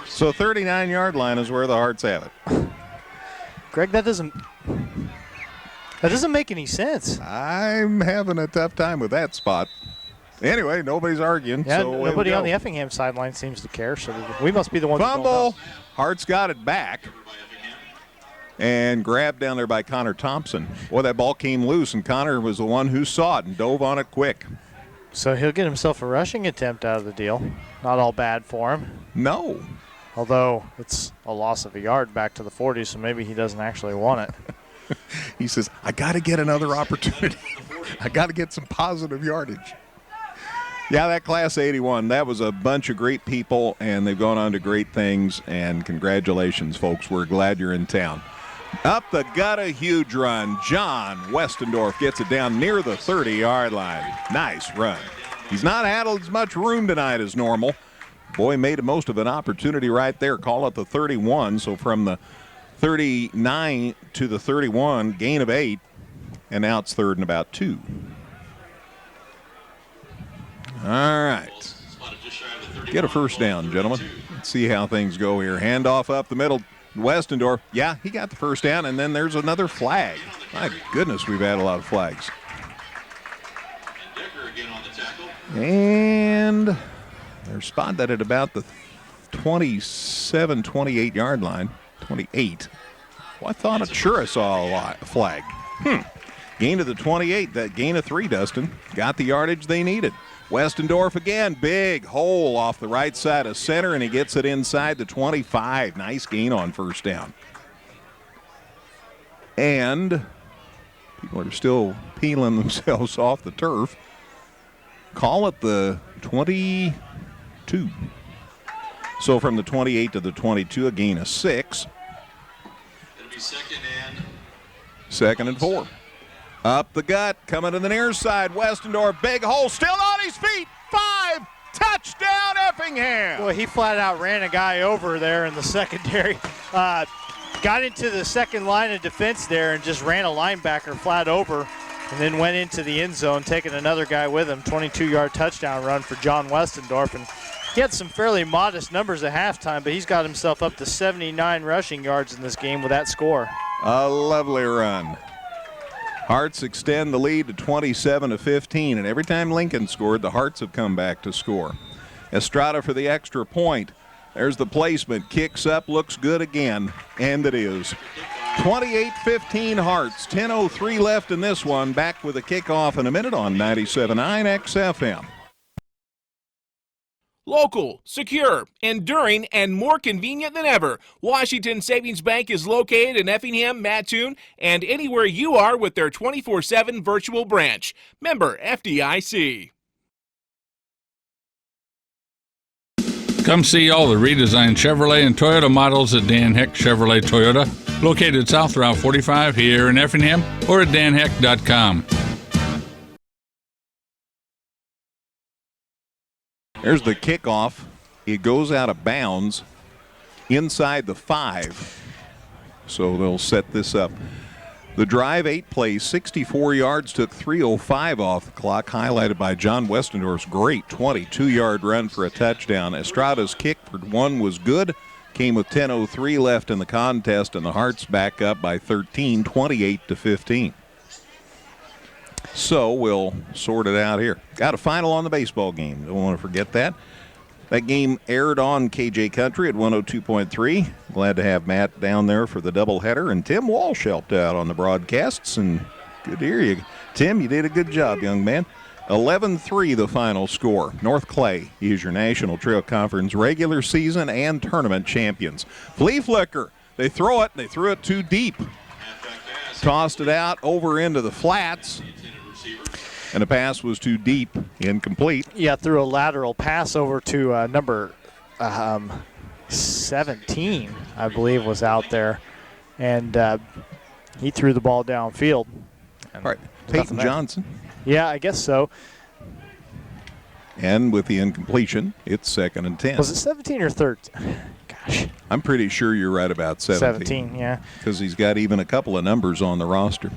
So 39-yard line is where the Hearts have it. Greg, that doesn't make any sense. I'm having a tough time with that spot. Anyway, nobody's arguing. Yeah, so nobody on the Effingham sideline seems to care, so we must be the ones that don't know. Fumble. Hearts got it back. And grabbed down there by Connor Thompson. Boy, that ball came loose, and Connor was the one who saw it and dove on it quick. So he'll get himself a rushing attempt out of the deal. Not all bad for him. No. Although it's a loss of a yard back to the 40, so maybe he doesn't actually want it. He says, I got to get another opportunity. I got to get some positive yardage. Yeah, that class 81, that was a bunch of great people, and they've gone on to great things, and congratulations, folks. We're glad you're in town. Up the gut, a huge run. John Westendorf gets it down near the 30-yard line. Nice run. He's not had as much room tonight as normal. Boy, made the most of an opportunity right there. Call it the 31. So from the 39 to the 31, gain of 8. And now it's third and about 2. All right. Get a first down, gentlemen. Let's see how things go here. Handoff up the middle. Westendorf, yeah, he got the first down, and then there's another flag. My goodness, we've had a lot of flags. And they're spotted at about the 27, 28-yard line. 28. Well, I thought sure I saw a flag. Gain to the 28. That gain of 3, Dustin. Got the yardage they needed. Westendorf again, big hole off the right side of center, and he gets it inside the 25. Nice gain on first down. And people are still peeling themselves off the turf. Call it the 22. So from the 28 to the 22, a gain of 6. It'll be second and 4. Up the gut, coming to the near side. Westendorf, big hole, still on his feet. 5, touchdown Effingham. Boy, he flat out ran a guy over there in the secondary. Got into the second line of defense there and just ran a linebacker flat over and then went into the end zone, taking another guy with him. 22-yard touchdown run for John Westendorf. And he had some fairly modest numbers at halftime, but he's got himself up to 79 rushing yards in this game with that score. A lovely run. Hearts extend the lead to 27-15, and every time Lincoln scored, the Hearts have come back to score. Estrada for the extra point. There's the placement. Kicks up, looks good again, and it is. 28-15 Hearts. 10:03 left in this one. Back with a kickoff in a minute on 97.9 XFM. Local, secure, enduring, and more convenient than ever, Washington Savings Bank is located in Effingham, Mattoon, and anywhere you are with their 24/7 virtual branch. Member FDIC. Come see all the redesigned Chevrolet and Toyota models at Dan Heck Chevrolet Toyota, located South Route 45 here in Effingham, or at danheck.com. There's the kickoff. It goes out of bounds inside the 5. So they'll set this up. The drive, 8 plays, 64 yards, took 3:05 off the clock, highlighted by John Westendorf's great 22-yard run for a touchdown. Estrada's kick for 1 was good, came with 10:03 left in the contest, and the Hearts back up by 13, 28-15. So we'll sort it out here. Got a final on the baseball game. Don't want to forget that. That game aired on KJ Country at 102.3. Glad to have Matt down there for the doubleheader. And Tim Walsh helped out on the broadcasts. And good to hear you. Tim, you did a good job, young man. 11-3 the final score. North Clay is your National Trail Conference regular season and tournament champions. Flea flicker. They throw it. They threw it too deep. Tossed it out over into the flats. And the pass was too deep, incomplete. Yeah, threw a lateral pass over to number 17, I believe, was out there. And he threw the ball downfield. All right, Peyton Johnson. Yeah, I guess so. And with the incompletion, it's 2nd and 10. Was it 17 or 13? Gosh. I'm pretty sure you're right about 17. 17, yeah. Because he's got even a couple of numbers on the roster.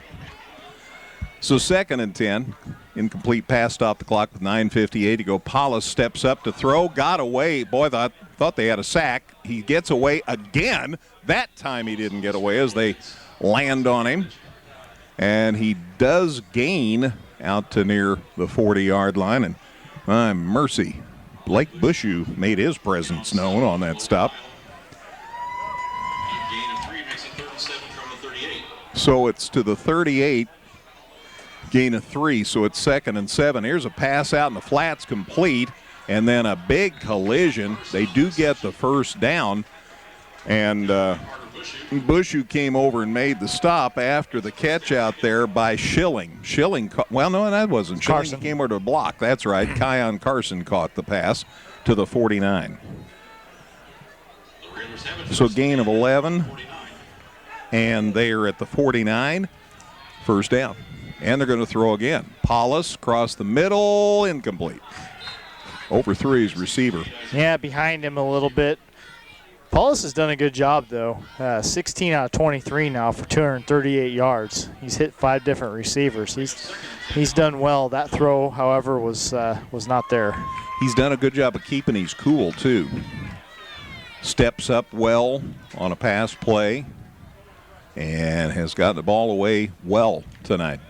So 2nd and 10. Incomplete pass, stop the clock with 9:58 to go. Paulus steps up to throw, got away. Boy, thought they had a sack. He gets away again. That time he didn't get away as they land on him. And he does gain out to near the 40-yard line. And my mercy, Blake Bushu made his presence known on that stop. Gain of 3 makes it 37 from the 38. So it's to the 38. Gain of 3, so it's 2nd and 7. Here's a pass out in the flats, complete, and then a big collision. They do get the first down, and Bushu came over and made the stop after the catch out there by Schilling. Well, no, that wasn't Schilling. Carson. He came over to block. That's right. Keon Carson caught the pass to the 49. So gain of 11, and they are at the 49. First down. And they're going to throw again. Paulus across the middle, incomplete. Overthrew his receiver. Yeah, behind him a little bit. Paulus has done a good job, though. 16 out of 23 now for 238 yards. He's hit 5 different receivers. He's done well. That throw, however, was not there. He's done a good job of keeping his cool, too. Steps up well on a pass play and has gotten the ball away well tonight.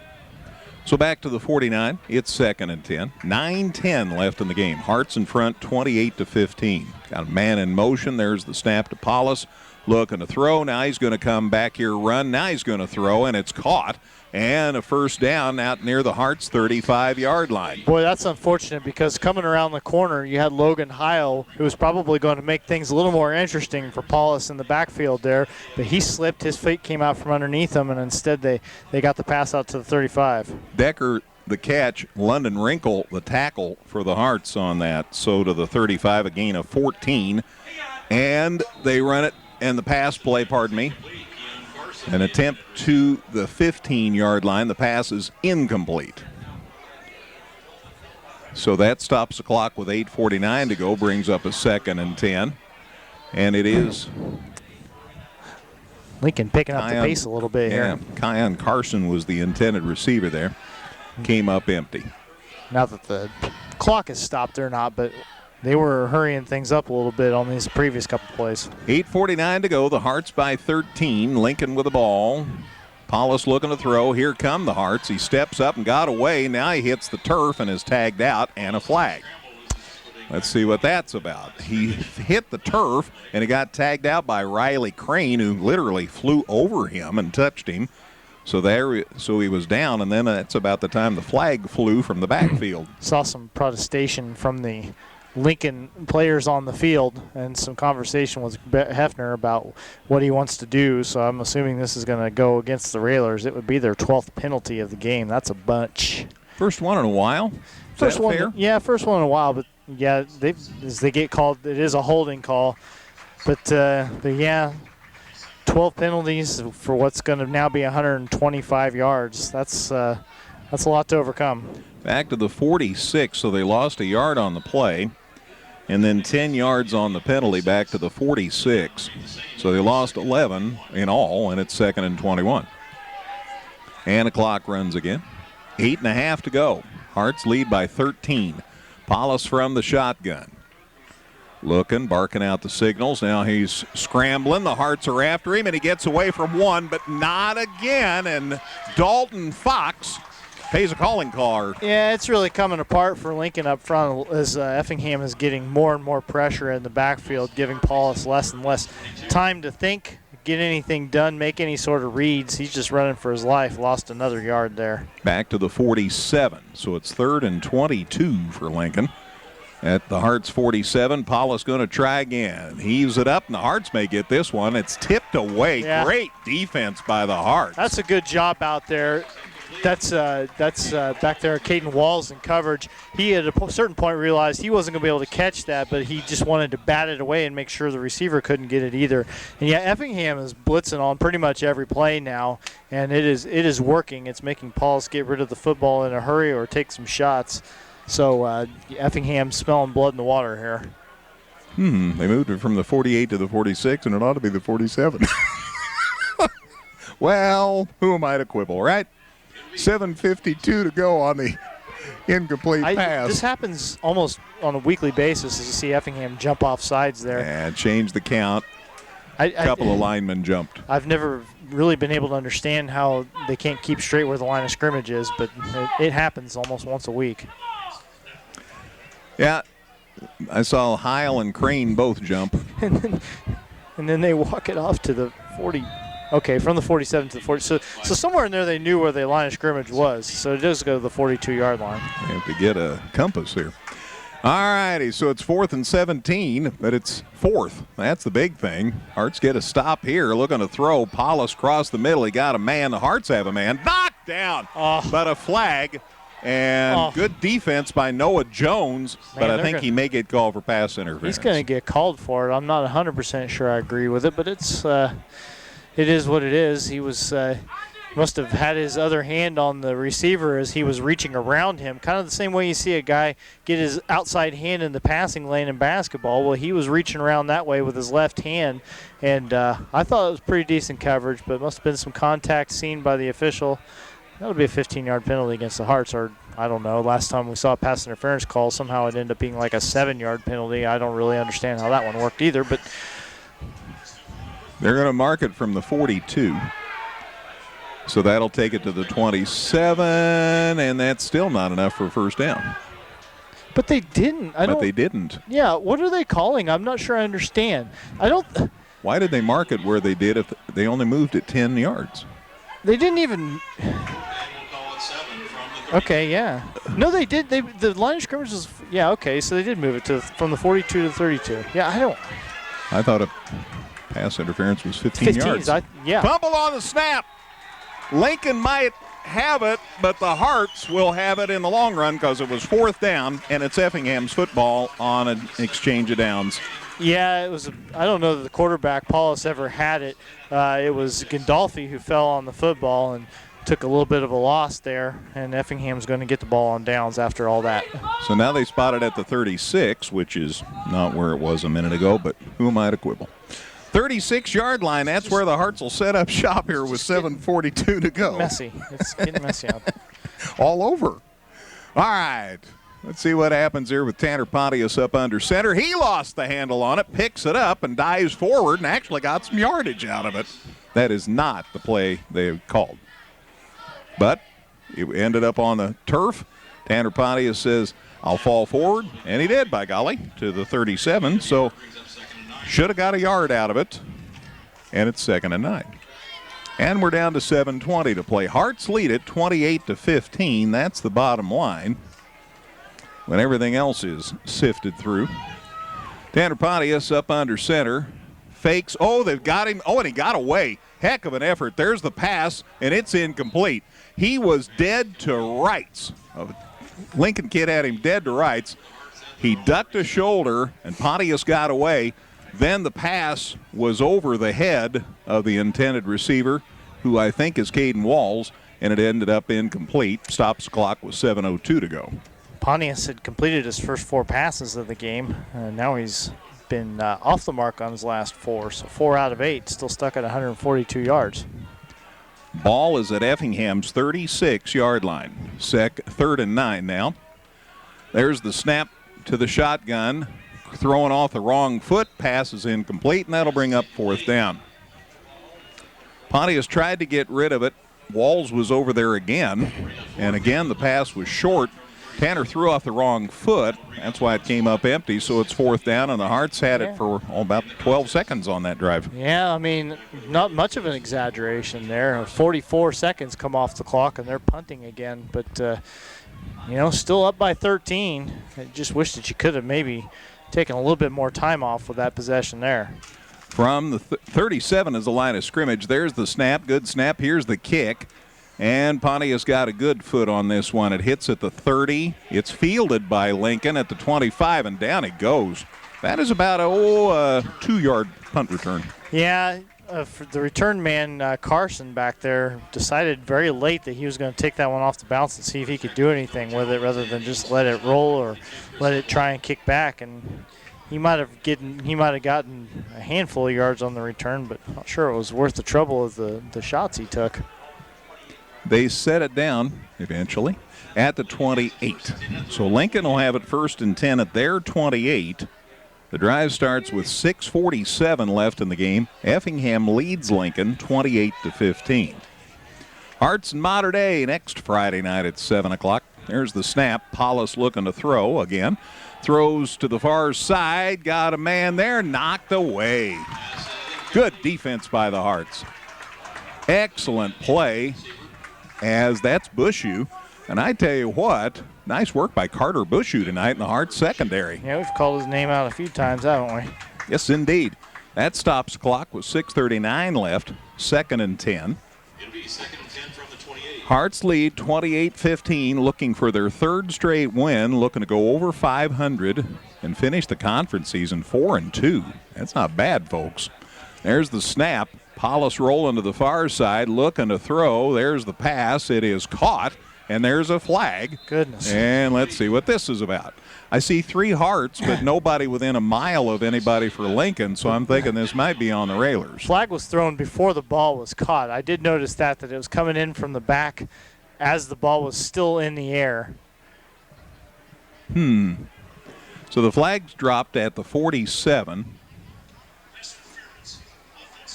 So back to the 49. It's 2nd and 10. 9:10 left in the game. Hearts in front, 28-15. Got a man in motion. There's the snap to Paulus. Looking to throw. Now he's going to come back here, run. Now he's going to throw, and it's caught. And a first down out near the Hearts' 35-yard line. Boy, that's unfortunate because coming around the corner, you had Logan Heil, who was probably going to make things a little more interesting for Paulus in the backfield there. But he slipped. His feet came out from underneath him, and instead they got the pass out to the 35. Decker, the catch. London Wrinkle, the tackle for the Hearts on that. So to the 35, a gain of 14. And they run it, and the pass play, pardon me. An attempt to the 15-yard line. The pass is incomplete. So that stops the clock with 8:49 to go, brings up a 2nd and 10. And it is Lincoln picking up the pace a little bit here. Keon Carson was the intended receiver there. Came up empty. Not that the clock is stopped or not, but they were hurrying things up a little bit on these previous couple plays. 8:49 to go. The Hearts by 13. Lincoln with the ball. Paulus looking to throw. Here come the Hearts. He steps up and got away. Now he hits the turf and is tagged out, and a flag. Let's see what that's about. He hit the turf, and he got tagged out by Riley Crane, who literally flew over him and touched him. So he was down, and then that's about the time the flag flew from the backfield. Saw some protestation from the Lincoln players on the field and some conversation with Hefner about what he wants to do. So I'm assuming this is going to go against the Railers. It would be their 12th penalty of the game. That's a bunch. First one in a while. First one, fair? Yeah, first one in a while. But yeah, as they get called, it is a holding call. But yeah, 12 penalties for what's going to now be 125 yards. That's a lot to overcome. Back to the 46, so they lost a yard on the play, and then 10 yards on the penalty back to the 46. So they lost 11 in all, and it's 2nd and 21. And the clock runs again. 8.5 to go. Hearts lead by 13. Paulus from the shotgun. Looking, barking out the signals. Now he's scrambling. The Hearts are after him, and he gets away from one, but not again. And Dalton Fox pays a calling card. Yeah, it's really coming apart for Lincoln up front as Effingham is getting more and more pressure in the backfield, giving Paulus less and less time to think, get anything done, make any sort of reads. He's just running for his life. Lost another yard there. Back to the 47, so it's 3rd and 22 for Lincoln. At the Hearts 47, Paulus going to try again. Heaves it up, and the Hearts may get this one. It's tipped away. Yeah. Great defense by the Hearts. That's a good job out there. That's back there, Caden Walls in coverage. He at a certain point realized he wasn't going to be able to catch that, but he just wanted to bat it away and make sure the receiver couldn't get it either. And yeah, Effingham is blitzing on pretty much every play now, and it is working. It's making Paulus get rid of the football in a hurry or take some shots. So Effingham smelling blood in the water here. They moved it from the 48 to the 46, and it ought to be the 47. Well, who am I to quibble, right? 7:52 to go on the incomplete pass. This happens almost on a weekly basis as you see Effingham jump off sides there. And change the count. A couple of linemen jumped. I've never really been able to understand how they can't keep straight where the line of scrimmage is, but it happens almost once a week. Yeah, I saw Heil and Crane both jump. and then they walk it off to the 40. Okay, from the 47 to the 40. So somewhere in there they knew where the line of scrimmage was. So it does go to the 42-yard line. You have to get a compass here. All righty, so it's 4th and 17, but it's 4th. That's the big thing. Hearts get a stop here, looking to throw. Paulus across the middle. He got a man. The Hearts have a man. Knocked down, but a flag. And good defense by Noah Jones, but I think he may get called for pass interference. He's going to get called for it. I'm not 100% sure I agree with it, but it is what it is. He was must have had his other hand on the receiver as he was reaching around him, kind of the same way you see a guy get his outside hand in the passing lane in basketball. Well, he was reaching around that way with his left hand, and I thought it was pretty decent coverage, but it must have been some contact seen by the official. That would be a 15-yard penalty against the Hearts, or I don't know. Last time we saw a pass interference call, somehow it ended up being like a 7-yard penalty. I don't really understand how that one worked either, but they're going to mark it from the 42. So that'll take it to the 27, and that's still not enough for a first down. But they didn't. They didn't. Yeah, what are they calling? I'm not sure I understand. Why did they mark it where they did if they only moved it 10 yards? They didn't even. Okay, yeah. No, they did. The line of scrimmage was. Yeah, okay. So they did move it from the 42 to the 32. Yeah, I thought a pass interference was 15 yards. Yeah. Fumble on the snap. Lincoln might have it, but the Hearts will have it in the long run because it was 4th down, and it's Effingham's football on an exchange of downs. Yeah, it was. I don't know that the quarterback, Paulus, ever had it. It was Gandolfi who fell on the football and took a little bit of a loss there, and Effingham's going to get the ball on downs after all that. So now they spot it at the 36, which is not where it was a minute ago, but who am I to quibble? 36-yard line, that's where the Hearts will set up shop here with 7:42 to go. Messy. It's getting messy out there. All over. All right. Let's see what happens here with Tanner Pontius up under center. He lost the handle on it, picks it up, and dives forward and actually got some yardage out of it. That is not the play they called. But it ended up on the turf. Tanner Pontius says, I'll fall forward, and he did, by golly, to the 37. So should have got a yard out of it, and it's 2nd and 9. And we're down to 7:20 to play. Hearts lead it 28-15. That's the bottom line when everything else is sifted through. Tanner Pontius up under center. Fakes. Oh, they've got him. Oh, and he got away. Heck of an effort. There's the pass, and it's incomplete. He was dead to rights. Lincoln kid had him dead to rights. He ducked a shoulder, and Pontius got away. Then the pass was over the head of the intended receiver, who I think is Caden Walls, and it ended up incomplete. Stops the clock with 7:02 to go. Pontius had completed his first 4 passes of the game. Now he's been off the mark on his last 4, so 4 out of 8, still stuck at 142 yards. Ball is at Effingham's 36-yard line. 3rd and 9 now. There's the snap to the shotgun. Throwing off the wrong foot, pass is incomplete, and that'll bring up 4th down. Pontius tried to get rid of it. Walls was over there again, and again the pass was short. Tanner threw off the wrong foot. That's why it came up empty, so it's 4th down, and the Hearts had it for about 12 seconds on that drive. Yeah, I mean, not much of an exaggeration there. 44 seconds come off the clock, and they're punting again. But, still up by 13. I just wish that you could have maybe taken a little bit more time off with that possession there. From the 37 is the line of scrimmage. There's the snap. Good snap. Here's the kick. And Pontius got a good foot on this one. It hits at the 30. It's fielded by Lincoln at the 25, and down it goes. That is about a 2-yard punt return. Yeah, for the return man, Carson back there, decided very late that he was going to take that one off the bounce and see if he could do anything with it rather than just let it roll or let it try and kick back. And he might have gotten a handful of yards on the return, but not sure it was worth the trouble of the shots he took. They set it down eventually at the 28. So Lincoln will have it 1st and 10 at their 28. The drive starts with 6:47 left in the game. Effingham leads Lincoln 28-15. Hearts and Mater Dei next Friday night at 7 o'clock. There's the snap. Paulus looking to throw again. Throws to the far side. Got a man there. Knocked away. Good defense by the Hearts. Excellent play, as that's Bushu. And I tell you what, nice work by Carter Bushu tonight in the Hearts secondary. Yeah, we've called his name out a few times, haven't we? Yes, indeed. That stops the clock with 6:39 left, 2nd and 10. It'll be 2nd and 10 from the 28. Hearts lead 28-15, looking for their 3rd straight win, looking to go over 500 and finish the conference season 4-2. That's not bad, folks. There's the snap. Paulus rolling to the far side, looking to throw. There's the pass. It is caught, and there's a flag. Goodness. And let's see what this is about. I see 3 Hearts, but nobody within a mile of anybody for Lincoln, so I'm thinking this might be on the railers. Flag was thrown before the ball was caught. I did notice that it was coming in from the back as the ball was still in the air. So the flag's dropped at the 47.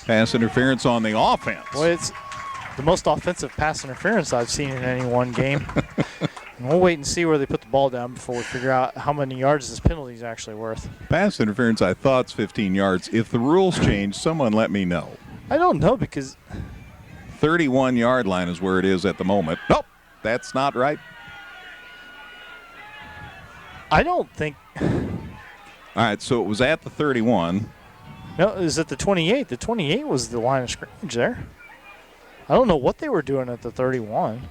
Pass interference on the offense. Well, it's the most offensive pass interference I've seen in any one game. And we'll wait and see where they put the ball down before we figure out how many yards this penalty is actually worth. Pass interference, I thought, is 15 yards. If the rules change, someone let me know. I don't know because 31-yard line is where it is at the moment. Nope, that's not right. I don't think. All right, so it was at the 31. No, it was at the 28. The 28 was the line of scrimmage there. I don't know what they were doing at the 31.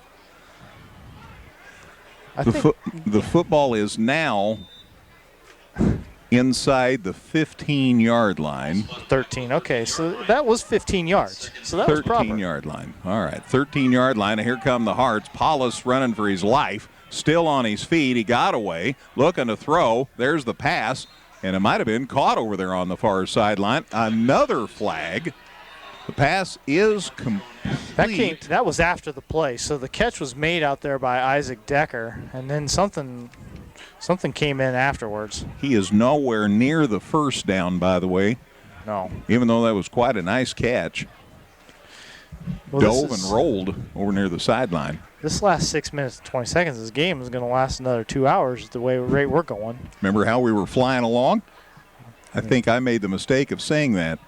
The football is now inside the 15-yard line. 13, okay, so that was 15 yards. So that was proper. 13-yard line. All right, 13-yard line, and here come the Hearts. Paulus running for his life, still on his feet. He got away, looking to throw. There's the pass. And it might have been caught over there on the far sideline. Another flag. The pass is complete. That was after the play. So the catch was made out there by Isaac Decker, and then something came in afterwards. He is nowhere near the first down, by the way. No. Even though that was quite a nice catch. Well, Dove and rolled over near the sideline. this last 6 minutes and 20 seconds, this game is going to last another 2 hours the rate we're going. Remember how we were flying along? I think I made the mistake of saying that.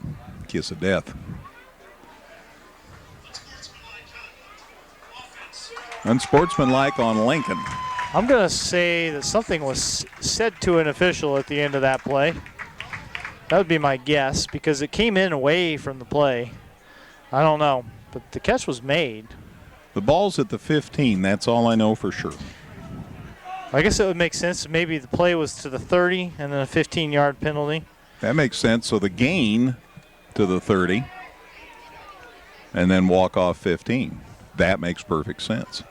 Kiss of death. Unsportsmanlike on Lincoln. I'm going to say that something was said to an official at the end of that play. That would be my guess because it came in away from the play. I don't know, but the catch was made. The ball's at the 15. That's all I know for sure. I guess it would make sense. Maybe the play was to the 30 and then a 15-yard penalty. That makes sense. So the gain to the 30 and then walk off 15. That makes perfect sense.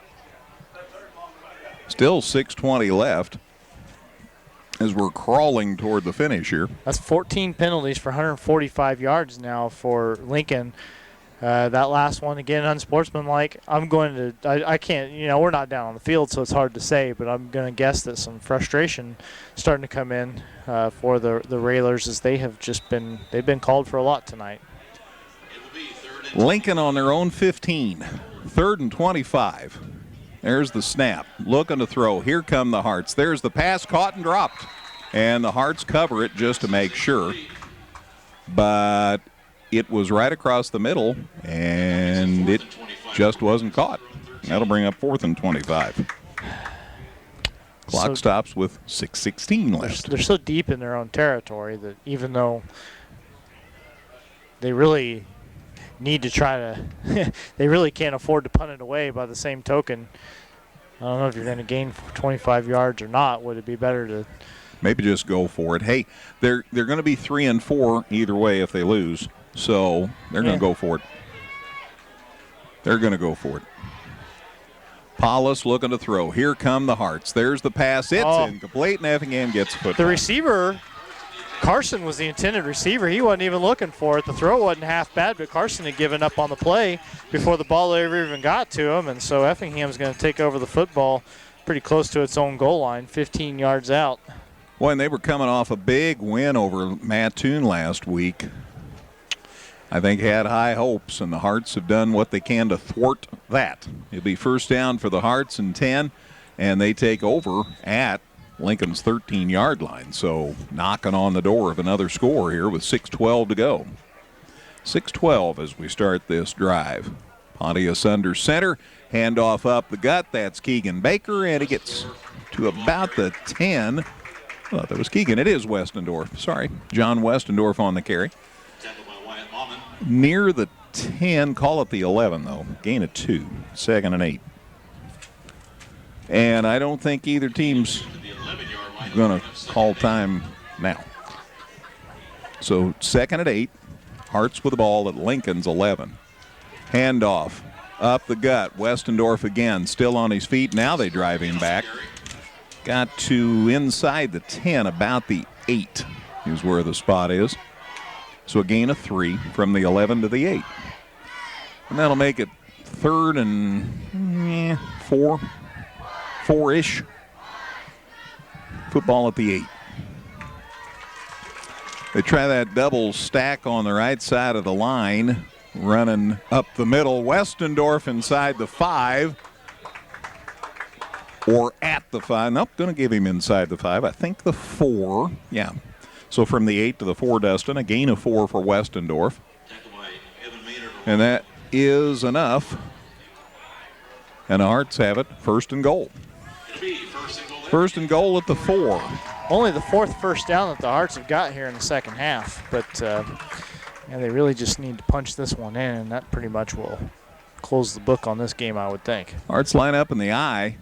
Still 6:20 left as we're crawling toward the finish here. That's 14 penalties for 145 yards now for Lincoln. That last one, again, unsportsmanlike. I can't, we're not down on the field, so it's hard to say, but I'm going to guess that some frustration starting to come in for the Railers as they've been called for a lot tonight. Lincoln on their own 15. 3rd and 25. There's the snap. Looking to throw. Here come the Hearts. There's the pass caught and dropped. And the Hearts cover it just to make sure. But it was right across the middle, and it just wasn't caught. That'll bring up 4th and 25. Clock stops with 6:16 left. They're so deep in their own territory that even though they really need to try to they really can't afford to punt it away. By the same token, I don't know if you're going to gain 25 yards or not. Would it be better to maybe just go for it? Hey, they're going to be 3 and 4 either way if they lose, so they're going to go for it. They're going to go for it. Paulus looking to throw. Here come the Hearts. There's the pass. It's incomplete, and Effingham gets football. The receiver, Carson, was the intended receiver. He wasn't even looking for it. The throw wasn't half bad, but Carson had given up on the play before the ball ever even got to him, and so Effingham's going to take over the football pretty close to its own goal line, 15 yards out. Boy, and they were coming off a big win over Mattoon last week. I think had high hopes, and the Hearts have done what they can to thwart that. It'll be first down for the Hearts and 10, and they take over at Lincoln's 13-yard line. So knocking on the door of another score here with 6:12 to go. 6:12 as we start this drive. Pontius under center, handoff up the gut. That's Keegan Baker, and he gets to about the 10. Well, that was Keegan. It is Westendorf. Sorry, John Westendorf on the carry. Near the 10, call it the 11, though. Gain of 2, 2nd and 8. And I don't think either team's going to call time now. So 2nd and 8. Hearts with the ball at Lincoln's 11. Handoff up the gut. Westendorf again, still on his feet. Now they drive him back. Got to inside the 10, about the 8 is where the spot is. So a gain of 3 from the 11 to the 8. And that'll make it 3rd and 4-ish. Football at the 8. They try that double stack on the right side of the line, running up the middle. Westendorf inside the 5. Or at the 5. Nope, going to give him inside the 5. I think the 4. Yeah. So from the 8 to the 4, Dustin, a gain of 4 for Westendorf. And that is enough. And the Hearts have it, 1st and goal. 1st and goal at the 4. Only the 4th first down that the Hearts have got here in the second half. But they really just need to punch this one in, and that pretty much will close the book on this game, I would think. Hearts line up in the I.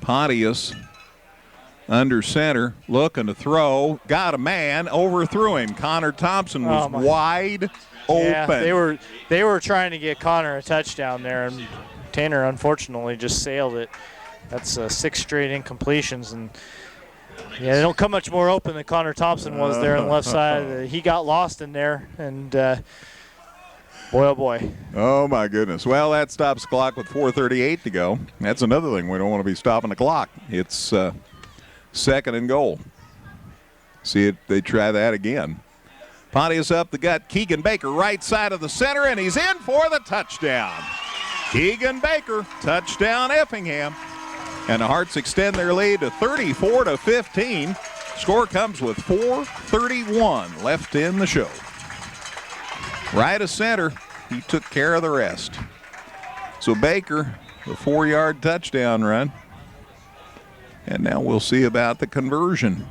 Pontius under center, looking to throw, got a man, overthrew him. Connor Thompson was wide open. Yeah, they were trying to get Connor a touchdown there, and Tanner unfortunately just sailed it. That's 6 straight incompletions, and yeah, they don't come much more open than Connor Thompson was there on the left side. He got lost in there, and boy, oh boy. Oh my goodness. Well, that stops the clock with 4:38 to go. That's another thing. We don't want to be stopping the clock. It's 2nd and goal. See it, they try that again. Pontius up the gut. Keegan Baker right side of the center, and he's in for the touchdown. Keegan Baker, touchdown Effingham. And the Hearts extend their lead to 34-15. Score comes with 4:31 left in the show. Right of center, he took care of the rest. So Baker, the 4-yard touchdown run. And now we'll see about the conversion.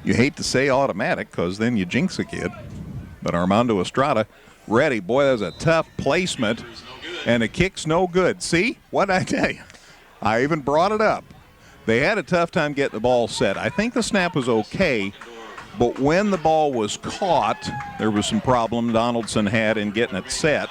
You hate to say automatic because then you jinx a kid. But Armando Estrada ready. Boy, that was a tough placement. And the kick's no good. See? What'd I tell you? I even brought it up. They had a tough time getting the ball set. I think the snap was okay, but when the ball was caught, there was some problem Donaldson had in getting it set,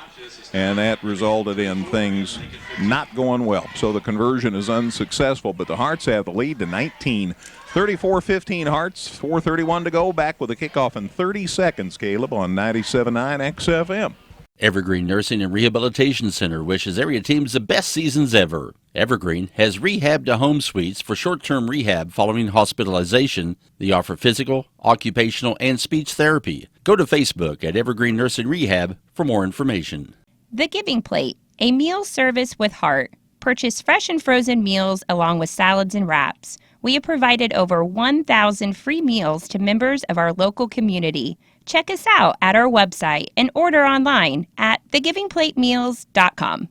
and that resulted in things not going well. So the conversion is unsuccessful, but the Hearts have the lead to 19. 34-15 Hearts, 4:31 to go. Back with a kickoff in 30 seconds, Caleb, on 97.9 XFM. Evergreen Nursing and Rehabilitation Center wishes area teams the best seasons ever. Evergreen has rehab to home suites for short-term rehab following hospitalization. They offer physical, occupational, and speech therapy. Go to Facebook at Evergreen Nursing Rehab for more information. The Giving Plate, a meal service with heart. Purchase fresh and frozen meals along with salads and wraps. We have provided over 1,000 free meals to members of our local community. Check us out at our website and order online at thegivingplatemeals.com.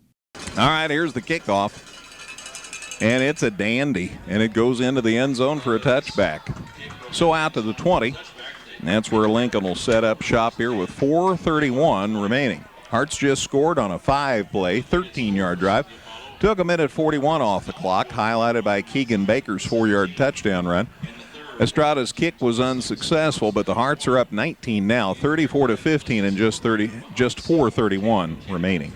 All right, here's the kickoff. And it's a dandy, and it goes into the end zone for a touchback. So out to the 20. And that's where Lincoln will set up shop here with 4:31 remaining. Hearts just scored on a 5-play, 13-yard drive. Took a minute 41 off the clock, highlighted by Keegan Baker's 4-yard touchdown run. Estrada's kick was unsuccessful, but the Hearts are up 19 now, 34-15, and just 4:31 remaining.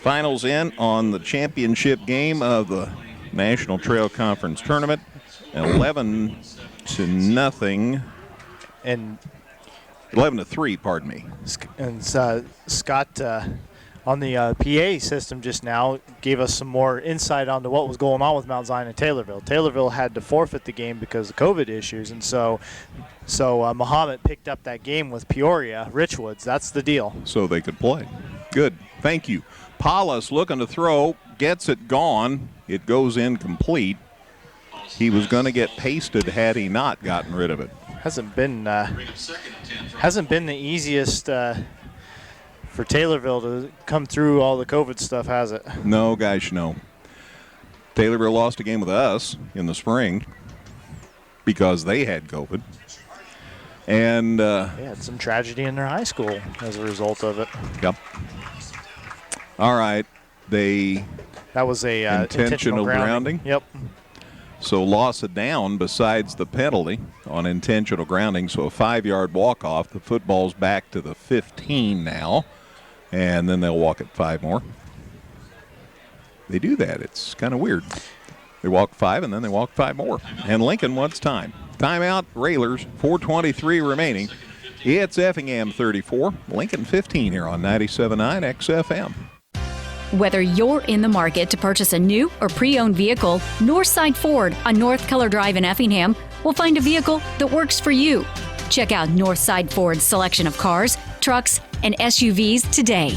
Finals in on the championship game of the National Trail Conference Tournament, 11-0, And 11-3, pardon me. And Scott on the PA system just now gave us some more insight onto what was going on with Mount Zion and Taylorville. Taylorville had to forfeit the game because of COVID issues, and so Muhammad picked up that game with Peoria, Richwoods. That's the deal. So they could play. Good. Thank you. Paulus looking to throw, gets it gone. It goes incomplete. He was going to get pasted had he not gotten rid of it. Hasn't been the easiest for Taylorville to come through all the COVID stuff, has it? No, gosh, no. Taylorville lost a game with us in the spring because they had COVID. And they had some tragedy in their high school as a result of it. Yep. All right. That was a intentional grounding. Yep. So loss of down besides the penalty on intentional grounding. So a 5-yard walk-off. The football's back to the 15 now. And then they'll walk it 5 more. They do that. It's kind of weird. They walk 5 and then they walk 5 more. And Lincoln wants time. Timeout, Railers, 4:23 remaining. It's Effingham 34, Lincoln 15 here on 97.9 XFM. Whether you're in the market to purchase a new or pre-owned vehicle, Northside Ford on North Keller Drive in Effingham will find a vehicle that works for you. Check out Northside Ford's selection of cars, trucks, and SUVs today.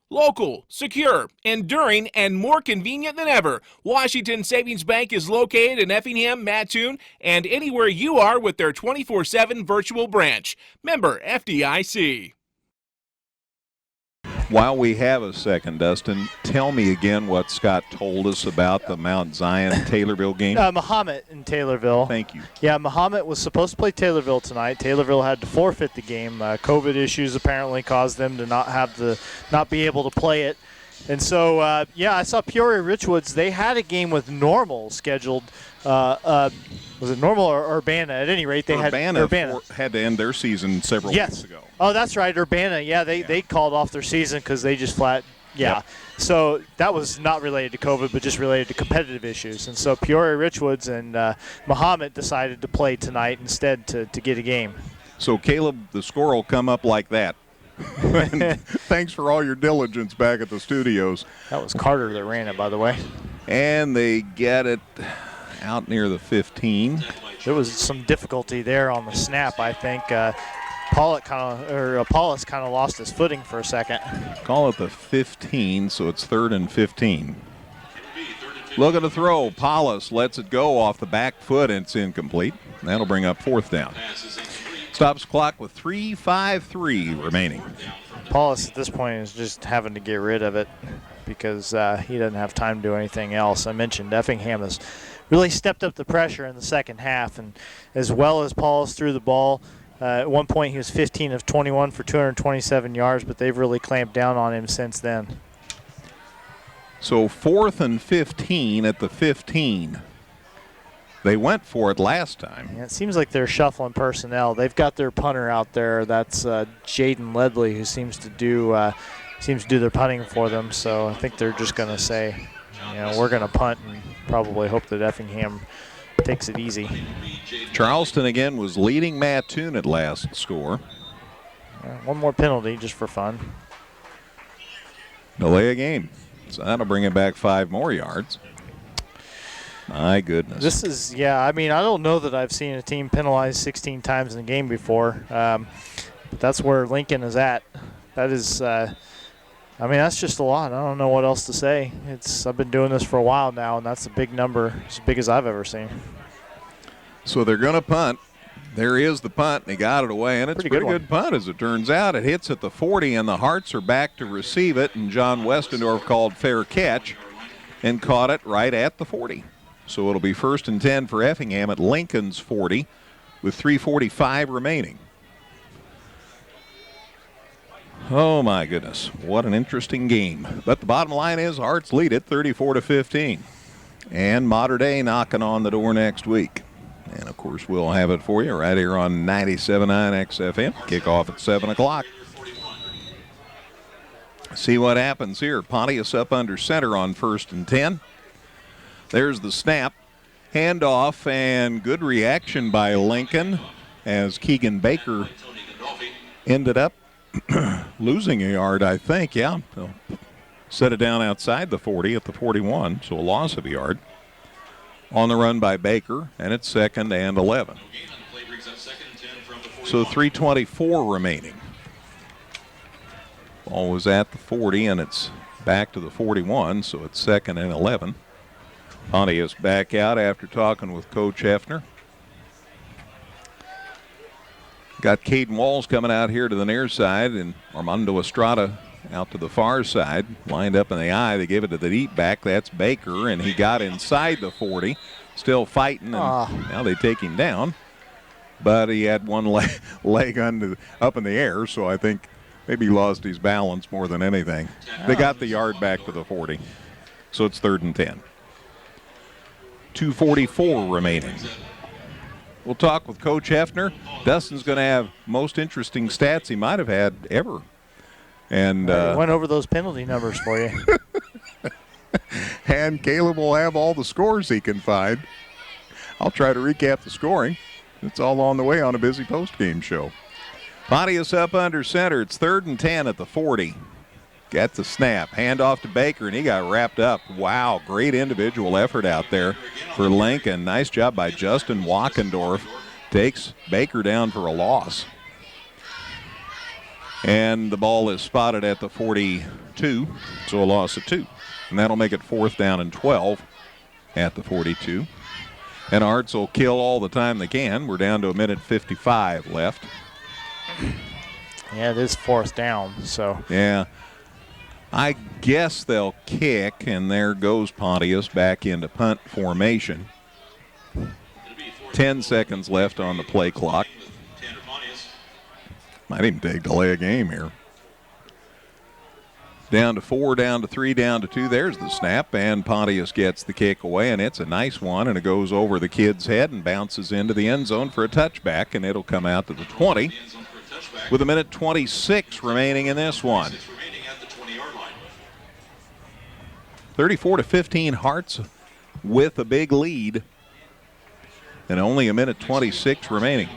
Local, secure, enduring, and more convenient than ever, Washington Savings Bank is located in Effingham, Mattoon, and anywhere you are with their 24/7 virtual branch. Member FDIC. While we have a second, Dustin, tell me again what Scott told us about the Mount Zion-Taylorville game. Muhammad in Taylorville. Thank you. Yeah, Muhammad was supposed to play Taylorville tonight. Taylorville had to forfeit the game. COVID issues apparently caused them to not be able to play it. And so, I saw Peoria Richwoods. They had a game with Normal scheduled. Was it Normal or Urbana? At any rate, Urbana had to end their season several weeks ago. Oh, that's right, Urbana. Yeah, they called off their season because they just flat. Yeah. Yep. So that was not related to COVID, but just related to competitive issues. And so Peoria Richwoods and Muhammad decided to play tonight instead to get a game. So Caleb, the score will come up like that. Thanks for all your diligence back at the studios. That was Carter that ran it, by the way. And they get it out near the 15. There was some difficulty there on the snap, I think. Paulus kind of lost his footing for a second. Call it the 15, so it's 3rd and 15. Looking to throw. Paulus lets it go off the back foot, and it's incomplete. That'll bring up 4th down. Stops clock with 3:53 remaining. Paulus at this point is just having to get rid of it because he doesn't have time to do anything else. I mentioned Effingham has really stepped up the pressure in the second half, and as well as Paulus threw the ball, at one point he was 15 of 21 for 227 yards, but they've really clamped down on him since then. So 4th and 15 at the 15. They went for it last time. Yeah, it seems like they're shuffling personnel. They've got their punter out there. That's Jaden Ledley, who seems to do their punting for them. So I think they're just going to say, we're going to punt and probably hope that Effingham takes it easy. Charleston again was leading Mattoon at last score. One more penalty just for fun. Delay a game. So that'll bring it back 5 more yards. My goodness. I don't know that I've seen a team penalized 16 times in a game before, but that's where Lincoln is at. That is, that's just a lot. I don't know what else to say. I've been doing this for a while now, and that's a big number, as big as I've ever seen. So they're going to punt. There is the punt, and he got it away, and it's a pretty good punt, as it turns out. It hits at the 40, and the Hearts are back to receive it, and John Westendorf called fair catch and caught it right at the 40. So it'll be 1st and 10 for Effingham at Lincoln's 40 with 3:45 remaining. Oh, my goodness. What an interesting game. But the bottom line is Hearts lead it 34-15. And Mater Dei knocking on the door next week. And, of course, we'll have it for you right here on 97.9 XFM. Kickoff at 7 o'clock. See what happens here. Pontius up under center on 1st and 10. There's the snap. Handoff, and good reaction by Lincoln as Keegan Baker ended up losing a yard, I think. Yeah, so set it down outside the 40 at the 41, so a loss of a yard. On the run by Baker, and it's 2nd and 11. So 3:24 remaining. Ball was at the 40, and it's back to the 41, so it's 2nd and 11. Pontius back out after talking with Coach Hefner. Got Caden Walls coming out here to the near side, and Armando Estrada out to the far side. Lined up in the eye. They give it to the deep back. That's Baker, and he got inside the 40. Still fighting, and now they take him down. But he had one leg up in the air, so I think maybe he lost his balance more than anything. They got the yard back to the 40, so it's 3rd and 10. 2:44 remaining. We'll talk with Coach Hefner. Dustin's going to have most interesting stats he might have had ever. And went over those penalty numbers for you. And Caleb will have all the scores he can find. I'll try to recap the scoring. It's all on the way on a busy postgame show. Pontius up under center. It's 3rd and 10 at the 40. Got the snap. Hand off to Baker, and he got wrapped up. Wow, great individual effort out there for Lincoln. Nice job by Justin Wackendorf. Takes Baker down for a loss. And the ball is spotted at the 42, so a loss of 2. And that'll make it 4th down and 12 at the 42. And Hearts will kill all the time they can. We're down to 1:55 left. Yeah, it is 4th down, so. Yeah. I guess they'll kick, and there goes Pontius back into punt formation. 10 seconds left on the play clock. Might even take delay a game here. Down to 4, down to 3, down to 2. There's the snap, and Pontius gets the kick away, and it's a nice one, and it goes over the kid's head and bounces into the end zone for a touchback, and it'll come out to the 20 with 1:26 remaining in this one. 34-15 Hearts with a big lead, and only 1:26 remaining.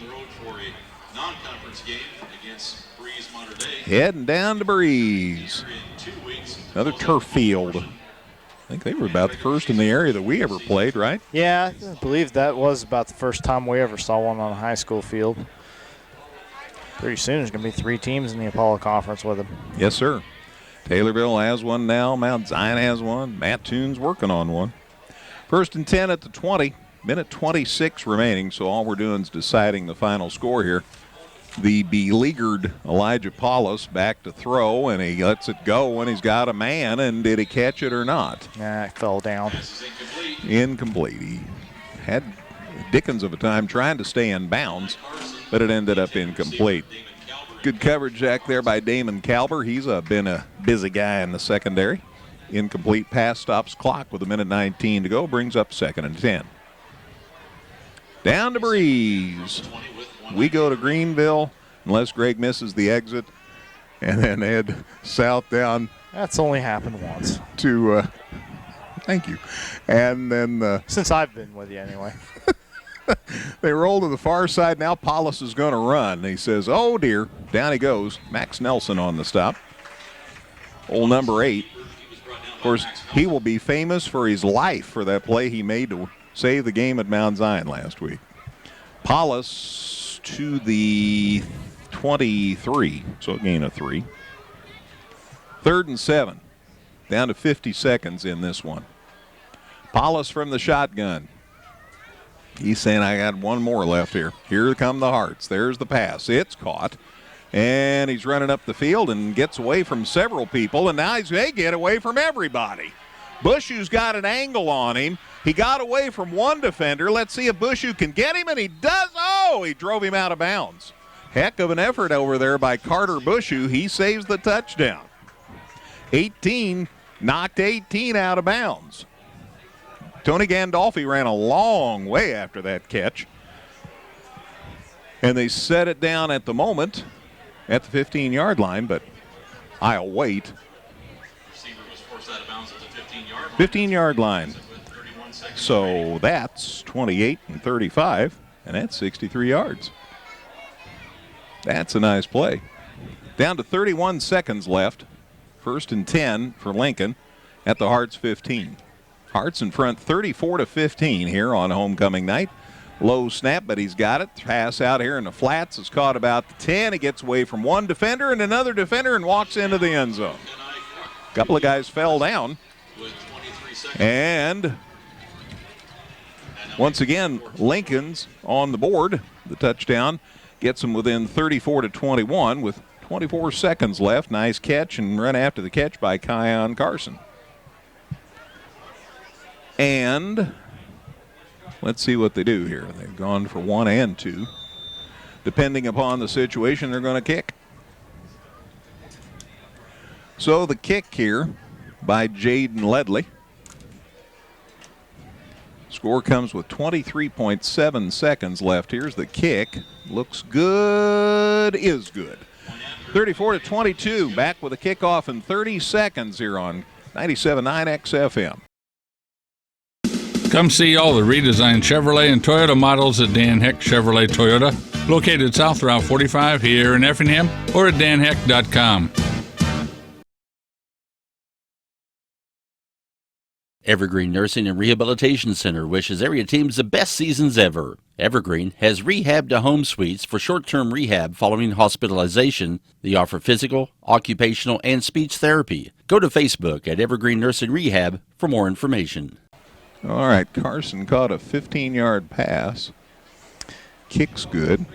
Heading down to Breeze. Another turf field. I think they were about the first in the area that we ever played, right? Yeah, I believe that was about the first time we ever saw one on a high school field. Pretty soon there's going to be 3 teams in the Apollo Conference with him. Yes, sir. Taylorville has one now. Mount Zion has one. Mattoon's working on one. 1st and 10 at the 20. Minute 26 remaining, so all we're doing is deciding the final score here. The beleaguered Elijah Paulus back to throw, and he lets it go when he's got a man, and did he catch it or not? Nah, it fell down. Incomplete. He had dickens of a time trying to stay in bounds, but it ended up incomplete. Good coverage back there by Damon Calber. He's been a busy guy in the secondary. Incomplete pass stops clock with 1:19 to go, brings up 2nd and 10. Down to Breeze. We go to Greenville, unless Greg misses the exit, and then head south down. That's only happened once. To, thank you. And then. Since I've been with you anyway. They roll to the far side. Now Paulus is going to run. He says, oh, dear. Down he goes. Max Nelson on the stop. Old number 8. Of course, he will be famous for his life for that play he made to save the game at Mount Zion last week. Paulus to the 23, so a gain of 3. 3rd and 7. Down to 50 seconds in this one. Paulus from the shotgun. He's saying, I got one more left here. Here come the Hearts. There's the pass. It's caught. And he's running up the field and gets away from several people. And now they get away from everybody. Bushu's got an angle on him. He got away from one defender. Let's see if Bushu can get him. And he does. Oh, he drove him out of bounds. Heck of an effort over there by Carter Bushu. He saves the touchdown. 18, knocked 18 out of bounds. Tony Gandolfi ran a long way after that catch. And they set it down at the moment at the 15-yard line, but I'll wait. 15-yard line. So that's 28 and 35, and that's 63 yards. That's a nice play. Down to 31 seconds left. 1st and 10 for Lincoln at the Hearts 15. Hearts in front 34-15 here on homecoming night. Low snap, but he's got it. Pass out here in the flats is caught about the 10. He gets away from one defender and another defender and walks into the end zone. A couple of guys fell down. And once again, Lincoln's on the board. The touchdown gets them within 34-21 with 24 seconds left. Nice catch and run after the catch by Keon Carson. And let's see what they do here. They've gone for 1 and 2. Depending upon the situation, they're going to kick. So the kick here by Jaden Ledley. Score comes with 23.7 seconds left. Here's the kick. Looks good, is good. 34-22, back with a kickoff in 30 seconds here on 97.9 XFM. Come see all the redesigned Chevrolet and Toyota models at Dan Heck Chevrolet Toyota, located South Route 45 here in Effingham or at danheck.com. Evergreen Nursing and Rehabilitation Center wishes area teams the best seasons ever. Evergreen has rehab to home suites for short-term rehab following hospitalization. They offer physical, occupational, and speech therapy. Go to Facebook at Evergreen Nursing Rehab for more information. All right, Carson caught a 15-yard pass. Kick's good.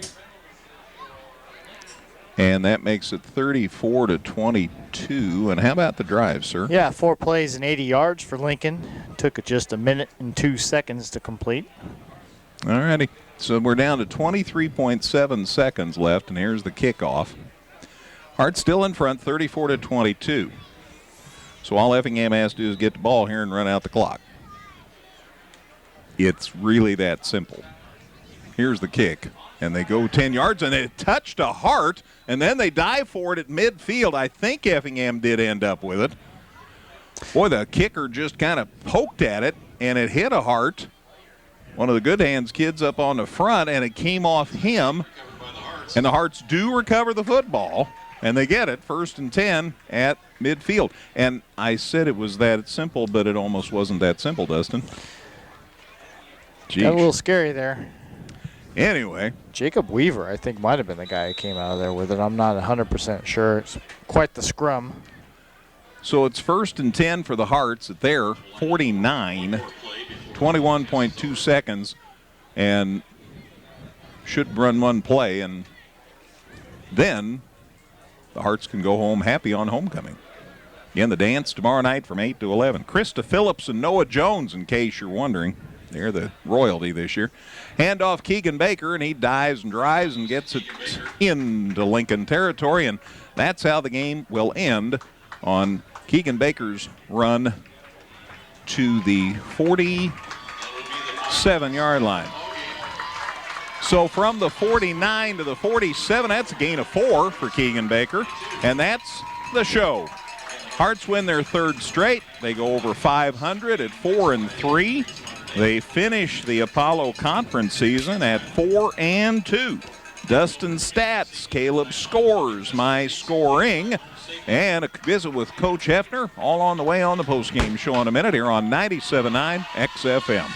And that makes it 34-22. And how about the drive, sir? Yeah, 4 plays and 80 yards for Lincoln. Took it just 1 minute and 2 seconds to complete. All righty. So we're down to 23.7 seconds left, and here's the kickoff. Hart still in front, 34-22. So all Effingham has to do is get the ball here and run out the clock. It's really that simple. Here's the kick. And they go 10 yards, and it touched a Hart, and then they dive for it at midfield. I think Effingham did end up with it. Boy, the kicker just kind of poked at it, and it hit a Hart, one of the Good Hands kids up on the front, and it came off him. And the Hearts do recover the football, and they get it 1st and 10 at midfield. And I said it was that simple, but it almost wasn't that simple, Dustin. Got a little scary there. Anyway. Jacob Weaver, I think, might have been the guy who came out of there with it. I'm not 100% sure. It's quite the scrum. So it's 1st and 10 for the Hearts at their 49, 21.2 seconds, and should run one play, and then the Hearts can go home happy on homecoming. Again, the dance tomorrow night from 8 to 11. Krista Phillips and Noah Jones, in case you're wondering. They're the royalty this year. Handoff Keegan Baker, and he dives and drives and gets it into Lincoln territory, and that's how the game will end on Keegan Baker's run to the 47-yard line. So from the 49 to the 47, that's a gain of 4 for Keegan Baker, and that's the show. Hearts win their 3rd straight. They go over 500 at 4-3. They finish the Apollo Conference season at 4-2. Dustin stats, Caleb scores, my scoring, and a visit with Coach Hefner, all on the way on the postgame show in a minute here on 97.9 XFM.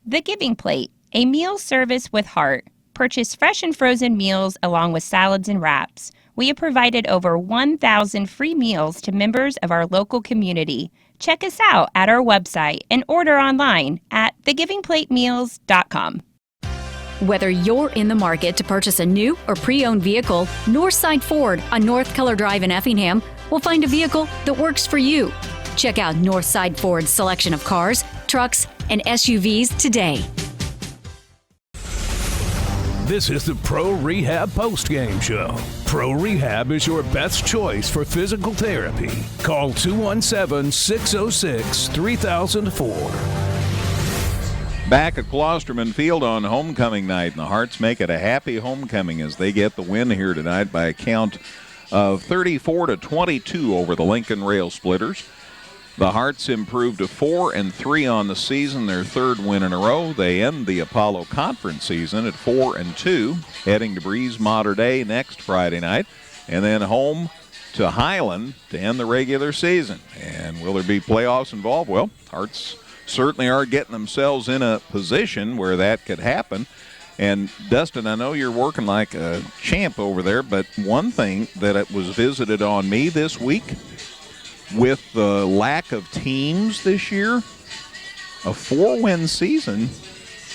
The Giving Plate, a meal service with heart. Purchase fresh and frozen meals along with salads and wraps. We have provided over 1,000 free meals to members of our local community. Check us out at our website and order online at thegivingplatemeals.com. Whether you're in the market to purchase a new or pre-owned vehicle, Northside Ford on North Keller Drive in Effingham will find a vehicle that works for you. Check out Northside Ford's selection of cars, trucks, and SUVs today. This is the Pro Rehab Postgame Show. Pro Rehab is your best choice for physical therapy. Call 217-606-3004. Back at Klosterman Field on homecoming night, and the Hearts make it a happy homecoming as they get the win here tonight by a count of 34-22 over the Lincoln Rail Splitters. The Hearts improved to 4-3 on the season, their 3rd win in a row. They end the Apollo Conference season at 4-2, heading to Breeze Mater Day next Friday night, and then home to Highland to end the regular season. And will there be playoffs involved? Well, Hearts certainly are getting themselves in a position where that could happen. And Dustin, I know you're working like a champ over there, but one thing that it was visited on me this week, with the lack of teams this year, a 4-win season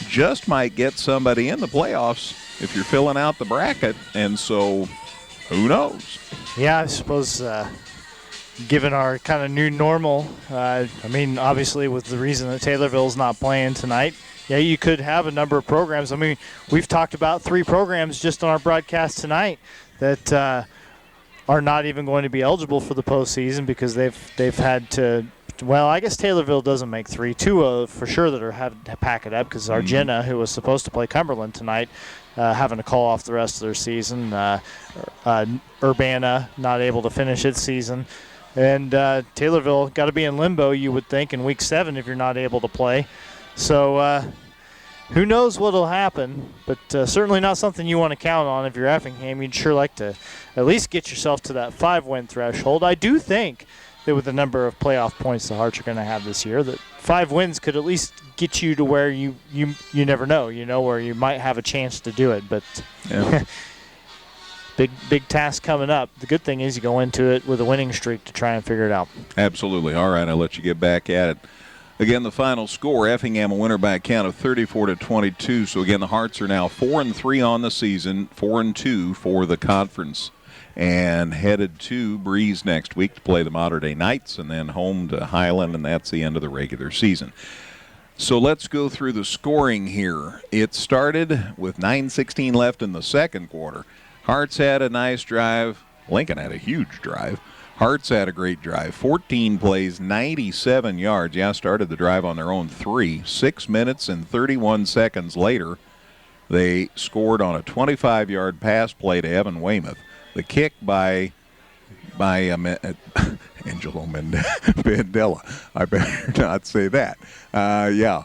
just might get somebody in the playoffs if you're filling out the bracket, and so who knows? Yeah, I suppose given our kind of new normal, I mean, obviously with the reason that Taylorville's not playing tonight, yeah, you could have a number of programs. I mean, we've talked about 3 programs just on our broadcast tonight that are not even going to be eligible for the postseason because they've had to. Well, I guess Taylorville doesn't make 3. 2 for sure that are having to pack it up because Argenta, who was supposed to play Cumberland tonight, having to call off the rest of their season. Urbana not able to finish its season. And Taylorville got to be in limbo, you would think, in Week 7 if you're not able to play. So who knows what will happen, but certainly not something you want to count on if you're Effingham. You'd sure like to at least get yourself to that 5-win threshold. I do think that with the number of playoff points the Hearts are going to have this year, that 5 wins could at least get you to where you never know, where you might have a chance to do it. But yeah. Big task coming up. The good thing is you go into it with a winning streak to try and figure it out. Absolutely. All right, I'll let you get back at it. Again, the final score, Effingham a winner by a count of 34-22. So again, the Hearts are now 4-3 on the season, 4-2 for the conference, and headed to Breeze next week to play the Mater Day Knights, and then home to Highland, and that's the end of the regular season. So let's go through the scoring here. It started with 9:16 left in the second quarter. Hearts had a nice drive. Lincoln had a huge drive. Hearts had a great drive. 14 plays, 97 yards. Yeah, started the drive on their own 3. 6 minutes and 31 seconds later, they scored on a 25-yard pass play to Evan Weymouth. The kick by Angelo Mandela. I better not say that. Yeah,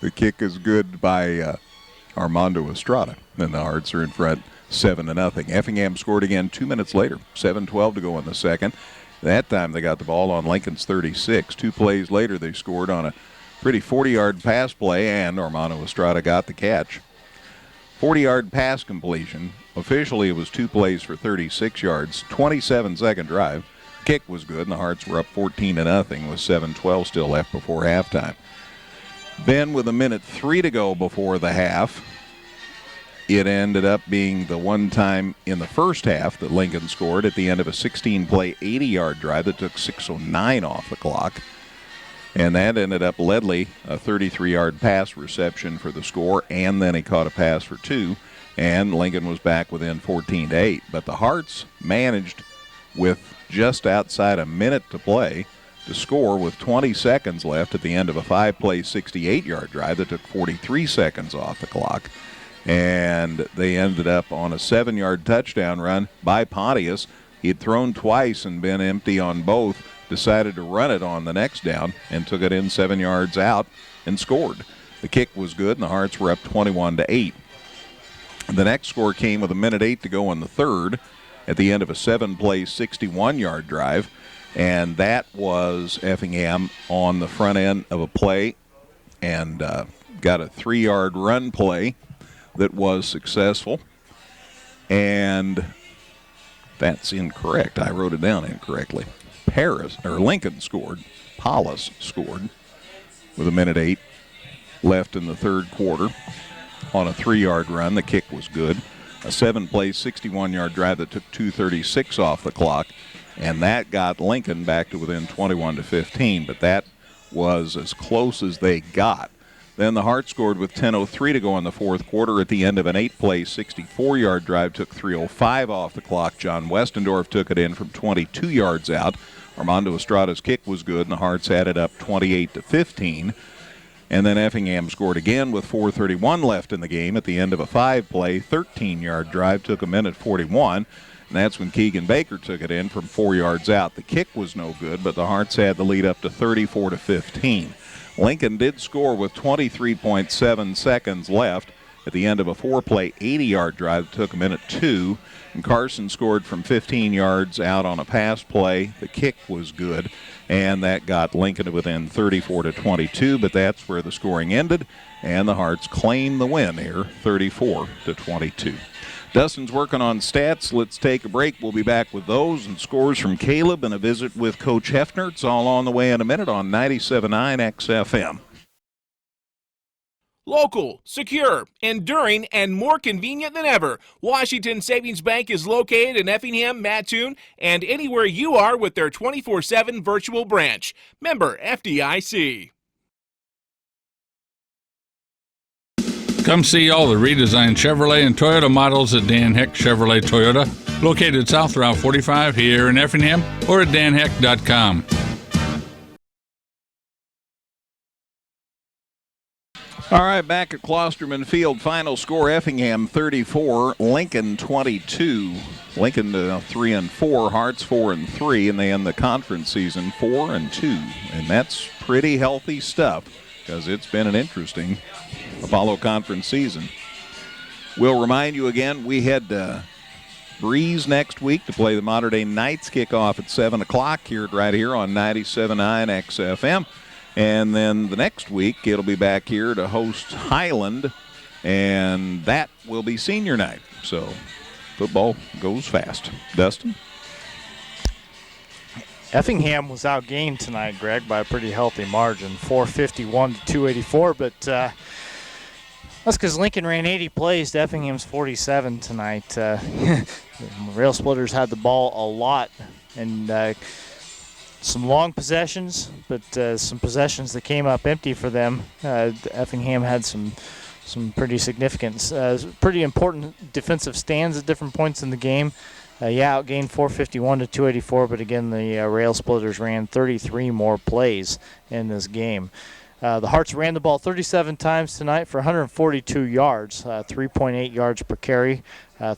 the kick is good by Armando Estrada. Then the Hearts are in front 7-0. Effingham scored again 2 minutes later, 7:12 to go in the second. That time they got the ball on Lincoln's 36. 2 plays later they scored on a pretty 40-yard pass play, and Armando Estrada got the catch. 40-yard pass completion. Officially, it was 2 plays for 36 yards, 27-second drive. Kick was good, and the Hearts were up 14-0 with 7:12 still left before halftime. Then, with 1:03 to go before the half, it ended up being the one time in the first half that Lincoln scored at the end of a 16-play, 80-yard drive that took 6:09 off the clock. And that ended up Ledley, a 33-yard pass reception for the score, and then he caught a pass for 2, and Lincoln was back within 14-8. But the Hearts managed, with just outside a minute to play, to score with 20 seconds left at the end of a 5-play, 68-yard drive that took 43 seconds off the clock. And they ended up on a 7-yard touchdown run by Pontius. He had thrown twice and been empty on both, decided to run it on the next down and took it in 7 yards out and scored. The kick was good, and the Hearts were up 21-8. The next score came with 1:08 to go in the third at the end of a 7-play, 61-yard drive, and that was Effingham on the front end of a play and got a 3-yard run play that was successful. And that's incorrect. I wrote it down incorrectly. Lincoln scored. Paulus scored with 1:08 left in the third quarter on a 3-yard run. The kick was good. A 7-play, 61-yard drive that took 2:36 off the clock, and that got Lincoln back to within 21-15, but that was as close as they got. Then the Hearts scored with 10:03 to go in the fourth quarter at the end of an 8-play, 64-yard drive, took 3:05 off the clock. John Westendorf took it in from 22 yards out. Armando Estrada's kick was good, and the Hearts had it up 28-15. And then Effingham scored again with 4:31 left in the game at the end of a 5-play, 13-yard drive, took 1:41. And that's when Keegan Baker took it in from 4 yards out. The kick was no good, but the Hearts had the lead up to 34-15. Lincoln did score with 23.7 seconds left at the end of a 4-play, 80-yard drive that took 1:02. And Carson scored from 15 yards out on a pass play. The kick was good, and that got Lincoln to within 34-22, but that's where the scoring ended, and the Hearts claimed the win here, 34-22. Dustin's working on stats. Let's take a break. We'll be back with those and scores from Caleb and a visit with Coach Hefner. It's all on the way in a minute on 97.9 XFM. Local, secure, enduring, and more convenient than ever, Washington Savings Bank is located in Effingham, Mattoon, and anywhere you are with their 24/7 virtual branch. Member FDIC. Come see all the redesigned Chevrolet and Toyota models at Dan Heck Chevrolet Toyota, located south Route 45 here in Effingham, or at danheck.com. All right, back at Klosterman Field. Final score, Effingham 34, Lincoln 22. Lincoln 3-4, Hearts 4-3, and they end the conference season 4-2. And that's pretty healthy stuff because it's been an interesting Apollo Conference season. We'll remind you again, we head to Breeze next week to play the Mater Dei Knights. Kickoff at 7 o'clock right here on 97.9 XFM. And then the next week, it'll be back here to host Highland, and that will be senior night. So football goes fast. Dustin? Effingham was outgained tonight, Greg, by a pretty healthy margin, 451-284, but that's because Lincoln ran 80 plays to Effingham's 47 tonight. Rail Splitters had the ball a lot, and some long possessions, but some possessions that came up empty for them. Effingham had some pretty significant, pretty important defensive stands at different points in the game. Outgained 451-284, but again, the Rail Splitters ran 33 more plays in this game. The Hearts ran the ball 37 times tonight for 142 yards, 3.8 yards per carry,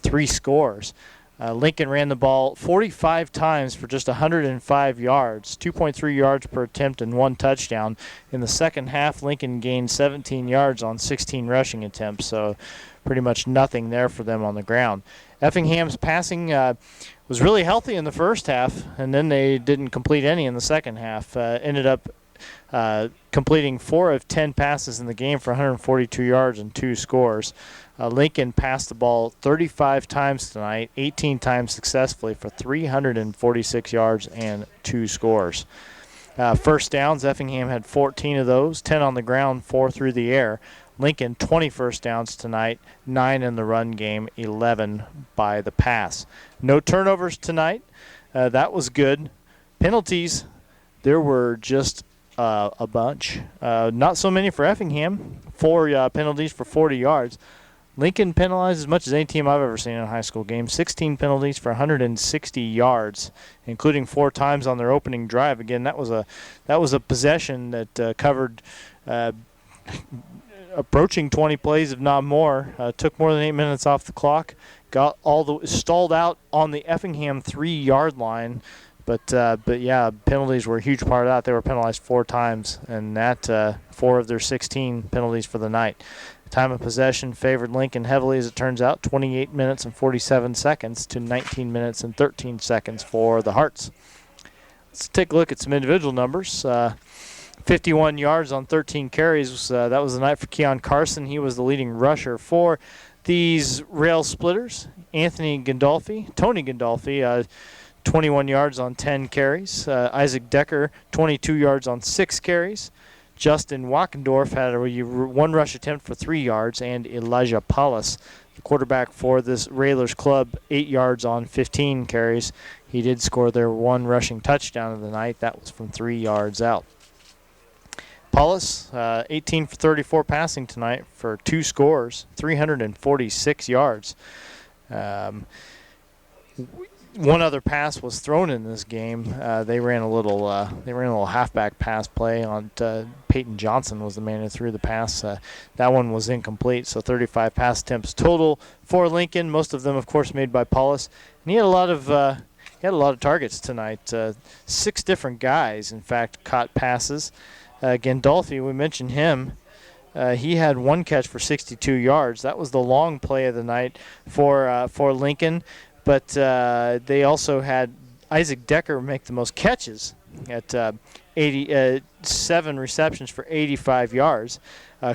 3 scores. Lincoln ran the ball 45 times for just 105 yards, 2.3 yards per attempt and 1 touchdown. In the second half, Lincoln gained 17 yards on 16 rushing attempts, so pretty much nothing there for them on the ground. Effingham's passing was really healthy in the first half, and then they didn't complete any in the second half. Ended up completing 4 of 10 passes in the game for 142 yards and 2 scores. Lincoln passed the ball 35 times tonight, 18 times successfully for 346 yards and 2 scores. First downs, Effingham had 14 of those, 10 on the ground, 4 through the air. Lincoln, 20 first downs tonight, 9 in the run game, 11 by the pass. No turnovers tonight. That was good. Penalties, there were just a bunch. Not so many for Effingham. 4 penalties for 40 yards. Lincoln penalized as much as any team I've ever seen in a high school game. 16 penalties for 160 yards, including 4 times on their opening drive. Again, that was a possession that covered approaching 20 plays, if not more. Took more than 8 minutes off the clock. Got stalled out on the Effingham 3-yard line. But yeah, penalties were a huge part of that. They were penalized 4 times, and that 4 of their 16 penalties for the night. Time of possession favored Lincoln heavily, as it turns out, 28 minutes and 47 seconds to 19 minutes and 13 seconds for the Hearts. Let's take a look at some individual numbers. 51 yards on 13 carries. That was the night for Keon Carson. He was the leading rusher for these Rail Splitters. Tony Gandolfi, 21 yards on 10 carries. Isaac Decker, 22 yards on 6 carries. Justin Wackendorf had a 1 rush attempt for 3 yards, and Elijah Paulus, the quarterback for this Railers club, 8 yards on 15 carries. He did score their 1 rushing touchdown of the night. That was from 3 yards out. Paulus, 18 for 34 passing tonight for 2 scores, 346 yards. One other pass was thrown in this game. They ran a little halfback pass play on Peyton Johnson was the man who threw the pass. That one was incomplete. So 35 pass attempts total for Lincoln. Most of them, of course, made by Paulus. And he had a lot of targets tonight. 6 different guys, in fact, caught passes. Gandolfi, we mentioned him. He had 1 catch for 62 yards. That was the long play of the night for Lincoln. But they also had Isaac Decker make the most catches at 7 receptions for 85 yards.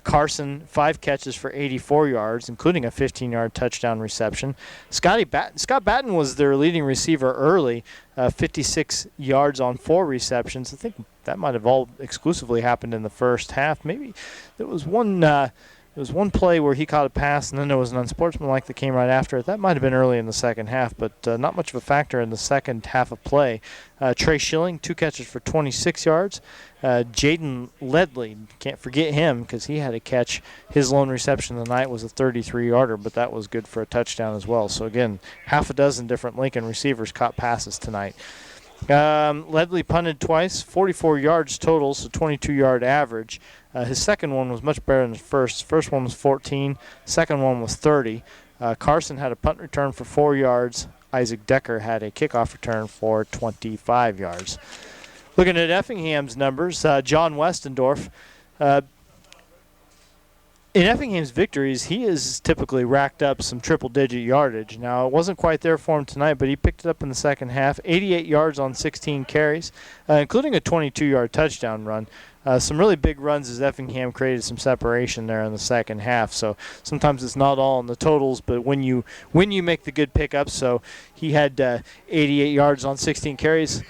Carson, 5 catches for 84 yards, including a 15-yard touchdown reception. Scott Batten was their leading receiver early, 56 yards on 4 receptions. I think that might have all exclusively happened in the first half. Maybe there was one play where he caught a pass, and then there was an unsportsmanlike that came right after it. That might have been early in the second half, but not much of a factor in the second half of play. Trey Schilling, 2 catches for 26 yards. Jaden Ledley, can't forget him because he had a catch. His lone reception of the night was a 33-yarder, but that was good for a touchdown as well. So, again, half a dozen different Lincoln receivers caught passes tonight. Ledley punted twice, 44 yards total, so 22-yard average. His second one was much better than his first. First one was 14. Second one was 30. Carson had a punt return for 4 yards. Isaac Decker had a kickoff return for 25 yards. Looking at Effingham's numbers, John Westendorf. In Effingham's victories, he has typically racked up some triple-digit yardage. Now, it wasn't quite there for him tonight, but he picked it up in the second half. 88 yards on 16 carries, including a 22-yard touchdown run. Some really big runs as Effingham created some separation there in the second half. So sometimes it's not all in the totals, but when you make the good pickups. So he had 88 yards on 16 carries.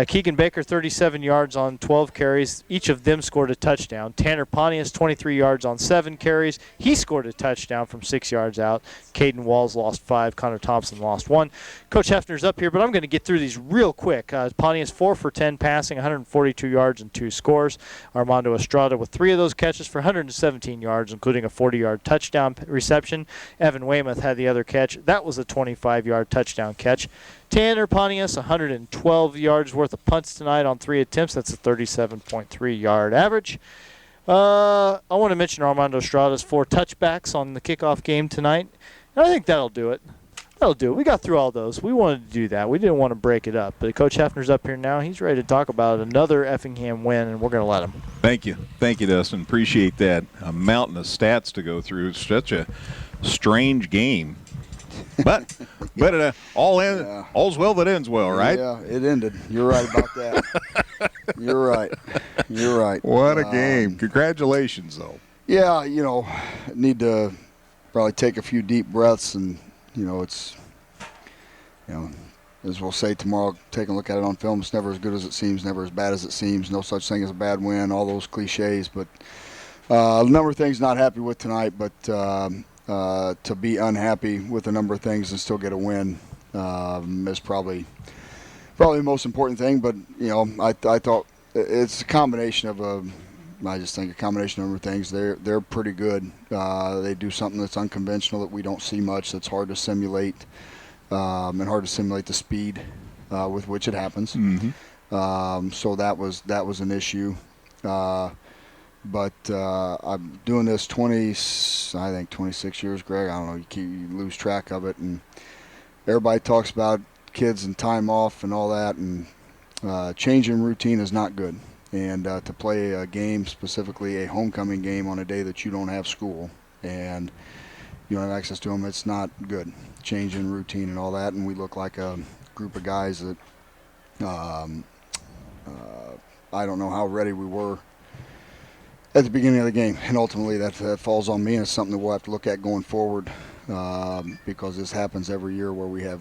Keegan Baker, 37 yards on 12 carries. Each of them scored a touchdown. Tanner Pontius, 23 yards on 7 carries. He scored a touchdown from 6 yards out. Caden Walls lost 5. Connor Thompson lost 1. Coach Hefner's up here, but I'm going to get through these real quick. Pontius, 4 for 10 passing, 142 yards and 2 scores. Armando Estrada with 3 of those catches for 117 yards, including a 40-yard touchdown reception. Evan Weymouth had the other catch. That was a 25-yard touchdown catch. Tanner Pontius, 112 yards worth of punts tonight on 3 attempts. That's a 37.3-yard average. I want to mention Armando Estrada's 4 touchbacks on the kickoff game tonight. And I think that'll do it. We got through all those. We wanted to do that. We didn't want to break it up. But Coach Hefner's up here now. He's ready to talk about another Effingham win, and we're going to let him. Thank you, Dustin. Appreciate that. A mountain of stats to go through. It's such a strange game. But all's well that ends well, right? Yeah, it ended. You're right about that. You're right. You're right. What a game. Congratulations, though. Yeah, need to probably take a few deep breaths, and, it's, as we'll say tomorrow, taking a look at it on film, it's never as good as it seems, never as bad as it seems, no such thing as a bad win, all those cliches. But a number of things not happy with tonight, but to be unhappy with a number of things and still get a win is probably the most important thing. But, I thought it's a combination of I just think a combination of things. They're pretty good. They do something that's unconventional that we don't see much, that's hard to simulate, and hard to simulate the speed with which it happens. Mm-hmm. So that was an issue. But I'm doing this 26 years, Greg. I don't know, you lose track of it. And everybody talks about kids and time off and all that, and changing routine is not good. And to play a game, specifically a homecoming game, on a day that you don't have school and you don't have access to them, it's not good. Changing routine and all that, and we look like a group of guys that I don't know how ready we were at the beginning of the game, and ultimately that falls on me, and it's something that we'll have to look at going forward, because this happens every year where we have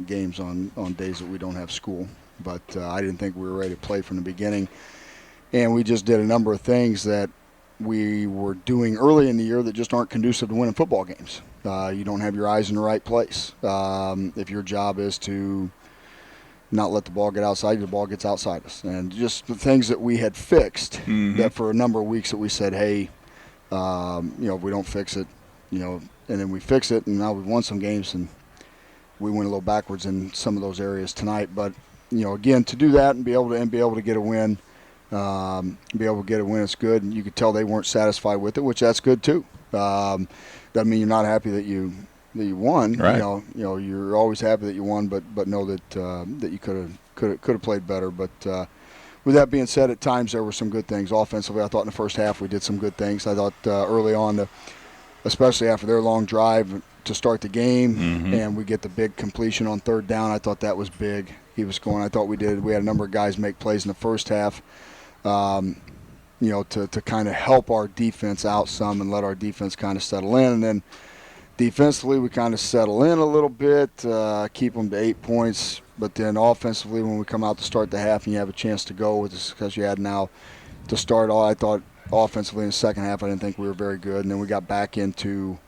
games on days that we don't have school. But I didn't think we were ready to play from the beginning, and we just did a number of things that we were doing early in the year that just aren't conducive to winning football games. You don't have your eyes in the right place. If your job is to not let the ball get outside, the ball gets outside us. And just the things that we had fixed, that for a number of weeks that we said, hey, if we don't fix it, and then we fix it, and now we've won some games, and we went a little backwards in some of those areas tonight. But, again, to do that and be able to get a win, it's good. And you could tell they weren't satisfied with it, which that's good too. Doesn't mean you're not happy that you won. Right. You're always happy that you won, but know that that you could have played better. But with that being said, at times there were some good things offensively. I thought in the first half we did some good things. I thought early on, especially after their long drive to start the game, and we get the big completion on third down. I thought that was big. He was scoring. I thought we had a number of guys make plays in the first half, to kind of help our defense out some and let our defense kind of settle in. And then defensively, we kind of settle in a little bit, keep them to 8 points. But then offensively, when we come out to start the half and you have a chance to go with this, because you had now to start all, I thought offensively in the second half, I didn't think we were very good. And then we got back into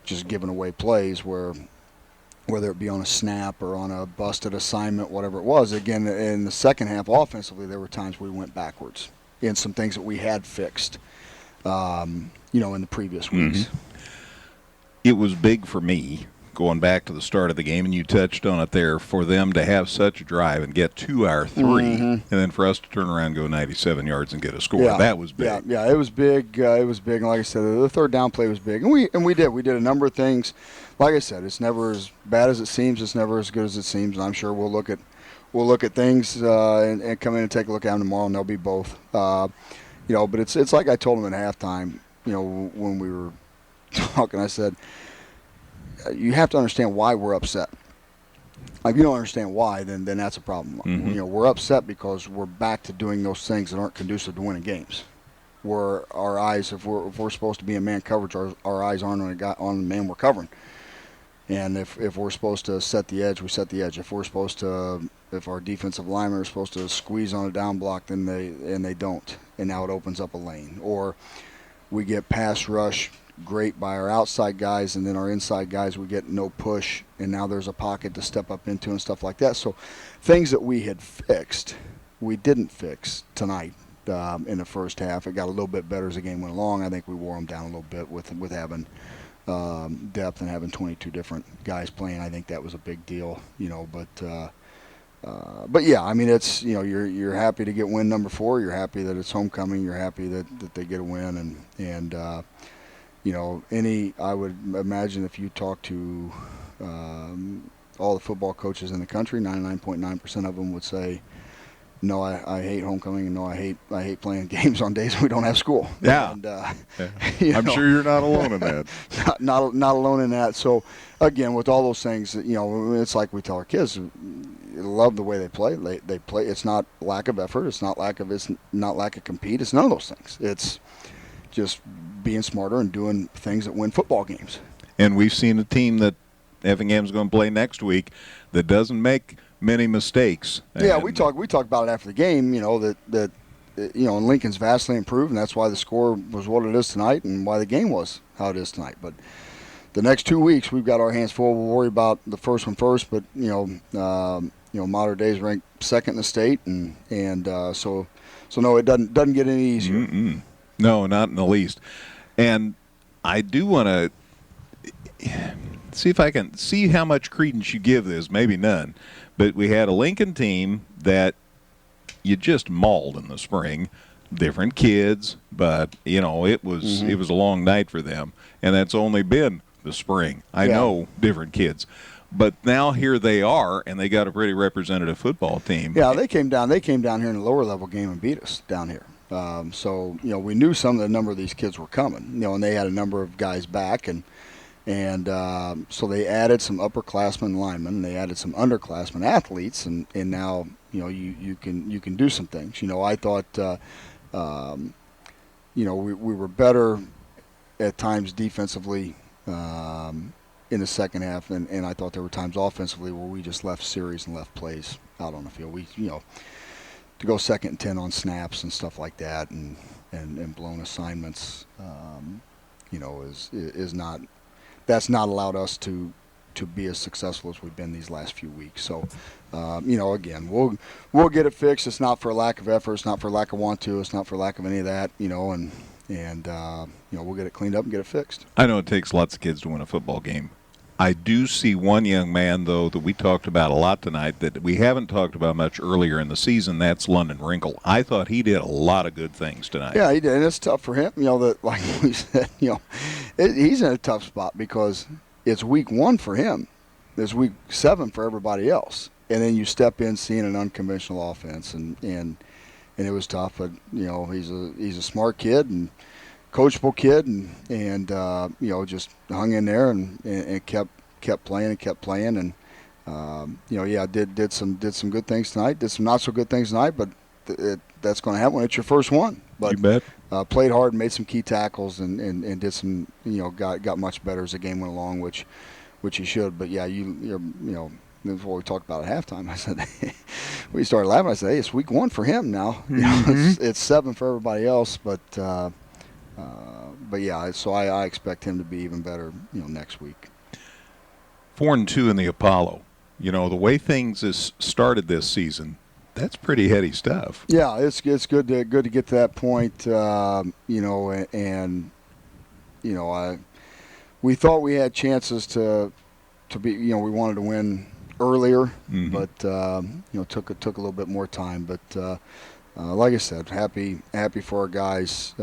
just giving away plays whether it be on a snap or on a busted assignment, whatever it was. Again, in the second half offensively, there were times we went backwards in some things that we had fixed, in the previous weeks. It was big for me, going back to the start of the game, and you touched on it there, for them to have such a drive and get to our three, and then for us to turn around and go 97 yards and get a score. That was big. Yeah, it was big. It was big. And like I said, the third down play was big. And we did a number of things. Like I said, it's never as bad as it seems. It's never as good as it seems. And I'm sure we'll look at things and come in and take a look at them tomorrow, and they'll be both. But it's like I told them at halftime, when we were talking, I said, you have to understand why we're upset. If you don't understand why, then that's a problem. We're upset because we're back to doing those things that aren't conducive to winning games. Where our eyes, if we're supposed to be in man coverage, our eyes aren't on the man we're covering. And if we're supposed to set the edge, we set the edge. If our defensive linemen are supposed to squeeze on a down block, then they don't, and now it opens up a lane. Or we get pass rush great by our outside guys, and then our inside guys, we get no push, and now there's a pocket to step up into and stuff like that. So things that we had fixed, we didn't fix tonight in the first half. It got a little bit better as the game went along. I think we wore them down a little bit with having depth and having 22 different guys playing. I think that was a big deal, but yeah, I mean, it's, you're happy to get win number 4. You're happy that it's homecoming. You're happy that they get a win, and I would imagine if you talk to all the football coaches in the country, 99.9% of them would say no, I hate homecoming, and no, I hate playing games on days we don't have school. Yeah, and, I'm sure you're not alone in that. not alone in that. So, again, with all those things, it's like we tell our kids, love the way they play. They play. It's not lack of effort. It's not lack of compete. It's none of those things. It's just being smarter and doing things that win football games. And we've seen a team that Effingham's going to play next week that doesn't make many mistakes. Yeah, we talked about it after the game. That and Lincoln's vastly improved, and that's why the score was what it is tonight, and why the game was how it is tonight. But the next 2 weeks, we've got our hands full. We'll worry about the first one first, but Mater Dei is ranked second in the state, and so no, it doesn't get any easier. Mm-mm. No, not in the least. And I do want to see if I can see how much credence you give this. Maybe none, but we had a Lincoln team that you just mauled in the spring. Different kids, but it was a long night for them, and that's only been the spring. I know different kids. But now here they are, and they got a pretty representative football team. Yeah, they came down here in a lower level game and beat us down here. So we knew some of the number of these kids were coming. And they had a number of guys back, and so they added some upperclassmen linemen. They added some underclassmen athletes, and now you can do some things. I thought we were better at times defensively. In the second half, and I thought there were times offensively where we just left series and left plays out on the field. We, to go 2nd and 10 on snaps and stuff like that, and blown assignments, is not. That's not allowed us to be as successful as we've been these last few weeks. So, again, we'll get it fixed. It's not for lack of effort. It's not for lack of want to. It's not for lack of any of that. And we'll get it cleaned up and get it fixed. I know it takes lots of kids to win a football game. I do see one young man, though, that we talked about a lot tonight that we haven't talked about much earlier in the season. That's London Wrinkle. I thought he did a lot of good things tonight. Yeah, he did, and it's tough for him. That like we said, he's in a tough spot because it's week 1 for him. There's week 7 for everybody else, and then you step in seeing an unconventional offense, and it was tough. But he's a smart kid and coachable kid, and just hung in there and kept playing and did some good things tonight, did some not so good things tonight, but that's going to happen when it's your first one. But you bet. Played hard and made some key tackles and did some got much better as the game went along, which he should. But yeah, that's what we talked about at halftime. I said, we started laughing. I said, hey, it's week 1 for him now. It's 7 for everybody else, but yeah, so I expect him to be even better, next week. 4-2 in the Apollo. The way things has started this season, that's pretty heady stuff. Yeah, it's good to get to that point, we thought we had chances to be, we wanted to win earlier, but took a little bit more time. But like I said, happy for our guys.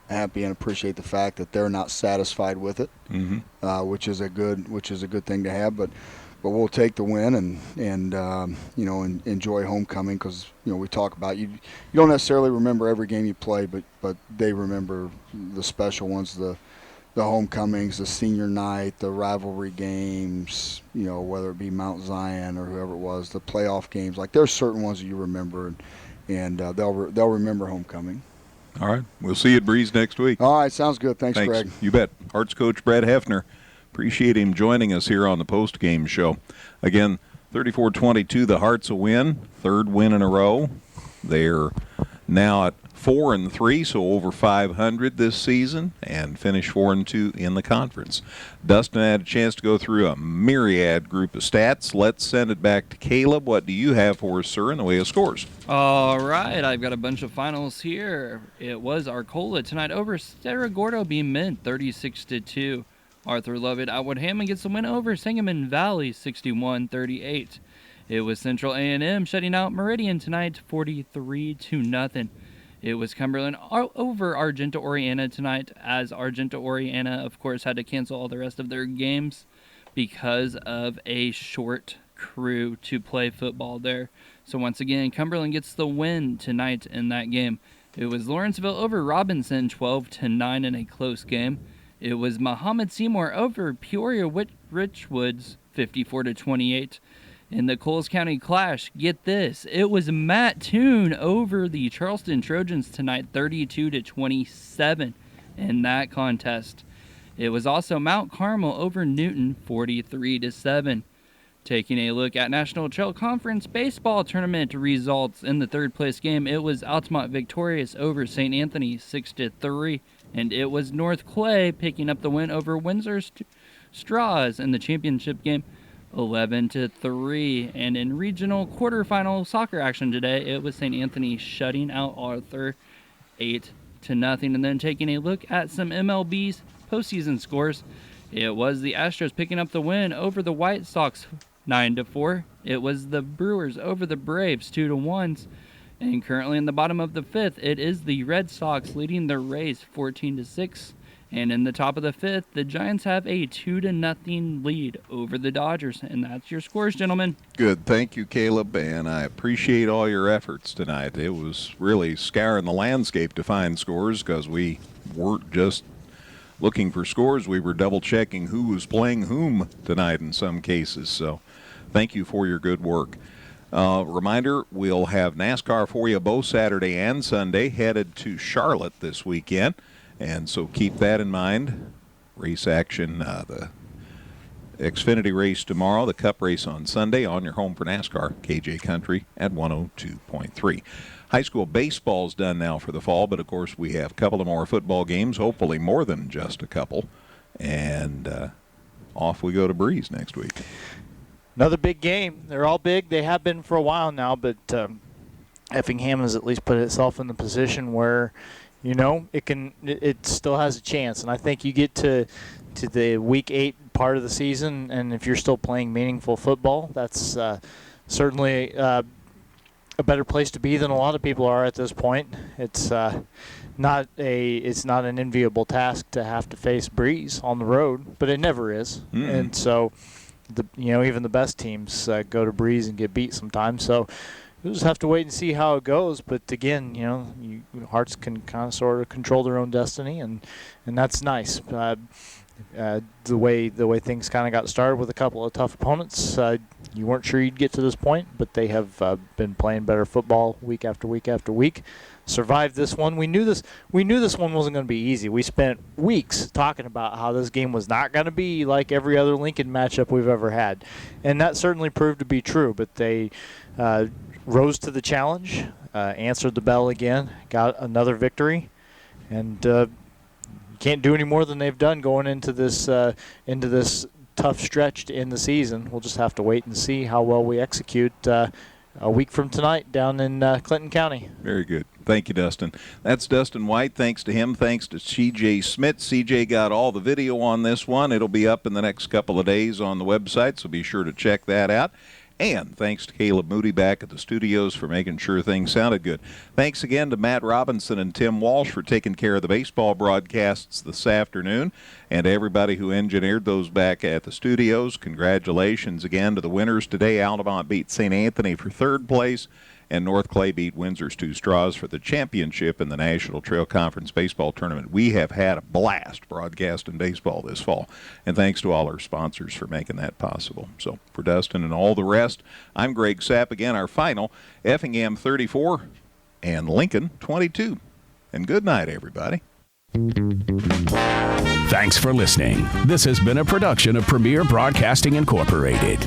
Happy and appreciate the fact that they're not satisfied with it, which is a good thing to have. But we'll take the win and enjoy homecoming, because we talk about you don't necessarily remember every game you play, but they remember the special ones, the homecomings, the senior night, the rivalry games, whether it be Mount Zion or whoever it was, the playoff games. Like, there's certain ones that you remember, and they'll remember homecoming. All right. We'll see you at Breeze next week. All right. Sounds good. Thanks, Greg. You bet. Hearts coach Brad Hefner. Appreciate him joining us here on the post-game show. Again, 34-22, the Hearts a win. 3rd win in a row. They're now at 4-3, so over 500 this season, and finished 4-2 in the conference. Dustin had a chance to go through a myriad group of stats. Let's send it back to Caleb. What do you have for us, sir, in the way of scores? All right, I've got a bunch of finals here. It was Arcola tonight over Cerro Gordo being Mint 36-2. Arthur Lovett Outwood Hammond gets the win over Sangamon Valley 61-38. It was Central A&M shutting out Meridian tonight 43-0. It was Cumberland over Argenta Oriana tonight, as Argenta Oriana, of course, had to cancel all the rest of their games because of a short crew to play football there. So once again, Cumberland gets the win tonight in that game. It was Lawrenceville over Robinson 12-9 in a close game. It was Muhammad Seymour over Peoria Richwoods 54-28. In the Coles County Clash, get this, it was Matt Toon over the Charleston Trojans tonight 32-27 in that contest. It was also Mount Carmel over Newton 43-7. Taking a look at National Trail Conference baseball tournament results in the third place game, it was Altamont victorious over St. Anthony 6-3, and it was North Clay picking up the win over Windsor Straws in the championship game 11-3. And in regional quarterfinal soccer action today, it was St. Anthony shutting out Arthur 8-0. And then taking a look at some MLB's postseason scores, it was the Astros picking up the win over the White Sox 9-4. It was the Brewers over the Braves 2-1. And currently in the bottom of the fifth, it is the Red Sox leading the Rays 14-6. And in the top of the fifth, the Giants have a 2-0 lead over the Dodgers. And that's your scores, gentlemen. Good. Thank you, Caleb, and I appreciate all your efforts tonight. It was really scouring the landscape to find scores because we weren't just looking for scores. We were double-checking who was playing whom tonight in some cases. So thank you for your good work. Reminder, we'll have NASCAR for you both Saturday and Sunday, headed to Charlotte this weekend. And so keep that in mind. Race action, the Xfinity race tomorrow, the Cup race on Sunday, on your home for NASCAR, KJ Country at 102.3. High school baseball's done now for the fall, but of course we have a couple of more football games, hopefully more than just a couple. And off we go to Breeze next week. Another big game. They're all big. They have been for a while now, but Effingham has at least put itself in the position where, you know, it still has a chance. And I think you get to the Week 8 part of the season, and if you're still playing meaningful football, that's certainly a better place to be than a lot of people are at this point. It's not an enviable task to have to face Breeze on the road, but it never is. Mm-hmm. And so, even the best teams go to Breeze and get beat sometimes. So we'll just have to wait and see how it goes. But again, Hearts can kind of sort of control their own destiny, and that's nice. The way things kind of got started with a couple of tough opponents, you weren't sure you'd get to this point, but they have been playing better football week after week after week. Survived this one. We knew this one wasn't going to be easy. We spent weeks talking about how this game was not going to be like every other Lincoln matchup we've ever had, and that certainly proved to be true. But they rose to the challenge, answered the bell again, got another victory, and can't do any more than they've done going into this tough stretch in the season. We'll just have to wait and see how well we execute a week from tonight down in Clinton County. Very good. Thank you, Dustin. That's Dustin White. Thanks to him. Thanks to C.J. Smith. C.J. got all the video on this one. It'll be up in the next couple of days on the website, so be sure to check that out. And thanks to Caleb Moody back at the studios for making sure things sounded good. Thanks again to Matt Robinson and Tim Walsh for taking care of the baseball broadcasts this afternoon. And to everybody who engineered those back at the studios, congratulations again to the winners today. Altamont beat St. Anthony for third place, and North Clay beat Windsor's Two Straws for the championship in the National Trail Conference Baseball Tournament. We have had a blast broadcasting baseball this fall, and thanks to all our sponsors for making that possible. So for Dustin and all the rest, I'm Greg Sapp. Again, our final, Effingham 34 and Lincoln 22. And good night, everybody. Thanks for listening. This has been a production of Premier Broadcasting Incorporated.